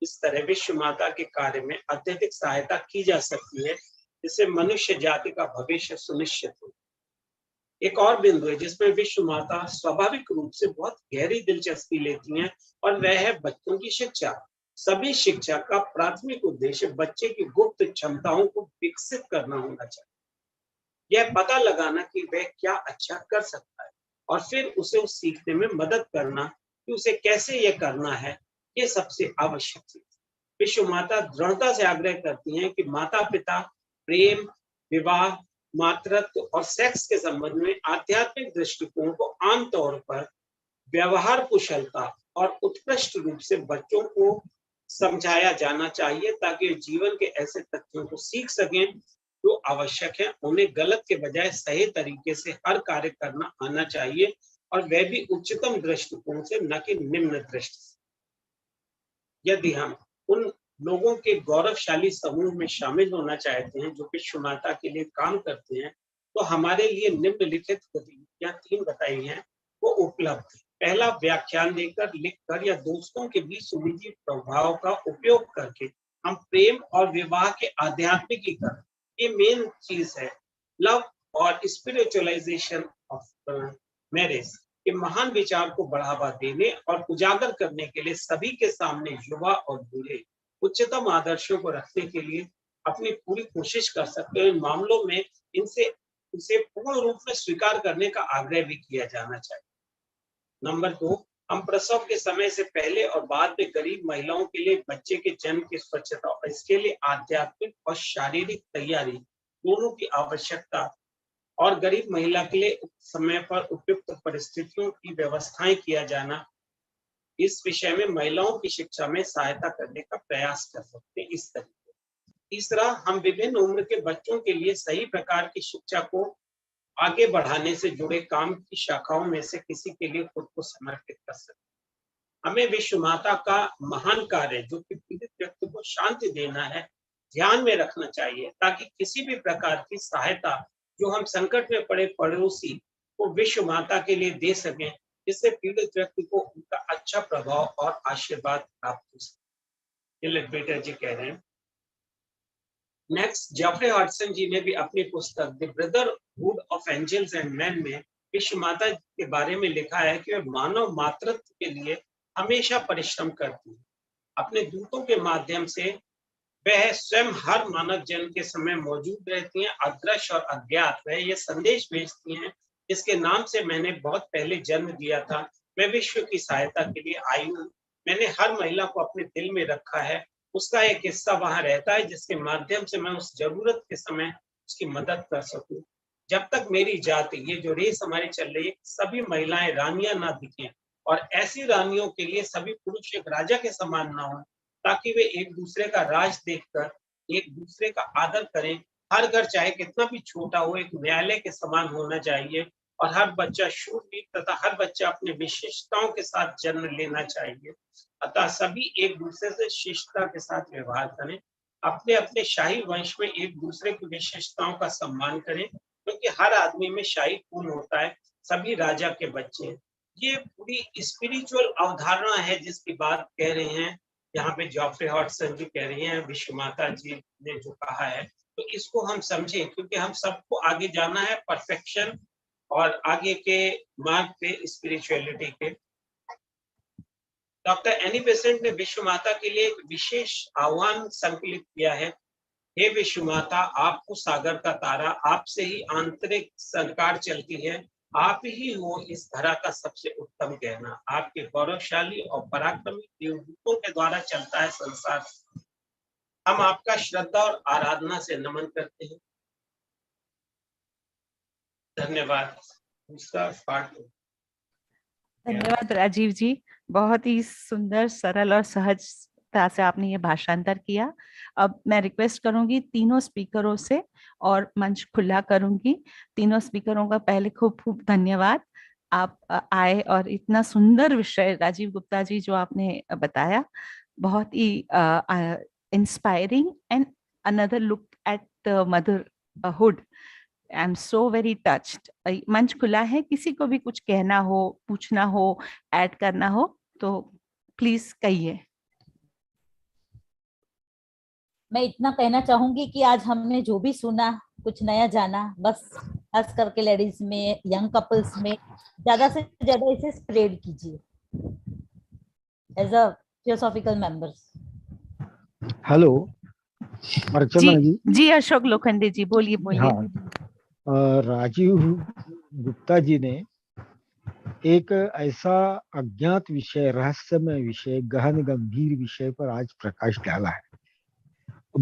इस तरह विश्व माता के कार्य में अत्यधिक सहायता की जा सकती है, जिससे मनुष्य जाति का भविष्य सुनिश्चित हो। एक और बिंदु है जिसमें विश्व माता स्वाभाविक रूप से बहुत गहरी दिलचस्पी लेती हैं और वह है बच्चों की शिक्षा। सभी शिक्षा का प्राथमिक उद्देश्य बच्चे की गुप्त क्षमताओं को विकसित करना होना चाहिए। यह पता लगाना कि वह क्या अच्छा कर सकता है और फिर उसे सीखने में मदद करना कि उसे कैसे यह करना है, ये सबसे आवश्यक चीज। विश्व माता दृढ़ता से आग्रह करती हैं कि माता पिता प्रेम, विवाह, मातृत्व और सेक्स के संबंध में आध्यात्मिक दृष्टिकोण को आमतौर पर व्यवहार कुशलता और उत्कृष्ट रूप से बच्चों को समझाया जाना चाहिए ताकि जीवन के ऐसे तथ्यों को सीख सकें जो आवश्यक है। उन्हें गलत के बजाय सही तरीके से हर कार्य करना आना चाहिए और वह भी उच्चतम दृष्टिकोण से, न कि निम्न दृष्टि से। यदि हम उन लोगों के गौरवशाली समूह में शामिल होना चाहते हैं जो विश्व माता के लिए काम करते हैं, तो हमारे लिए निम्नलिखित गतिविधियां 3 बताई हैं, वो उपलब्ध है। पहला, व्याख्यान देकर, लिखकर या दोस्तों के बीच सुनिश्चित प्रभाव का उपयोग करके हम प्रेम और विवाह के आध्यात्मिकीकरण, ये मेन चीज है, लव और स्पिरिचुअलाइजेशन ऑफ मैरिज के महान विचार को बढ़ावा देने और उजागर करने के लिए सभी के सामने युवा और बूढ़े उच्चतम आदर्शों को रखने के लिए अपनी पूरी कोशिश कर सकते हैं। इन मामलों में इसे पूर्ण रूप में स्वीकार करने का आग्रह भी किया जाना चाहिए। नंबर 2, हम प्रसव के समय से पहले और बाद में गरीब महिलाओं के लिए बच्चे के जन्म की स्वच्छता और इसके लिए आध्यात्मिक और शारीरिक तैयारी दोनों की आवश्यकता और गरीब महिला के लिए समय पर उपयुक्त परिस्थितियों की व्यवस्थाएं किया जाना, इस विषय में महिलाओं की शिक्षा में सहायता करने का प्रयास कर सकते हैं इस तरीके। तीसरा, हम विभिन्न उम्र के बच्चों के लिए सही प्रकार की शिक्षा को आगे बढ़ाने से जुड़े काम की शाखाओं में से किसी के लिए खुद को समर्पित कर सकते हैं। हमें विश्व माता का महान कार्य जो कि पीड़ित व्यक्ति को शांति देना है ध्यान में रखना चाहिए ताकि किसी भी प्रकार की सहायता जो हम संकट में पड़े पड़ोसी को विश्व माता के लिए दे सकें, जिससे पीड़ित व्यक्ति को उनका अच्छा प्रभाव और आशीर्वाद प्राप्त हो सके। लेडबीटर जी कह रहे हैं। नेक्स्ट, जेफरी हॉडसन जी ने भी अपनी पुस्तक the brotherhood of angels and man में विश्व माता के बारे में लिखा है कि वह मानव मातृत्व के लिए हमेशा परिश्रम करती है। अपने दूतों के माध्यम से वह स्वयं हर मानव जन्म के समय मौजूद रहती हैं। अदृश्य और अज्ञात वह ये संदेश भेजती हैं, जिसके नाम से मैंने बहुत पहले जन्म दिया था, मैं विश्व की सहायता के लिए आई हूँ। मैंने हर महिला को अपने दिल में रखा है, उसका एक हिस्सा वहां रहता है जिसके माध्यम से मैं उस जरूरत के समय उसकी मदद कर सकूं। जब तक मेरी जाति, ये जो रेस हमारी चल रही है, सभी महिलाएं रानियां ना दिखें और ऐसी रानियों के लिए सभी पुरुष एक राजा के समान ना हो, ताकि वे एक दूसरे का राज देखकर एक दूसरे का आदर करें। हर घर चाहे कितना भी छोटा हो एक न्यायालय के समान होना चाहिए और हर बच्चा शूरवीर तथा हर बच्चा अपनी विशेषताओं के साथ जन्म लेना चाहिए। अतः सभी एक दूसरे से शिष्टता के साथ व्यवहार करें, अपने अपने शाही वंश में एक दूसरे की विशेषताओं का सम्मान करें, क्योंकि हर आदमी में शाही खून होता है, सभी राजा के बच्चे हैं। ये पूरी स्पिरिचुअल अवधारणा है जिसकी बात कह रहे हैं यहाँ पे जेफरी हॉडसन जी कह रही हैं, विश्व माता जी ने जो कहा है, तो इसको हम समझें क्योंकि हम सबको आगे जाना है परफेक्शन और आगे के मार्ग पे स्पिरिचुअलिटी के। डॉक्टर एनी बेसेंट ने विश्व माता के लिए एक विशेष आह्वान संकलित किया है। हे विश्व माता, आपको सागर का तारा, आपसे ही आंतरिक सरकार चलती है, आप ही हो इस धरा का सबसे उत्तम गहना, आपके गौरवशाली और पराक्रमी देवदूतों के द्वारा चलता है संसार। हम आपका श्रद्धा और आराधना से नमन करते हैं। धन्यवाद। दूसरा पाठ। धन्यवाद राजीव जी, बहुत ही सुंदर, सरल और सहजता से आपने ये भाषांतर किया। अब मैं रिक्वेस्ट करूंगी तीनों स्पीकरों से और मंच खुला करूंगी। तीनों स्पीकरों का पहले खूब खूब धन्यवाद, आप आए और इतना सुंदर विषय राजीव गुप्ता जी जो आपने बताया, बहुत ही inspiring and another look at motherhood. I am so very touched. मंच खुला है, किसी को भी कुछ कहना हो, पूछना हो, ऐड करना हो तो प्लीज कहिए। मैं इतना कहना चाहूंगी कि आज हमने जो भी सुना कुछ नया जाना, बस खास करके लेडीज में, यंग कपल्स में ज्यादा से ज्यादा इसे स्प्रेड कीजिए as a theosophical members. Hello Archana ji. जी अशोक लोखंडे जी, बोलिए बोलिए। हाँ, राजीव गुप्ता जी ने एक ऐसा अज्ञात विषय, रहस्यमय विषय, गहन गंभीर विषय पर आज प्रकाश डाला है।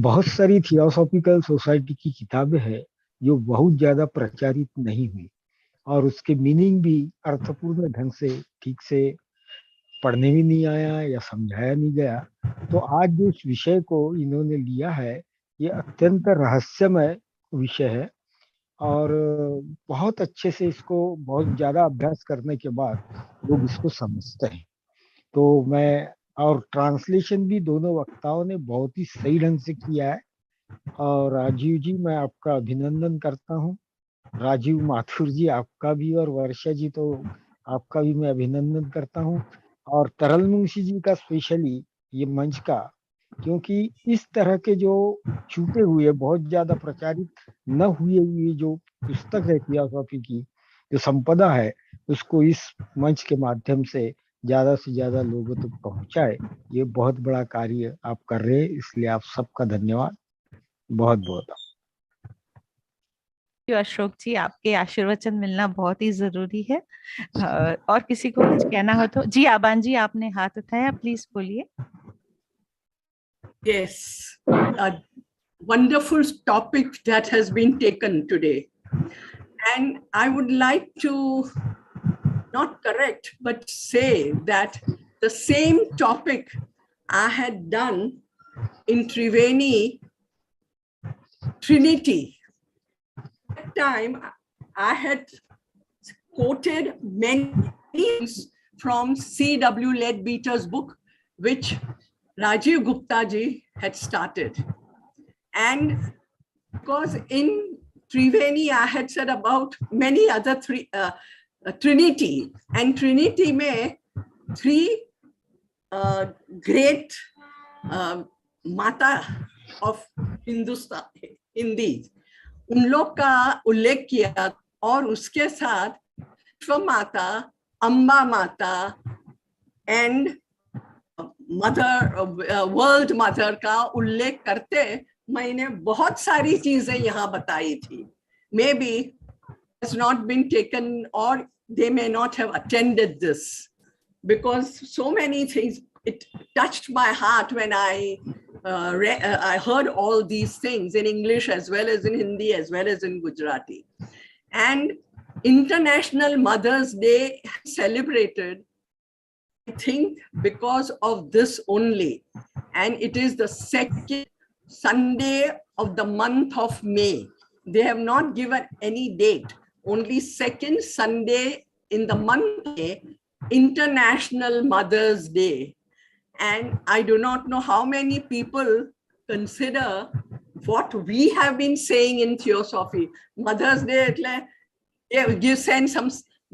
बहुत सारी थियोसॉफिकल सोसाइटी की किताबें हैं जो बहुत ज्यादा प्रचारित नहीं हुई और उसके मीनिंग भी अर्थपूर्ण ढंग से ठीक से पढ़ने भी नहीं आया या समझाया नहीं गया। तो आज जो इस विषय को इन्होंने लिया है, ये अत्यंत रहस्यमय विषय है और बहुत अच्छे से इसको बहुत ज्यादा अभ्यास करने के बाद लोग इसको समझते हैं। तो मैं, और ट्रांसलेशन भी दोनों वक्ताओं ने बहुत ही सही ढंग से किया है और राजीव जी मैं आपका अभिनंदन करता हूँ। राजीव माथुर जी आपका भी, और वर्षा जी तो आपका भी मैं अभिनंदन करता हूँ। और तरल मुंशी जी का स्पेशली ये मंच का, क्योंकि इस तरह के जो छूटे हुए, बहुत ज्यादा प्रचारित न हुए हुए जो पुस्तक है थियोसॉफी की, जो संपदा है, उसको इस मंच के माध्यम से ज्यादा लोगों तक पहुंचाए, ये बहुत बड़ा कार्य आप कर रहे हैं। इसलिए आप सबका धन्यवाद, बहुत बहुत। अशोक जी, आपके आशीर्वचन मिलना बहुत ही जरूरी है। और किसी को कुछ कहना हो तो जी। आबान जी, आपने हाथ उठाया, प्लीज बोलिए। Yes, a wonderful topic that has been taken today. And I would like to not correct, but say that the same topic I had done in Triveni, Trinity. At that time, I had quoted many things from C.W. Leadbeater's book, which Rajiv Gupta ji had started. And because in Triveni, I had said about many other Trinity, and Trinity में three great माता of Hindustan, Hindi, उन लोग का उल्लेख किया और उसके साथ विश्व माता, अम्बा माता and मदर, वर्ल्ड मदर का उल्लेख करते मैंने बहुत सारी चीजें यहाँ बताई थी. Maybe has not been taken, or they may not have attended this, because so many things, it touched my heart when I heard all these things in English as well as in Hindi as well as in Gujarati. And International Mother's Day celebrated, I think, because of this only. And it is the second Sunday of the month of May. They have not given any date, only second Sunday in the month of May, International Mother's Day. And I do not know how many people consider what we have been saying in Theosophy. Mother's Day, you send some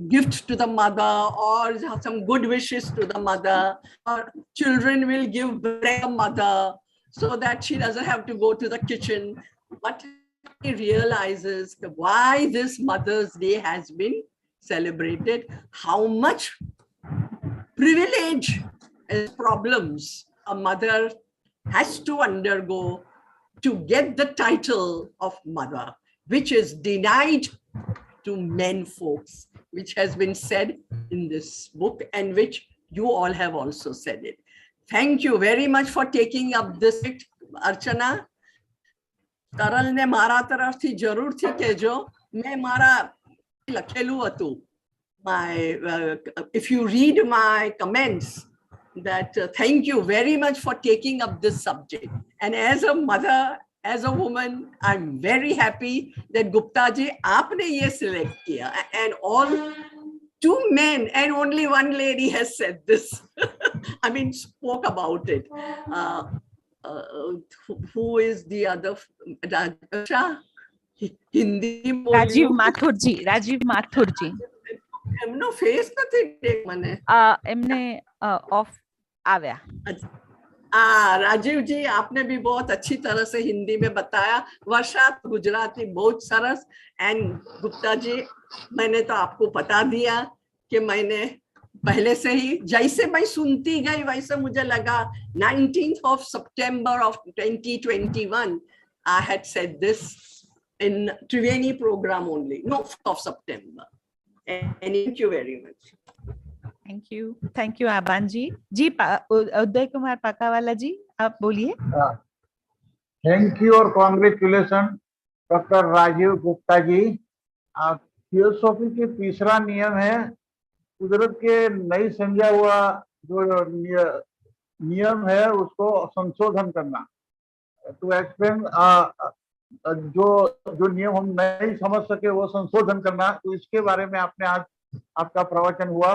gift to the mother or some good wishes to the mother, or children will give bread to the mother so that she doesn't have to go to the kitchen. But he realizes why this Mother's Day has been celebrated, how much privilege and problems a mother has to undergo to get the title of mother, which is denied to men folks, which has been said in this book and which you all have also said it. Thank you very much for taking up this, Archana. Taral ne mara taraf thi jarur thi kejo, main mara lakhelu hatu. If you read my comments, that thank you very much for taking up this subject. And as a mother, as a woman, I'm very happy that Gupta ji, aapne ye select kiya. And all 2 men and only 1 lady has said this. I mean, spoke about it. Who is the other? Hindi. Rajiv Mathur ji. Rajiv Mathur ji. No face nothing take mane. Emne off આવ્યા. राजीव जी आपने भी बहुत अच्छी तरह से हिंदी में बताया, वर्षा गुजराती बहुत सरस, एंड गुप्ता जी मैंने तो आपको बता दिया कि मैंने पहले से ही जैसे मैं सुनती गई वैसे मुझे लगा 19th of September of 2021 I had said this in Triveni program only, no, of September. And thank you very much. Thank you आबान जी। उदय कुमार पाकावाला जी आप बोलिए। थैंक यू और congratulation doctor Rajiv Gupta ji. Theosophy के तीसरा नियम है कुदरत के नई समझा हुआ जो नियम है उसको संशोधन करना, टू एक्सप्लेन जो नियम हम नहीं समझ सके वो संशोधन करना। तो इसके बारे में आपने आज आपका प्रवचन हुआ।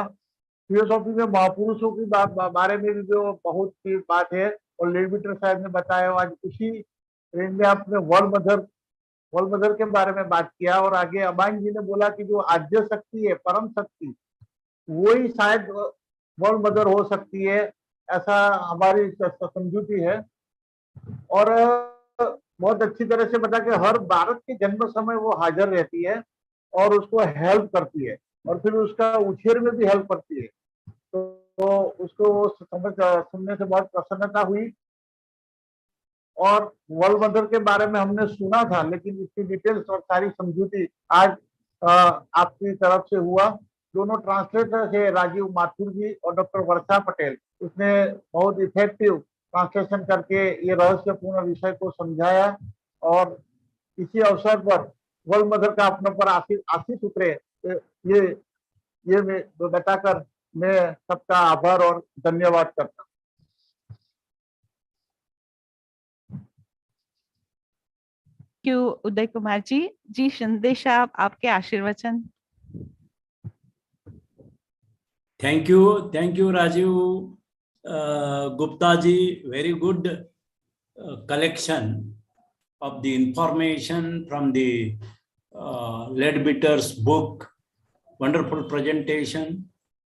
थियोसॉफी में महापुरुषों की बारे में भी जो बहुत सी बात है और लेडबीटर साहब ने बताया, आज उसी रेंज में आपने वर्ल्ड मदर के बारे में बात किया। और आगे अबान जी ने बोला कि जो आद्य शक्ति है, परम शक्ति, वही शायद वर्ल्ड मदर हो सकती है, ऐसा हमारी समझूती है। और बहुत अच्छी तरह से बता कि हर बालक के जन्म समय वो हाजिर रहती है और उसको हेल्प करती है और फिर उसका उछेर में भी हेल्प करती है। तो उसको सुनने से बहुत प्रसन्नता हुई। और वर्ल्ड मदर के बारे में हमने सुना था, लेकिन इसकी डिटेल्स और सारी समझूती आज आपकी तरफ से हुआ। दोनों ट्रांसलेटर है, राजीव माथुर जी और डॉक्टर वर्षा पटेल, उसने बहुत इफेक्टिव ट्रांसलेशन करके ये रहस्यपूर्ण विषय को समझाया। और इसी अवसर पर वर्ल्ड मदर का अपने पर आशीष उतरे, ये बताकर मैं सबका आभार और धन्यवाद करता हूँ। क्यों उदय कुमार जी संदेश आपके आशीर्वचन। Thank you Rajiv Gupta ji, very good collection of the information from the Leadbeater's book. Wonderful presentation.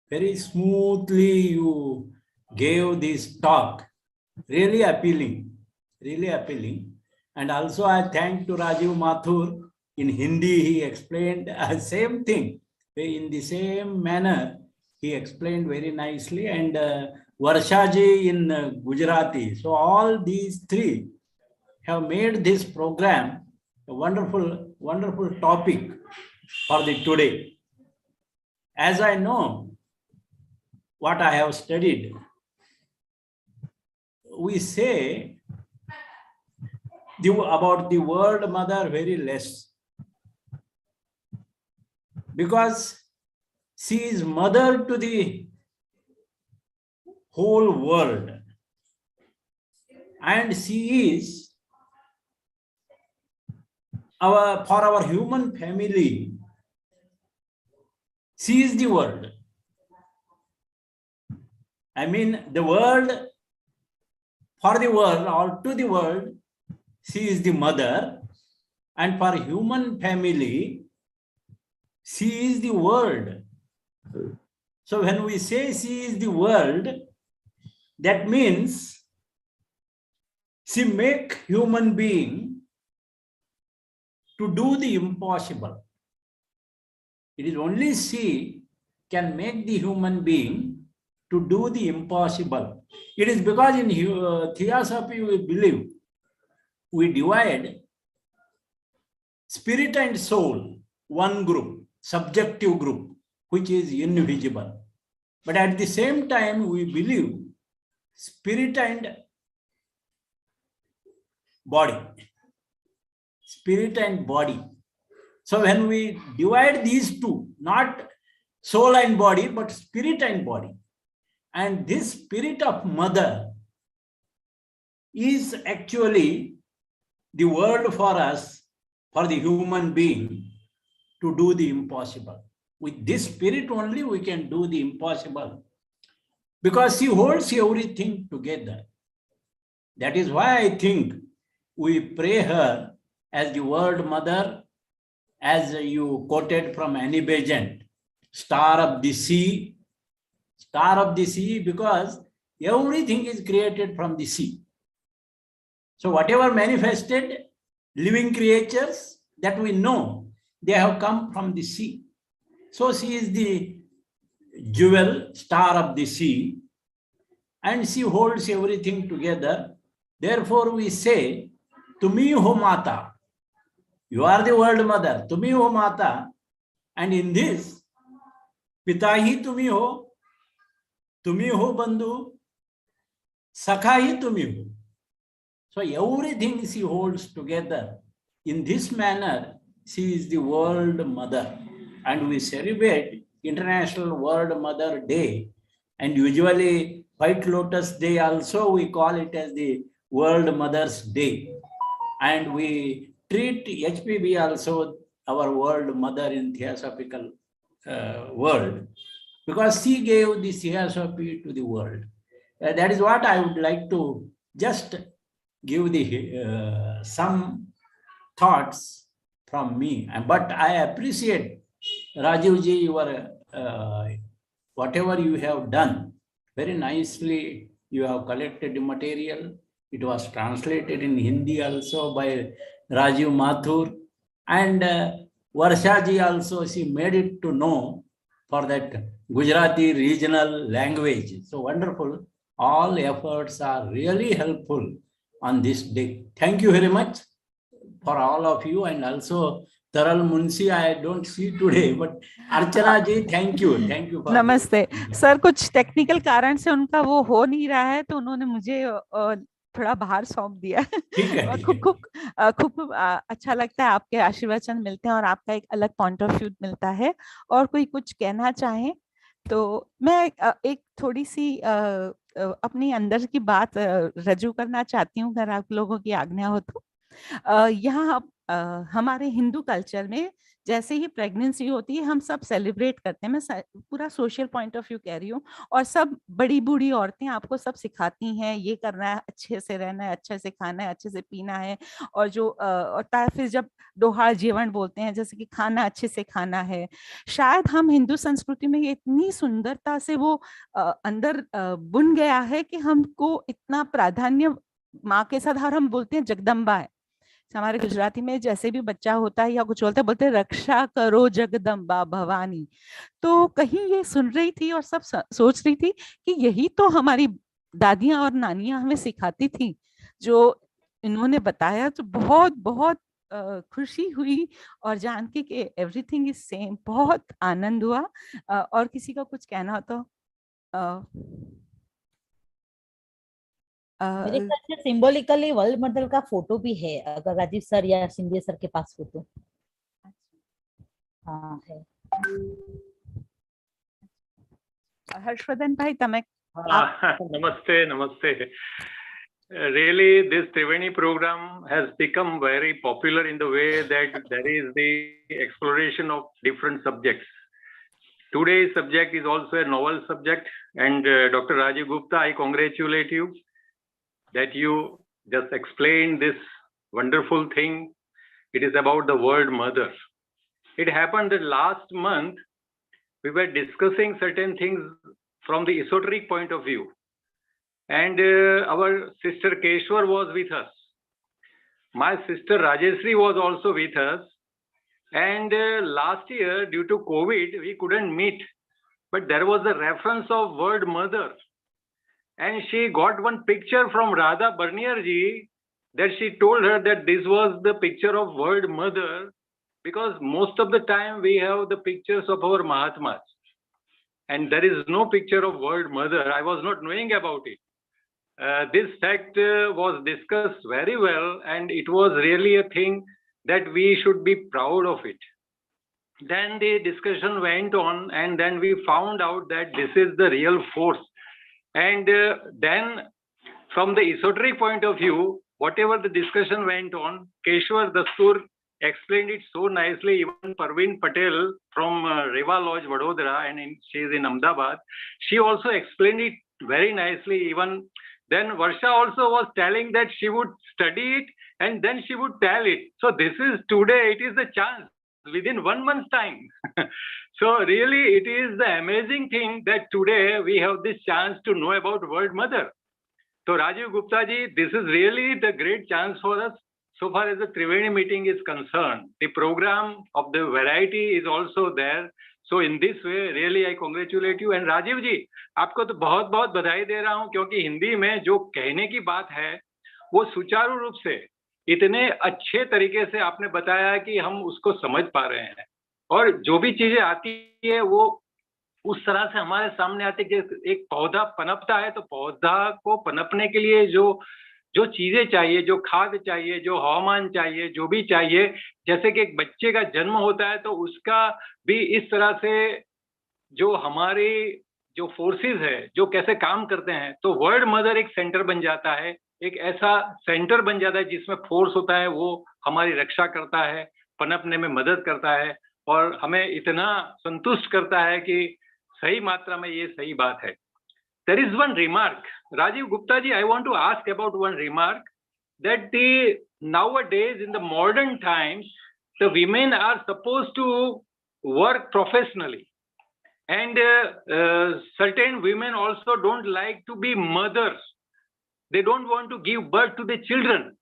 Very smoothly you gave this talk. Really appealing. And also I thank to Rajiv Mathur. In Hindi he explained the same thing. In the same manner he explained very nicely. And Varsha ji in Gujarati. So all these three have made this program a wonderful topic for the today. As I know what I have studied, we say about the world mother very less, because she is mother to the whole world, and she is for our human family, she is the world. I mean, the world, for the world or to the world, she is the mother, and for human family, she is the world. So when we say she is the world, that means she makes human being to do the impossible. It is only she can make the human being to do the impossible. It is because in theosophy we believe we divide spirit and soul, one group, subjective group, which is invisible. But at the same time, we believe spirit and body. Spirit and body. So when we divide these two, not soul and body, but spirit and body, and this spirit of mother is actually the world for us, for the human being, to do the impossible. With this spirit only we can do the impossible, because she holds everything together. That is why I think we pray her as the world mother, as you quoted from Annie Besant, star of the sea, because everything is created from the sea. So whatever manifested, living creatures that we know, they have come from the sea. So she is the jewel, star of the sea, and she holds everything together. Therefore we say, Tumi ho Mata. You are the world mother. Tumi ho Mata. And in this, Pita hi Tumi ho Bandhu, Sakha hi Tumi ho. So everything she holds together. In this manner, she is the world mother. And we celebrate International World Mother Day. And usually White Lotus Day also we call it as the World Mother's Day. And we treat HPB also our world mother in theosophical world, because she gave the theosophy to the world. That is what I would like to just give the some thoughts from me. But I appreciate Rajiv ji, your whatever you have done very nicely. You have collected the material. It was translated in Hindi also by Rajiv Mathur, and Varsha ji also, she made it to know for that Gujarati regional language. So wonderful. All efforts are really helpful on this day. Thank you very much for all of you, and also Taral Munshi I don't see today, but Archana ji, thank you for नमस्ते sir, कुछ technical कारण से उनका वो हो नहीं रहा है, तो उन्होंने मुझे थोड़ा बाहर सौंप दिया। खूब अच्छा लगता है, आपके आशीर्वचन मिलते हैं और आपका एक अलग पॉइंट ऑफ व्यू मिलता है। और कोई कुछ कहना चाहे तो मैं एक थोड़ी सी अपनी अंदर की बात रजू करना चाहती हूँ, अगर आप लोगों की आज्ञा हो तो। यहाँ हमारे हिंदू कल्चर में जैसे ही प्रेगनेंसी होती है हम सब सेलिब्रेट करते हैं। मैं पूरा सोशल पॉइंट ऑफ व्यू कह रही हूँ, और सब बड़ी बूढ़ी औरतें आपको सब सिखाती हैं, ये करना है, अच्छे से रहना है, अच्छे से खाना है, अच्छे से पीना है, और जो होता है फिर जब दोहा जीवन बोलते हैं, जैसे कि खाना अच्छे से खाना है। शायद हम हिंदू संस्कृति में ये इतनी सुंदरता से वो अंदर बुन गया है कि हमको इतना प्राधान्य माँ के साथ, और हम बोलते हैं जगदम्बा है। हमारे गुजराती में जैसे भी बच्चा होता है या कुछ बोलते हैं रक्षा करो जगदम्बा भवानी। तो कहीं ये सुन रही थी और सब सोच रही थी कि यही तो हमारी दादियां और नानियां हमें सिखाती थी, जो इन्होंने बताया। तो बहुत बहुत खुशी हुई और जान के कि एवरीथिंग इज सेम, बहुत आनंद हुआ। और किसी का कुछ कहना हो तो मेरे ख्याल से सिंबॉलिकली वर्ल्ड मॉडल का फोटो भी है, अगर राजीव सर या सिंधिया सर के पास हो तो। हाँ है। हर्षवर्धन भाई तमें नमस्ते। Really, this Triveni program has become very popular in the way that there is the exploration of different subjects. Today's subject is also a novel subject, and Dr. Rajiv Gupta, I congratulate you that you just explained this wonderful thing. It is about the word mother. It happened that last month we were discussing certain things from the esoteric point of view, and our sister Keshwar was with us. My sister Rajeshri was also with us, and last year due to COVID we couldn't meet, but there was a reference of word mother. And she got one picture from Radha Barnier ji that she told her that this was the picture of word mother, because most of the time we have the pictures of our Mahatmas and there is no picture of word mother. I was not knowing about it. This fact was discussed very well, and it was really a thing that we should be proud of it. Then the discussion went on, and then we found out that this is the real force. And then from the esoteric point of view, whatever the discussion went on, Keshwar Dastur explained it so nicely. Even Parveen Patel from REWA Lodge, Vadodara, and she is in Ahmedabad, she also explained it very nicely. Even then Varsha also was telling that she would study it and then she would tell it. So this is today, it is the chance within 1 month's time. So really, it is the amazing thing that today we have this chance to know about World Mother. So Rajiv Gupta ji, this is really the great chance for us. So far as the Triveni meeting is concerned, the program of the variety is also there. So in this way, really I congratulate you. And Rajiv ji, आपको तो बहुत बहुत बधाई दे रहा हूँ, क्योंकि हिंदी में जो कहने की बात है वो सुचारू रूप से इतने अच्छे तरीके से आपने बताया कि हम उसको समझ पा रहे हैं, और जो भी चीजें आती है वो उस तरह से हमारे सामने आती है कि एक पौधा पनपता है तो पौधा को पनपने के लिए जो चीजें चाहिए, जो खाद चाहिए, जो हवामान चाहिए, जो भी चाहिए, जैसे कि एक बच्चे का जन्म होता है तो उसका भी इस तरह से जो हमारी जो फोर्सेस है जो कैसे काम करते हैं, तो वर्ल्ड मदर एक सेंटर बन जाता है, एक ऐसा सेंटर बन जाता है जिसमें फोर्स होता है, वो हमारी रक्षा करता है, पनपने में मदद करता है और हमें इतना संतुष्ट करता है कि सही मात्रा में ये सही बात है. There is one remark, Rajiv Gupta ji, I want to ask about one remark, that nowadays in the modern times, the women are supposed to work professionally, and certain women also don't like to be mothers. They don't want to give birth to the children.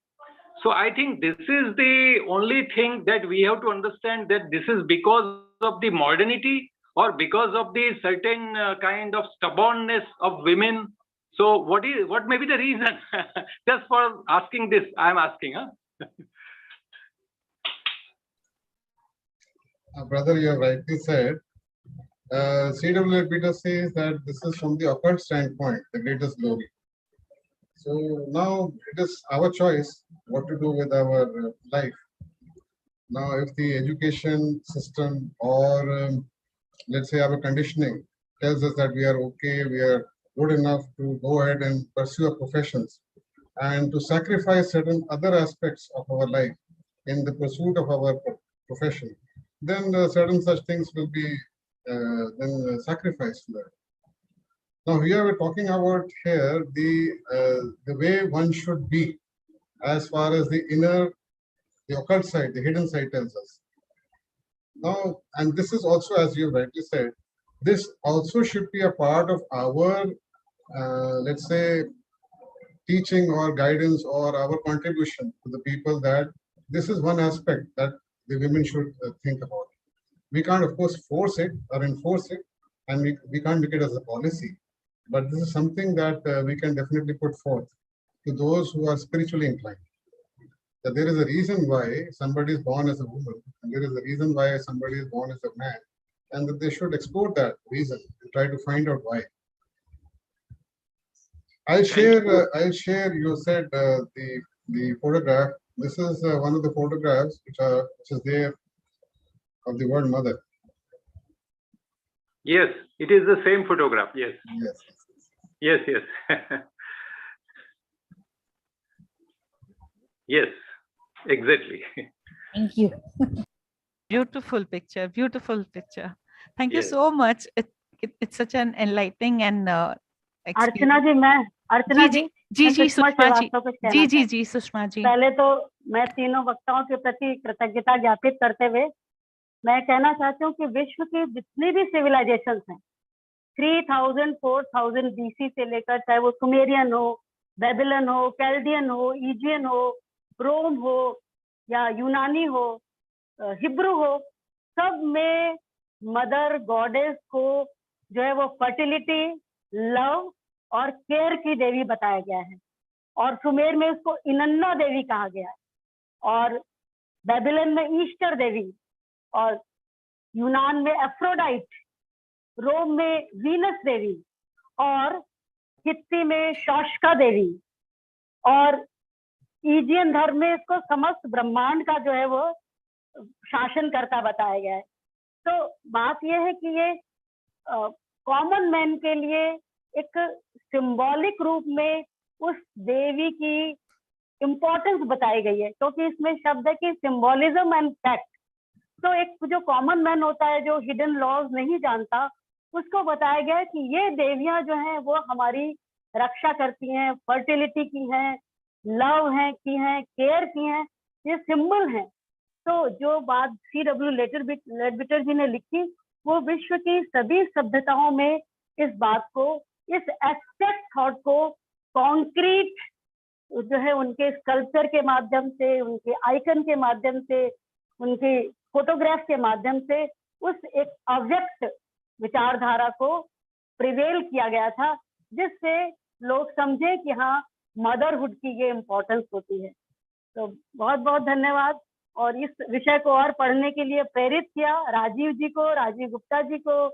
So I think this is the only thing that we have to understand, that this is because of the modernity or because of the certain kind of stubbornness of women. So what may be the reason? Just for asking this, I am asking. Brother, you have rightly said. C.W. Peter says that this is from the occult standpoint, the greatest glory. So now it is our choice what to do with our life. Now, if the education system or let's say our conditioning tells us that we are okay, we are good enough to go ahead and pursue our professions and to sacrifice certain other aspects of our life in the pursuit of our profession, then certain such things will be then sacrificed to that. Now here we're talking about here the way one should be as far as the inner, the occult side, the hidden side tells us. Now, and this is also, as you rightly said, this also should be a part of our, let's say, teaching or guidance or our contribution to the people, that this is one aspect that the women should think about. We can't, of course, force it or enforce it, and we can't make it as a policy. But this is something that we can definitely put forth to those who are spiritually inclined. That there is a reason why somebody is born as a woman, and there is a reason why somebody is born as a man, and that they should explore that reason and try to find out why. I'll share. You said the photograph. This is one of the photographs which is there of the World Mother. Yes, it is the same photograph. Yes. Yes. Yes, exactly. Thank you. Beautiful picture. Beautiful picture. Thank you so much. It's such an enlightening and अर्चना जी, सुषमा जी, पहले तो मैं तीनों वक्ताओं के प्रति कृतज्ञता ज्ञापित करते हुए मैं कहना चाहती हूँ कि विश्व की जितनी भी सिविलाइजेशंस हैं, 3000 4000 BC से लेकर, चाहे वो सुमेरियन हो, बेबीलोन हो, कैल्डियन हो, इजियन हो, रोम हो या यूनानी हो, हिब्रू हो, सब में मदर गॉडेस को जो है वो फर्टिलिटी, लव और केयर की देवी बताया गया है, और सुमेर में उसको इनन्ना देवी कहा गया है, और बेबीलोन में ईस्टर देवी, और यूनान में एफ्रोडाइट, रोम में वीनस देवी, और हित्ती में शोष्का देवी, और ईजियन धर्म में इसको समस्त ब्रह्मांड का जो है वो शासन करता बताया गया है. तो बात यह है कि ये कॉमन मैन के लिए एक सिंबॉलिक रूप में उस देवी की इम्पोर्टेंस बताई गई है, क्योंकि इसमें शब्द है कि सिंबोलिज्म एंड फैक्ट. तो एक जो कॉमन मैन होता है, जो हिडन लॉज नहीं जानता, उसको बताया गया है कि ये देवियां जो हैं वो हमारी रक्षा करती हैं, फर्टिलिटी की हैं, लव है की हैं, केयर की हैं, ये सिंबल हैं. तो जो बात C.W. लेडबिटर जी ने लिखी वो विश्व की सभी सभ्यताओं में इस बात को, इस एब्स्ट्रैक्ट थॉट को कॉन्क्रीट जो है उनके स्कल्पचर के माध्यम से, उनके आइकन के माध्यम से, उनके फोटोग्राफ के माध्यम से उस एक अव्यक्त विचारधारा को प्रिवेल किया गया था, जिससे लोग समझे कि हाँ मदरहुड की ये इम्पोर्टेंस होती है। तो बहुत बहुत धन्यवाद। और इस विषय को और पढ़ने के लिए प्रेरित किया राजीव जी को, राजीव गुप्ता जी को,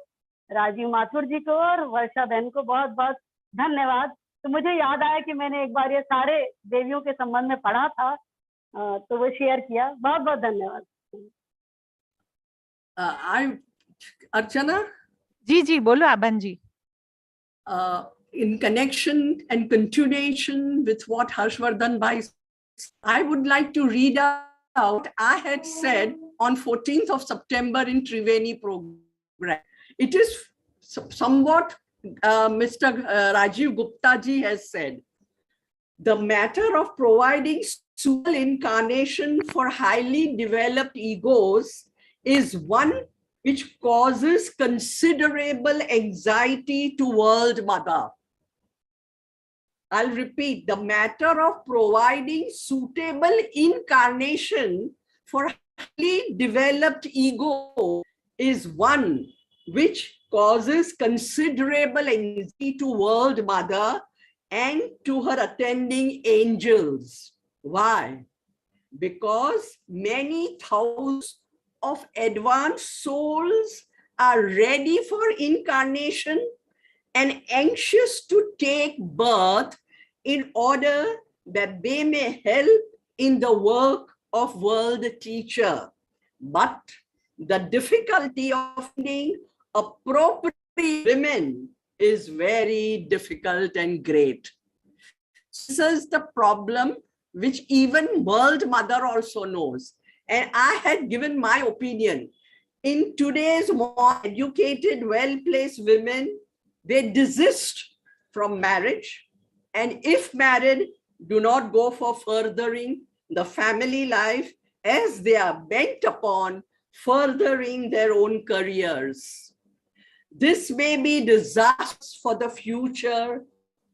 राजीव माथुर जी को और वर्षा बहन को बहुत बहुत धन्यवाद। तो मुझे याद आया कि मैंने एक बार ये सारे देवियों के संबंध में पढ़ा था, तो वो शेयर किया। बहुत बहुत धन्यवाद। Archana? जी बोलो आबन जी। In connection and continuation with what Harshvardhan Bhai, I would like to read out I had said on 14th of September in Triveni program. It is somewhat Mr. Rajiv Gupta ji has said. The matter of providing suitable incarnation for highly developed egos is one which causes considerable anxiety to World Mother. I'll repeat, the matter of providing suitable incarnation for highly developed ego is one which causes considerable anxiety to World Mother and to her attending angels. Why? Because many thousands of advanced souls are ready for incarnation and anxious to take birth in order that they may help in the work of world teacher. But the difficulty of finding appropriate women is very difficult and great. This is the problem which even World Mother also knows. And I had given my opinion. In today's more educated, well-placed women, they desist from marriage. And if married, do not go for furthering the family life as they are bent upon furthering their own careers. This may be disastrous for the future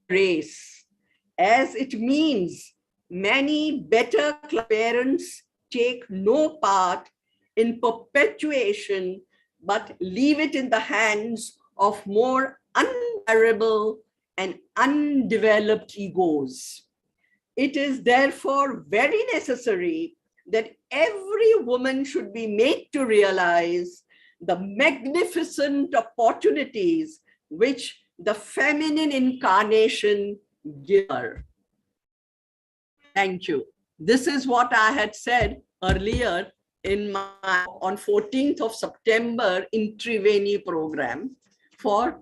race, as it means many better parents take no part in perpetuation, but leave it in the hands of more unbearable and undeveloped egos. It is therefore very necessary that every woman should be made to realize the magnificent opportunities which the feminine incarnation gives her. Thank you. This is what I had said earlier in my on 14th of September in Triveni program. For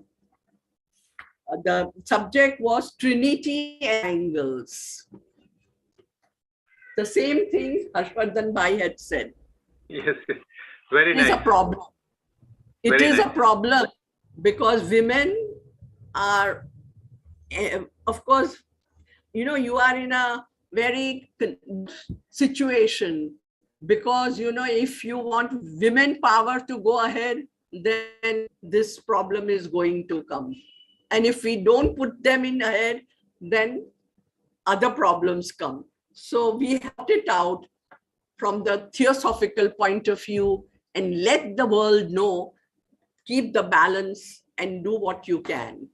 the subject was Trinity angles. The same thing Harshvardhan Bhai had said. Yes, very nice. It is a problem. It is a problem because women are, of course, you know, you are in a very situation because, you know, if you want women power to go ahead, then this problem is going to come. And if we don't put them in ahead, then other problems come. So we have it out from the theosophical point of view and let the world know, keep the balance and do what you can.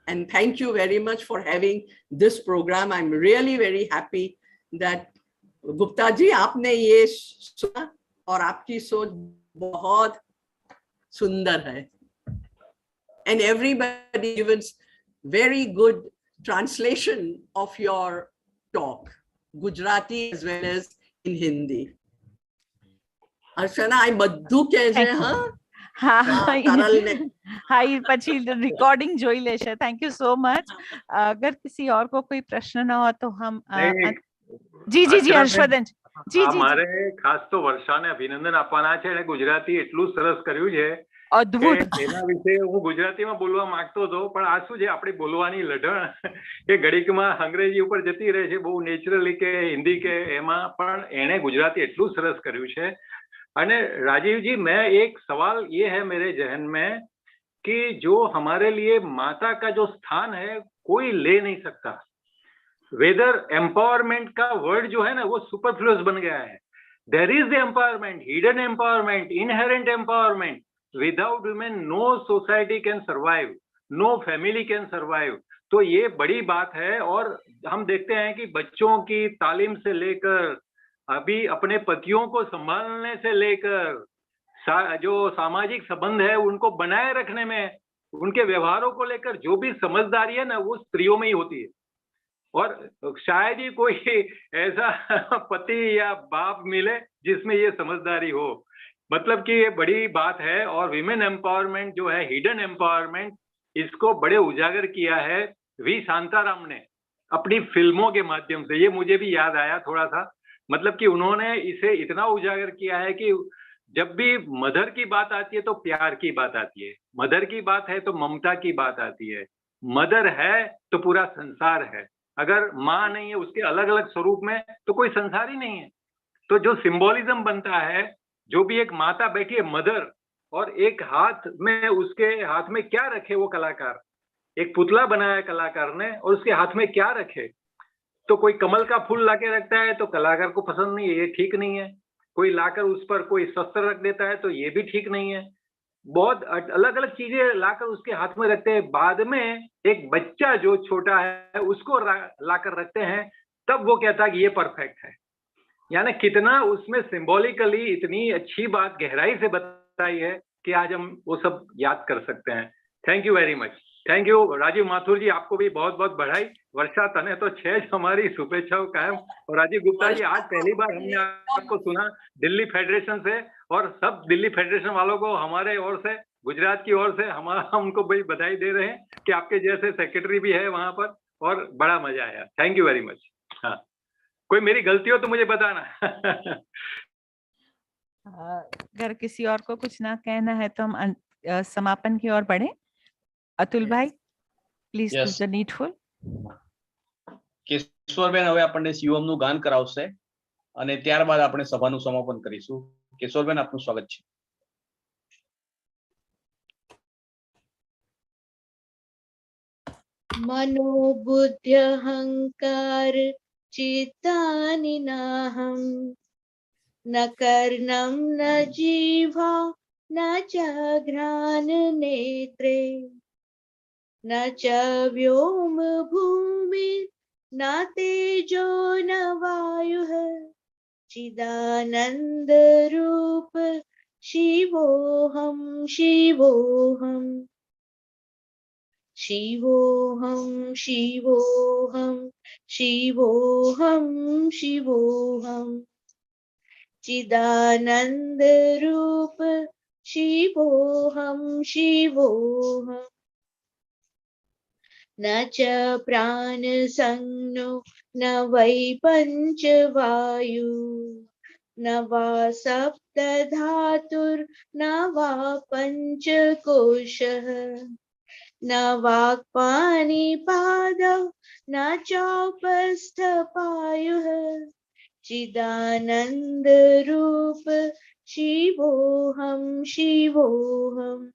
And thank you very much for having this program. I'm really very happy that Gupta ji, आपने ये सुना और आपकी सोच बहुत सुंदर है. And everybody gives very good translation of your talk, Gujarati as well as in Hindi. Archana, I બધું કહેજે હા. हाई પછી रिकॉर्डिंग જોઈ લેશે. Thank you so much. अगर किसी और को कोई प्रश्न ना हो तो हम जी હર્ષવર્ધન जी મારે ખાસ તો વર્ષાને અભિનંદન આપવાના છે. અને ગુજરાતી એટલું સરસ કર્યું છે અદ્ભુત. એના વિશે હું ગુજરાતીમાં બોલવા માંગતો હતો, પણ આ શું છે આપણી બોલવાની લઢણ કે ઘડીકમાં અંગ્રેજી ઉપર જતી રહે છે, બહુ નેચરલી કે હિન્દી કે એમાં, પણ એણે ગુજરાતી એટલું સરસ કર્યું છે. अने राजीव जी, मैं एक सवाल ये है मेरे जहन में कि जो हमारे लिए माता का जो स्थान है कोई ले नहीं सकता। वेदर एम्पावरमेंट का वर्ड जो है ना वो सुपरफ्लुअस बन गया है। There is the empowerment, hidden empowerment, inherent empowerment. Without women no society can survive, no family can survive. तो ये बड़ी बात है। और हम देखते हैं कि बच्चों की तालीम से लेकर अभी अपने पतियों को संभालने से लेकर जो सामाजिक संबंध है उनको बनाए रखने में, उनके व्यवहारों को लेकर जो भी समझदारी है ना वो स्त्रियों में ही होती है। और शायद ही कोई ऐसा पति या बाप मिले जिसमें ये समझदारी हो। मतलब कि ये बड़ी बात है। और विमेन एम्पावरमेंट जो है, हिडन एम्पावरमेंट, इसको बड़े उजागर किया है वी शांताराम ने अपनी फिल्मों के माध्यम से। ये मुझे भी याद आया थोड़ा सा। मतलब कि उन्होंने इसे इतना उजागर किया है कि जब भी मदर की बात आती है तो प्यार की बात आती है, मदर की बात है तो ममता की बात आती है, मदर है तो पूरा संसार है। अगर माँ नहीं है उसके अलग अलग स्वरूप में तो कोई संसार ही नहीं है। तो जो सिंबोलिज्म बनता है, जो भी एक माता बैठी है मदर, और एक हाथ में, उसके हाथ में क्या रखे वो कलाकार, एक पुतला बनाया कलाकार ने और उसके हाथ में क्या रखे। तो कोई कमल का फूल लाके रखता है तो कलाकार को पसंद नहीं है, ये ठीक नहीं है। कोई लाकर उस पर कोई शस्त्र रख देता है तो ये भी ठीक नहीं है। बहुत अलग अलग चीजें लाकर उसके हाथ में रखते हैं। बाद में एक बच्चा जो छोटा है उसको लाकर रखते हैं, तब वो कहता है कि ये परफेक्ट है। यानी कितना उसमें सिंबॉलिकली इतनी अच्छी बात गहराई से बताई है कि आज हम वो सब याद कर सकते हैं। Thank you very much. Thank you Rajiv Mathur ji, आपको भी बहुत बहुत बधाई। वर्षा तने तो 6 हमारी शुभेच्छाओं कायम। और राजीव गुप्ता जी, आज पहली बार हमने आपको सुना दिल्ली फेडरेशन से, और सब दिल्ली फेडरेशन वालों को हमारे ओर से, गुजरात की ओर से हम उनको बड़ी बधाई दे रहे हैं कि आपके जैसे सेक्रेटरी भी है वहां पर, और बड़ा मजा आया। Thank you very much. हाँ, कोई मेरी गलती हो तो मुझे बताना। अगर किसी और को कुछ ना कहना है तो हम समापन की ओर बढ़े। अतुल भाई, प्लीज डू द नीडफुल। કેશવરબેન હવે આપણને શિવમ નું ગાન કરાવશે અને ત્યારબાદ આપણે સભાનું સમાપન કરીશું. કેશવરબેન, આપનું સ્વાગત છે. मनोबुद्धि अहंकार चित्तानि नाहं न कर्णं न जीवा न च घ्राण नेत्रे न च व्योम भूमि न तेजो न वायुः चिदानंद रूप शिवोऽहं शिवोऽहम् शिवोऽहं शिवोऽहं शिवोऽहं शिवोऽहम् चिदानंद रूप शिवोऽहं शिवोऽहम् न च प्राण संज्ञो न वै पंचवायु न वा सप्त धातुर् न वा पंचकोशः न वाक्पाणिपादौ न चौपस्थपायुः चिदानंद रूप शिवोऽहं शिवोऽहम्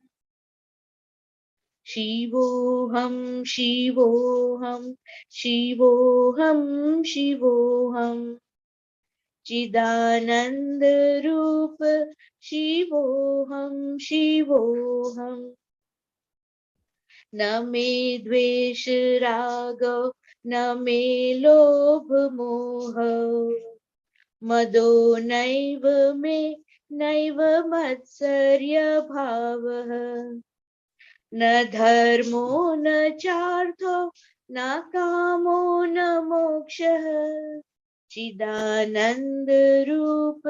शिवोऽहं शिवोऽहं शिवोऽहं शिवोऽहम् चिदानंद रूप शिवोऽहं शिवोऽहम् न मे द्वेष रागो न मे लोभ मोह मदो नैव मे नैव मत्सर्य भावः न धर्मो न चार्थो न कामो न मोक्षः चिदानंद रूप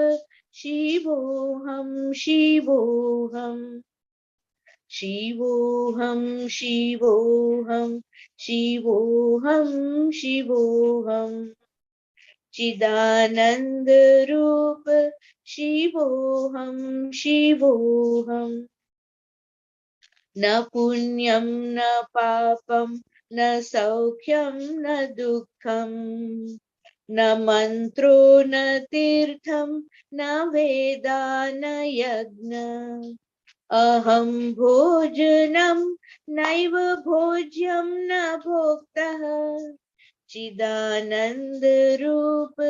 शिवोऽहं शिवोऽहम् शिवोऽहं शिवोऽहं शिवोऽहं शिवोऽहम् चिदानंद रूप शिवोऽहं शिवोऽहम् न पुण्यं न पापं न सौख्यं न दुःखम् न मन्त्रो न तीर्थं न वेदा न यज्ञ अहं भोजनं नैव भोज्यं न भोक्तः चिदानंद रूप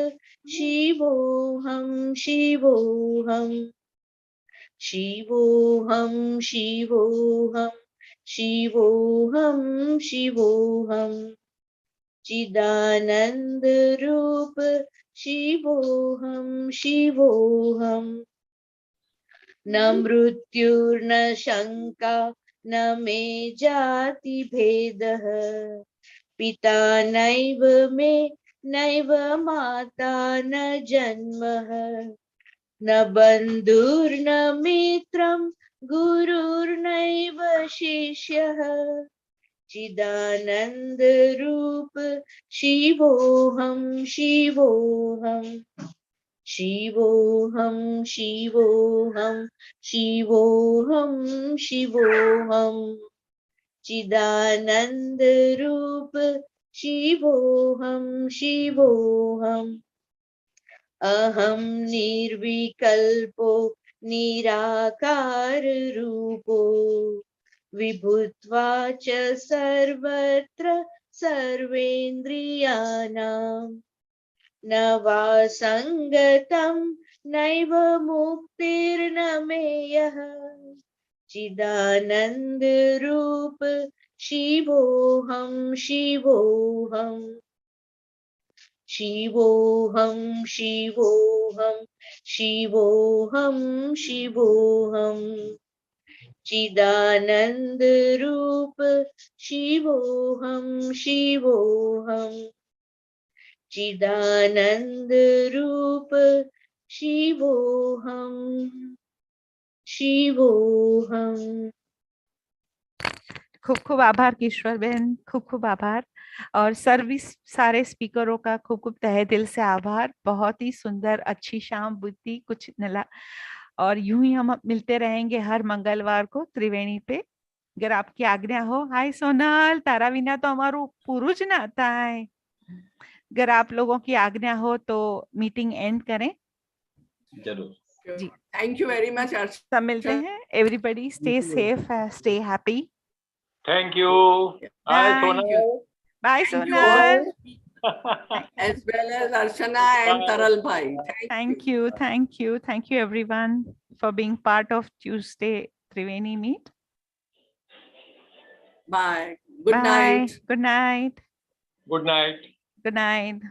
शिवोहम शिवोहम शिवोहम शिवोहम शिवोहम शिवोहम चिदानंद रूप शिवोहम शिवोहम न मृत्युर्न शंका न मे जाति भेदः पिता नैव मे नैव माता न जन्मः न बन्धुर्न मित्रं गुरुर्नैव शिष्यः चिदानंद रूप शिवोहम शिवोहम शिवोहम शिवोहम शिवोहम शिवोहम चिदानंद रूप शिवोहम शिवोहम अहम निर्विकल्पो निराकार रूपो विभुत्वा च सर्वत्र सर्वेन्द्रियाणां न वा संगतं नैव मुक्तिर्न मेयः चिदानंद रूप शिवोहम शिवोहम शिवोहम शिवोहम शिवोहम शिवोहम चिदानंद रूप शिवोहम शिवोहम चिदानंद रूप शिवोहम शिवोहम। खूब खूब आभार किशोर बहन, खूब खूब आभार। और सारे स्पीकरों का खूब खूब तहे दिल से आभार। बहुत ही सुंदर अच्छी शाम बुद्धि कुछ नला। और यूं ही हम मिलते रहेंगे हर मंगलवार को त्रिवेणी पे, अगर आपकी आज्ञा हो। हाय सोनल, तारा विना तो हमारू पूरू ज ना थाय। अगर आप लोगों की आज्ञा हो तो मीटिंग एंड करें। जरूर जी, थैंक यू वेरी मच। सब मिलते हैं। Everybody stay safe, stay happy. Thank you. Bye, Sonal. Bye, Thank you Sonal. all, as well as Archana and Taral Bhai. Thank you, thank you, thank you everyone for being part of Tuesday Triveni meet. Bye. Good Bye. night. Good night. Good night. Good night.